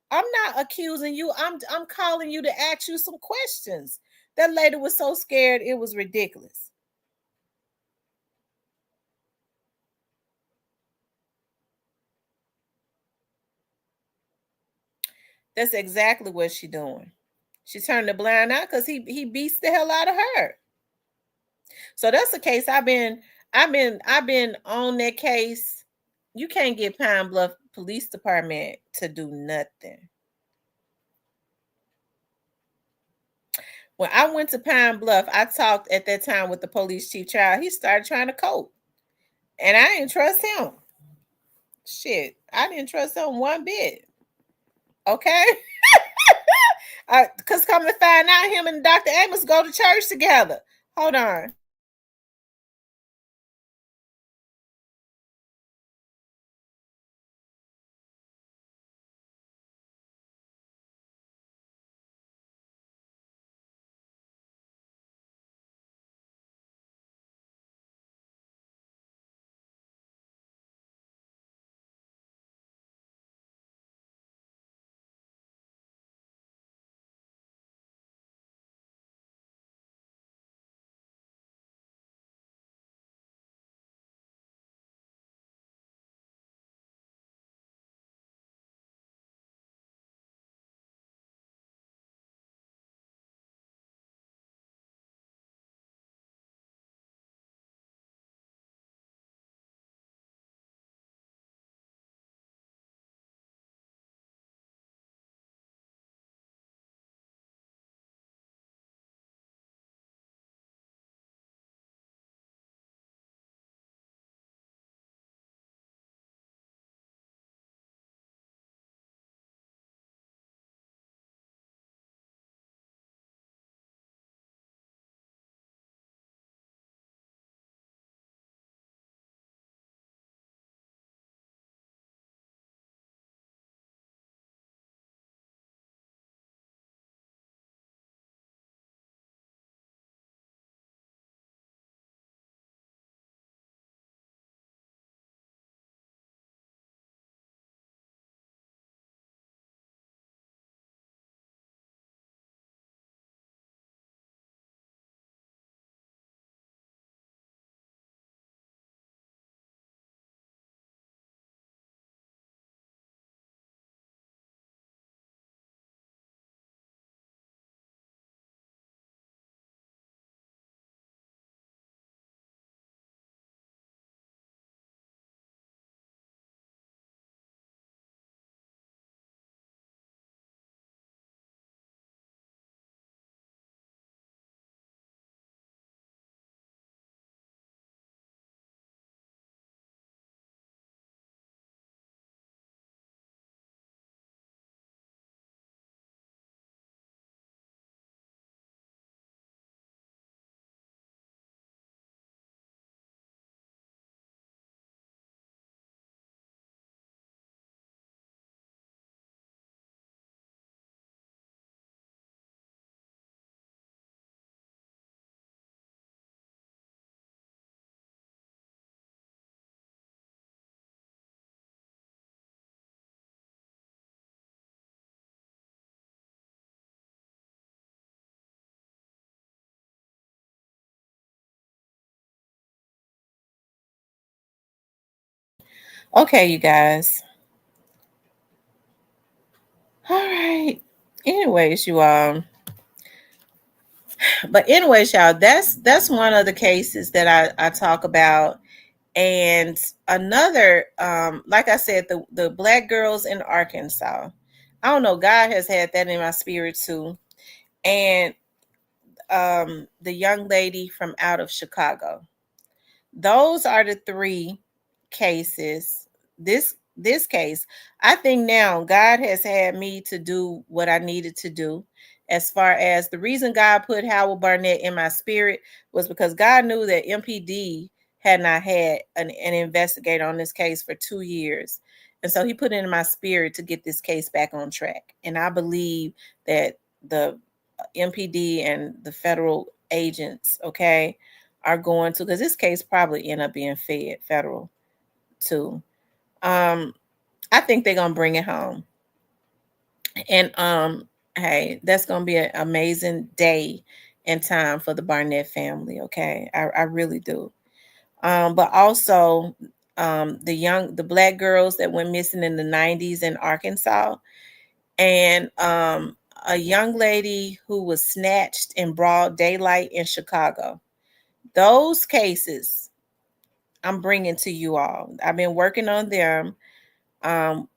I'm not accusing you. I'm calling you to ask you some questions. That lady was so scared, it was ridiculous. That's exactly what she doing. She turned the blind eye because he beats the hell out of her. So that's the case. I've been on that case. You can't get Pine Bluff Police Department to do nothing. When I went to Pine Bluff, I talked at that time with the police chief child. He started trying to cope. And I didn't trust him. Shit. I didn't trust him one bit. Okay. Because come to find out, him and Dr. Amos go to church together. Hold on. Okay, you guys. All right. Anyways, you but anyways, y'all, that's one of the cases that I talk about. And another, like I said, the black girls in Arkansas. I don't know, God has had that in my spirit too. And the young lady from out of Chicago. Those are the three cases. This case, I think now God has had me to do what I needed to do. As far as the reason God put Howard Barnett in my spirit was because God knew that MPD had not had an investigator on this case for 2 years. And so he put it in my spirit to get this case back on track. And I believe that the MPD and the federal agents, okay, are going to, because this case probably end up being fed federal too. Um, I think they're gonna bring it home, and hey, that's gonna be an amazing day and time for the Barnett family. Okay, I really do. But also, the black girls that went missing in the '90s in Arkansas, and a young lady who was snatched in broad daylight in Chicago. Those cases I'm bringing to you all. I've been working on them,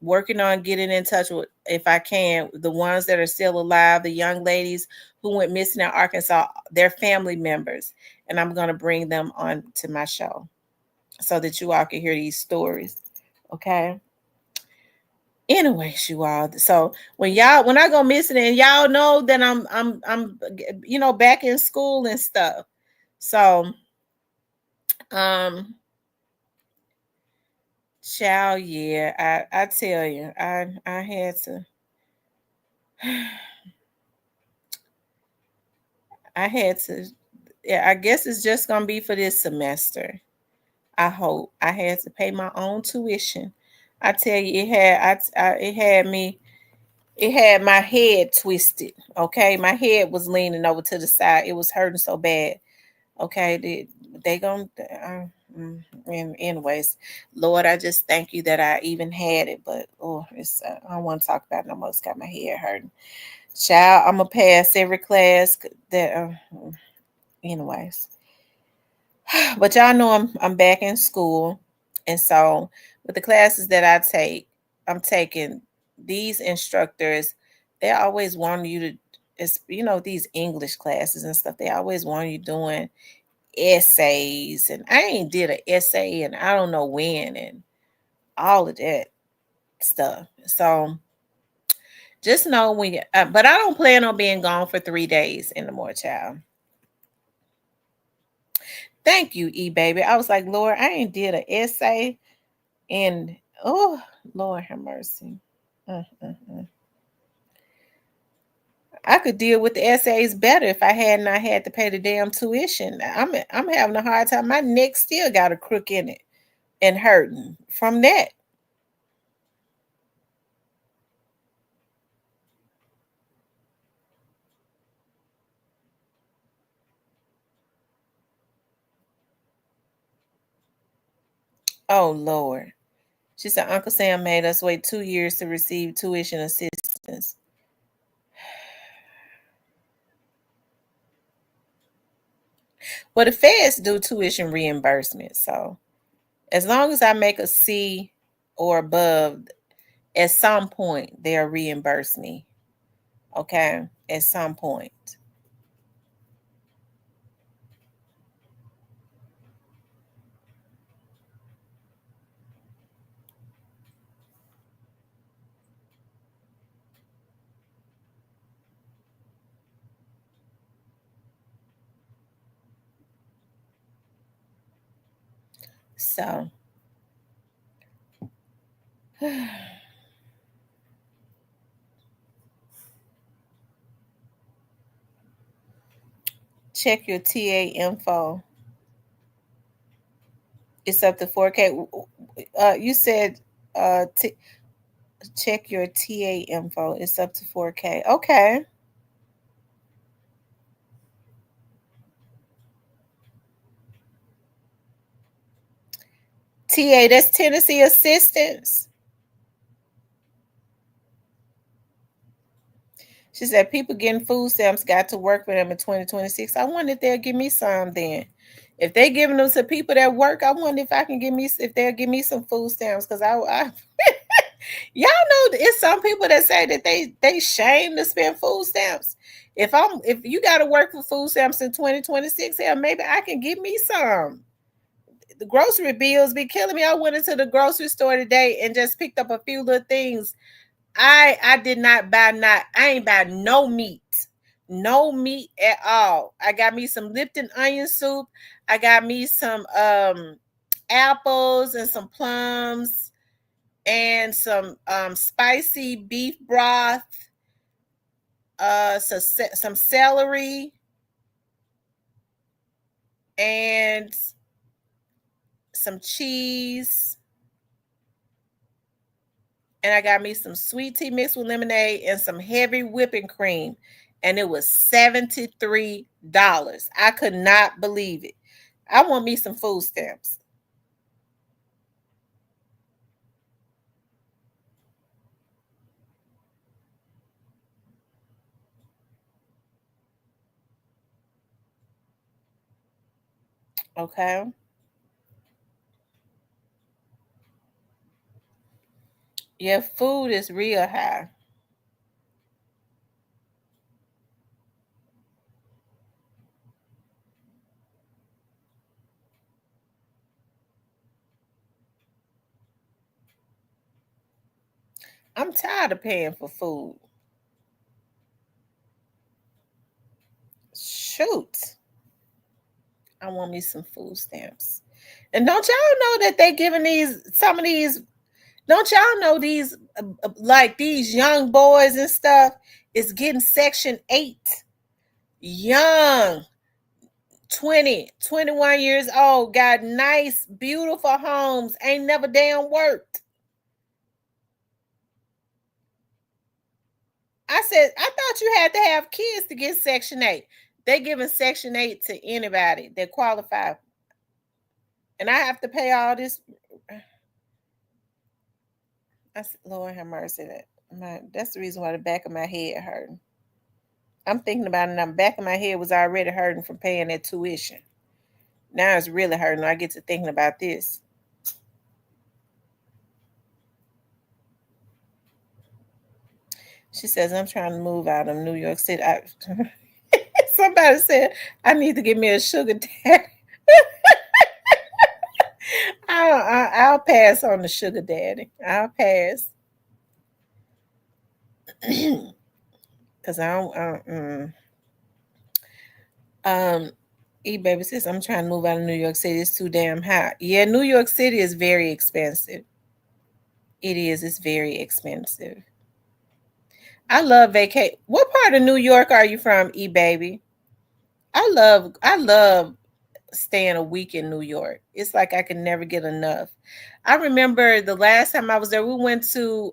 working on getting in touch with, if I can, the ones that are still alive, the young ladies who went missing in Arkansas, their family members, and I'm going to bring them on to my show so that you all can hear these stories. Okay. Anyways, you all. So when I go missing, and y'all know that I'm back in school and stuff. So um child, yeah, I tell you, I had to I had to yeah, I guess it's just gonna be for this semester. I hope. I had to pay my own tuition. I tell you, it had my head twisted. Okay, my head was leaning over to the side. It was hurting so bad. Okay, they gonna. Anyways, Lord, I just thank you that I even had it. But oh, it's I don't want to talk about it no more. It's got my head hurting. Child, I'm gonna pass every class that. Anyways, but y'all know I'm back in school, and so with the classes that I take, I'm taking these instructors. They always want you to, it's these English classes and stuff. They always want you doing essays, and I ain't did an essay and I don't know when, and all of that stuff. So just know when you, but I don't plan on being gone for 3 days anymore, child. Thank you, E baby. I was like, Lord, I ain't did an essay, and oh, Lord have mercy. Mm, mm, mm. I could deal with the essays better if I had not had to pay the damn tuition. I'm having a hard time. My neck still got a crook in it and hurting from that. Oh Lord. She said Uncle Sam made us wait 2 years to receive tuition assistance. Well, the feds do tuition reimbursement. So as long as I make a C or above, at some point they'll reimburse me. Okay. At some point. So check your TA info. It's up to 4K. You said check your TA info. It's up to 4K. Okay. TA, that's Tennessee Assistance. She said people getting food stamps got to work for them in 2026. I wonder if they'll give me some then. If they giving them to people that work, I wonder if I can give me if they'll give me some food stamps because I y'all know it's some people that say that they shame to spend food stamps. If you got to work for food stamps in 2026, hell, maybe I can give me some. The grocery bills be killing me. I went into the grocery store today and just picked up a few little things. I did not buy I ain't buy no meat. No meat at all. I got me some Lipton onion soup. I got me some apples and some plums and some spicy beef broth, some celery and some cheese, and I got me some sweet tea mixed with lemonade and some heavy whipping cream. And it was $73. I could not believe it. I want me some food stamps. Okay. Yeah, food is real high. I'm tired of paying for food. Shoot. I want me some food stamps. And don't y'all know that they giving these some of these, don't y'all know these like these young boys and stuff is getting section 8. Young, 20, 21 years old, got nice, beautiful homes, ain't never damn worked. I said, I thought you had to have kids to get Section 8. They giving Section 8 to anybody that qualify. And I have to pay all this. I said, Lord have mercy. That's the reason why the back of my head hurting. I'm thinking about it, and the back of my head was already hurting from paying that tuition. Now it's really hurting. I get to thinking about this. She says, I'm trying to move out of New York City. Somebody said, I need to give me a sugar daddy. I'll pass on the sugar daddy. I'll pass. Because I don't. E-Baby says, I'm trying to move out of New York City. It's too damn hot. Yeah, New York City is very expensive. It is. It's very expensive. I love vacate. What part of New York are you from, E-Baby? I love staying a week in New York. It's like I can never get enough. I remember the last time I was there, we went to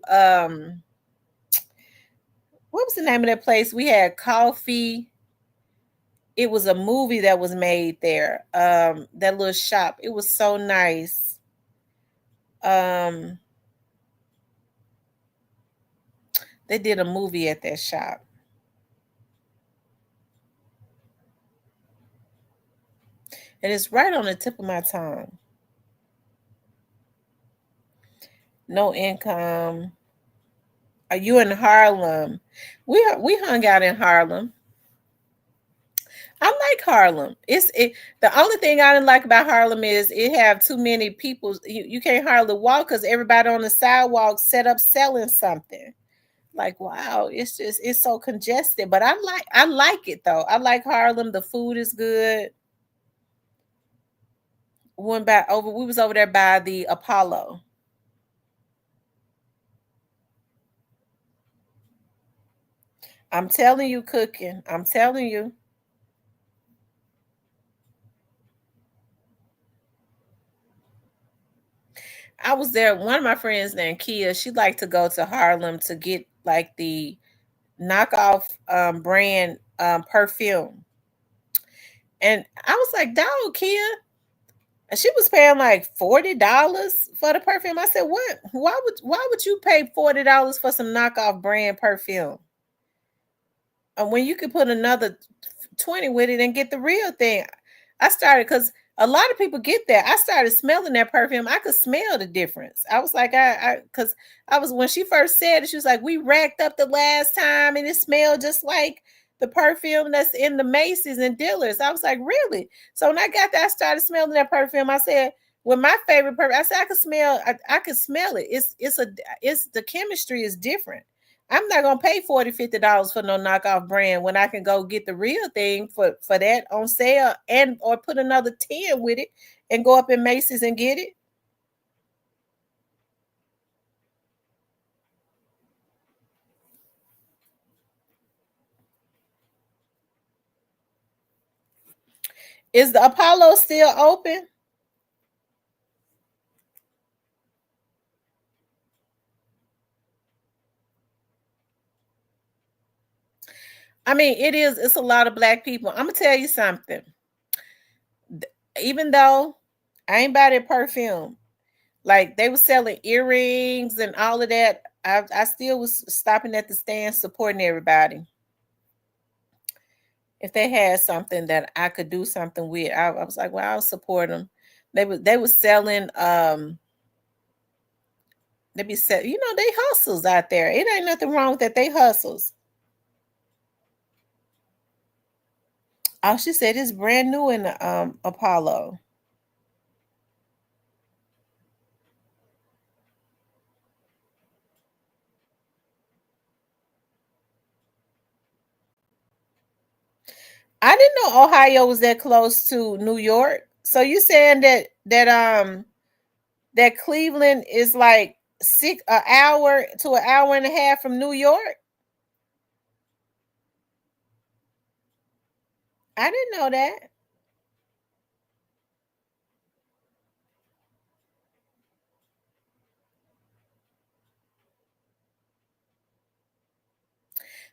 what was the name of that place? We had coffee. It was a movie that was made there. That little shop. It was so nice. Um they did a movie at that shop. And it's right on the tip of my tongue. No income. Are you in Harlem? We hung out in Harlem. I like Harlem. The only thing I didn't like about Harlem is it have too many people. You can't hardly walk because everybody on the sidewalk set up selling something. Like wow, it's so congested. But I like it though. I like Harlem. The food is good. We was over there by the Apollo. I'm telling you, cooking. I'm telling you. I was there. One of my friends named Kia, she liked to go to Harlem to get like the knockoff brand perfume. And I was like, dog, Kia, And she was paying like $40 for the perfume. I said, "What? Why would you pay $40 for some knockoff brand perfume? And when you could put another 20 with it and get the real thing." I started because a lot of people get that. I started smelling that perfume. I could smell the difference. I was like, because I was when she first said it, she was like, "We racked up the last time and it smelled just like the perfume that's in the Macy's and dealers." I was like, "Really?" So when I got that, I started smelling that perfume. I said, "Well, my favorite perfume," I said, I could smell it. It's the chemistry is different. I'm not gonna pay $40, $50 for no knockoff brand when I can go get the real thing for that on sale and or put another 10 with it and go up in Macy's and get it. Is the Apollo still open? I mean, it's a lot of black people. I'm gonna tell you something. Even though I ain't buy that perfume, like they were selling earrings and all of that, I still was stopping at the stand supporting everybody. If they had something that I could do something with, I was like, well, I'll support them. They were selling they be sell, they hustles out there. It ain't nothing wrong with that. They hustles. Oh, she said it's brand new in the Apollo. I didn't know Ohio was that close to New York. So you saying that Cleveland is like an hour to an hour and a half from New York? I didn't know that.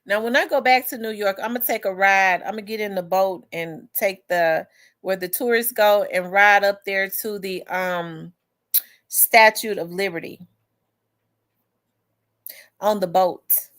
Now, when I go back to New York, I'm gonna take a ride. I'm gonna get in the boat and take the where the tourists go and ride up there to the Statue of Liberty on the boat.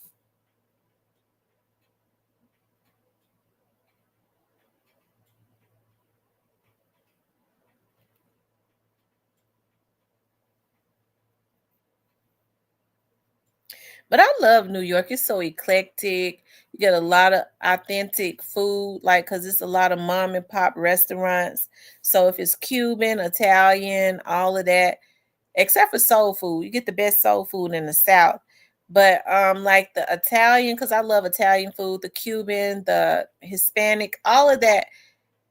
But I love New York. It's so eclectic. You get a lot of authentic food, like because it's a lot of mom and pop restaurants. So if it's Cuban, Italian, all of that, except for soul food, you get the best soul food in the South. But like the Italian, because I love Italian food, the Cuban, the Hispanic, all of that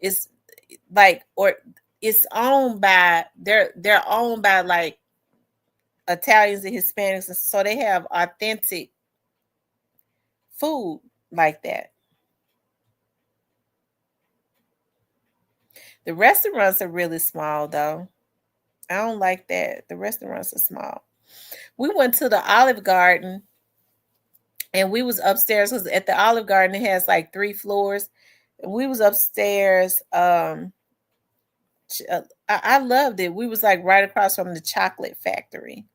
is like or it's owned by they're owned by like Italians and Hispanics, and so they have authentic food like that. The restaurants are really small though. I don't like that. The restaurants are small. We went to the Olive Garden and we was upstairs because at the Olive Garden it has like 3 floors. And we was upstairs. I loved it. We was like right across from the chocolate factory.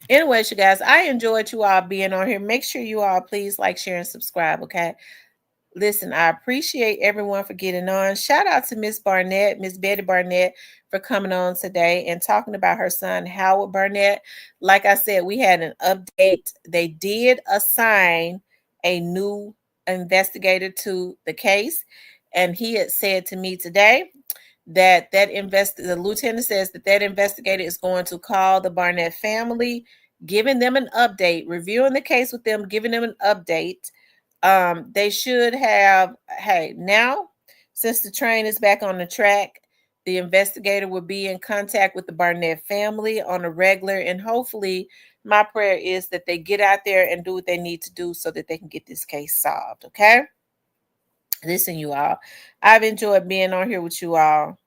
Anyways, you guys, I enjoyed you all being on here. Make sure you all please like, share, and subscribe. Okay. Listen, I appreciate everyone for getting on. Shout out to Miss Barnett, Miss Betty Barnett, for coming on today and talking about her son, Howard Barnett. Like I said, we had an update. They did assign a new investigator to the case. And he had said to me today the lieutenant says that investigator is going to call the Barnett family, giving them an update, reviewing the case with them, giving them an update. They should have, hey, now since the train is back on the track, the investigator will be in contact with the Barnett family on a regular, and hopefully my prayer is that they get out there and do what they need to do so that they can get this case solved. Okay. Listen, you all, I've enjoyed being on here with you all.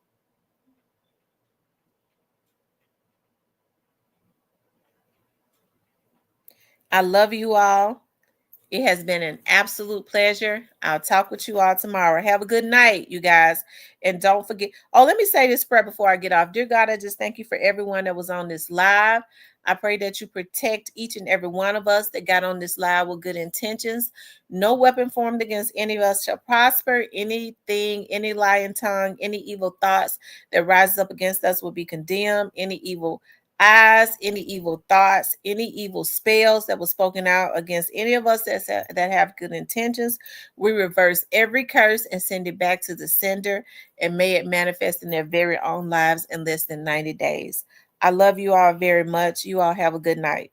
I love you all. It has been an absolute pleasure. I'll talk with you all tomorrow. Have a good night, you guys. And don't forget. Oh, let me say this prayer before I get off. Dear God, I just thank you for everyone that was on this live. I pray that you protect each and every one of us that got on this live with good intentions. No weapon formed against any of us shall prosper. Anything, any lying tongue, any evil thoughts that rises up against us will be condemned. Any evil eyes, any evil thoughts, any evil spells that was spoken out against any of us that have good intentions, we reverse every curse and send it back to the sender, and may it manifest in their very own lives in less than 90 days. I love you all very much. You all have a good night.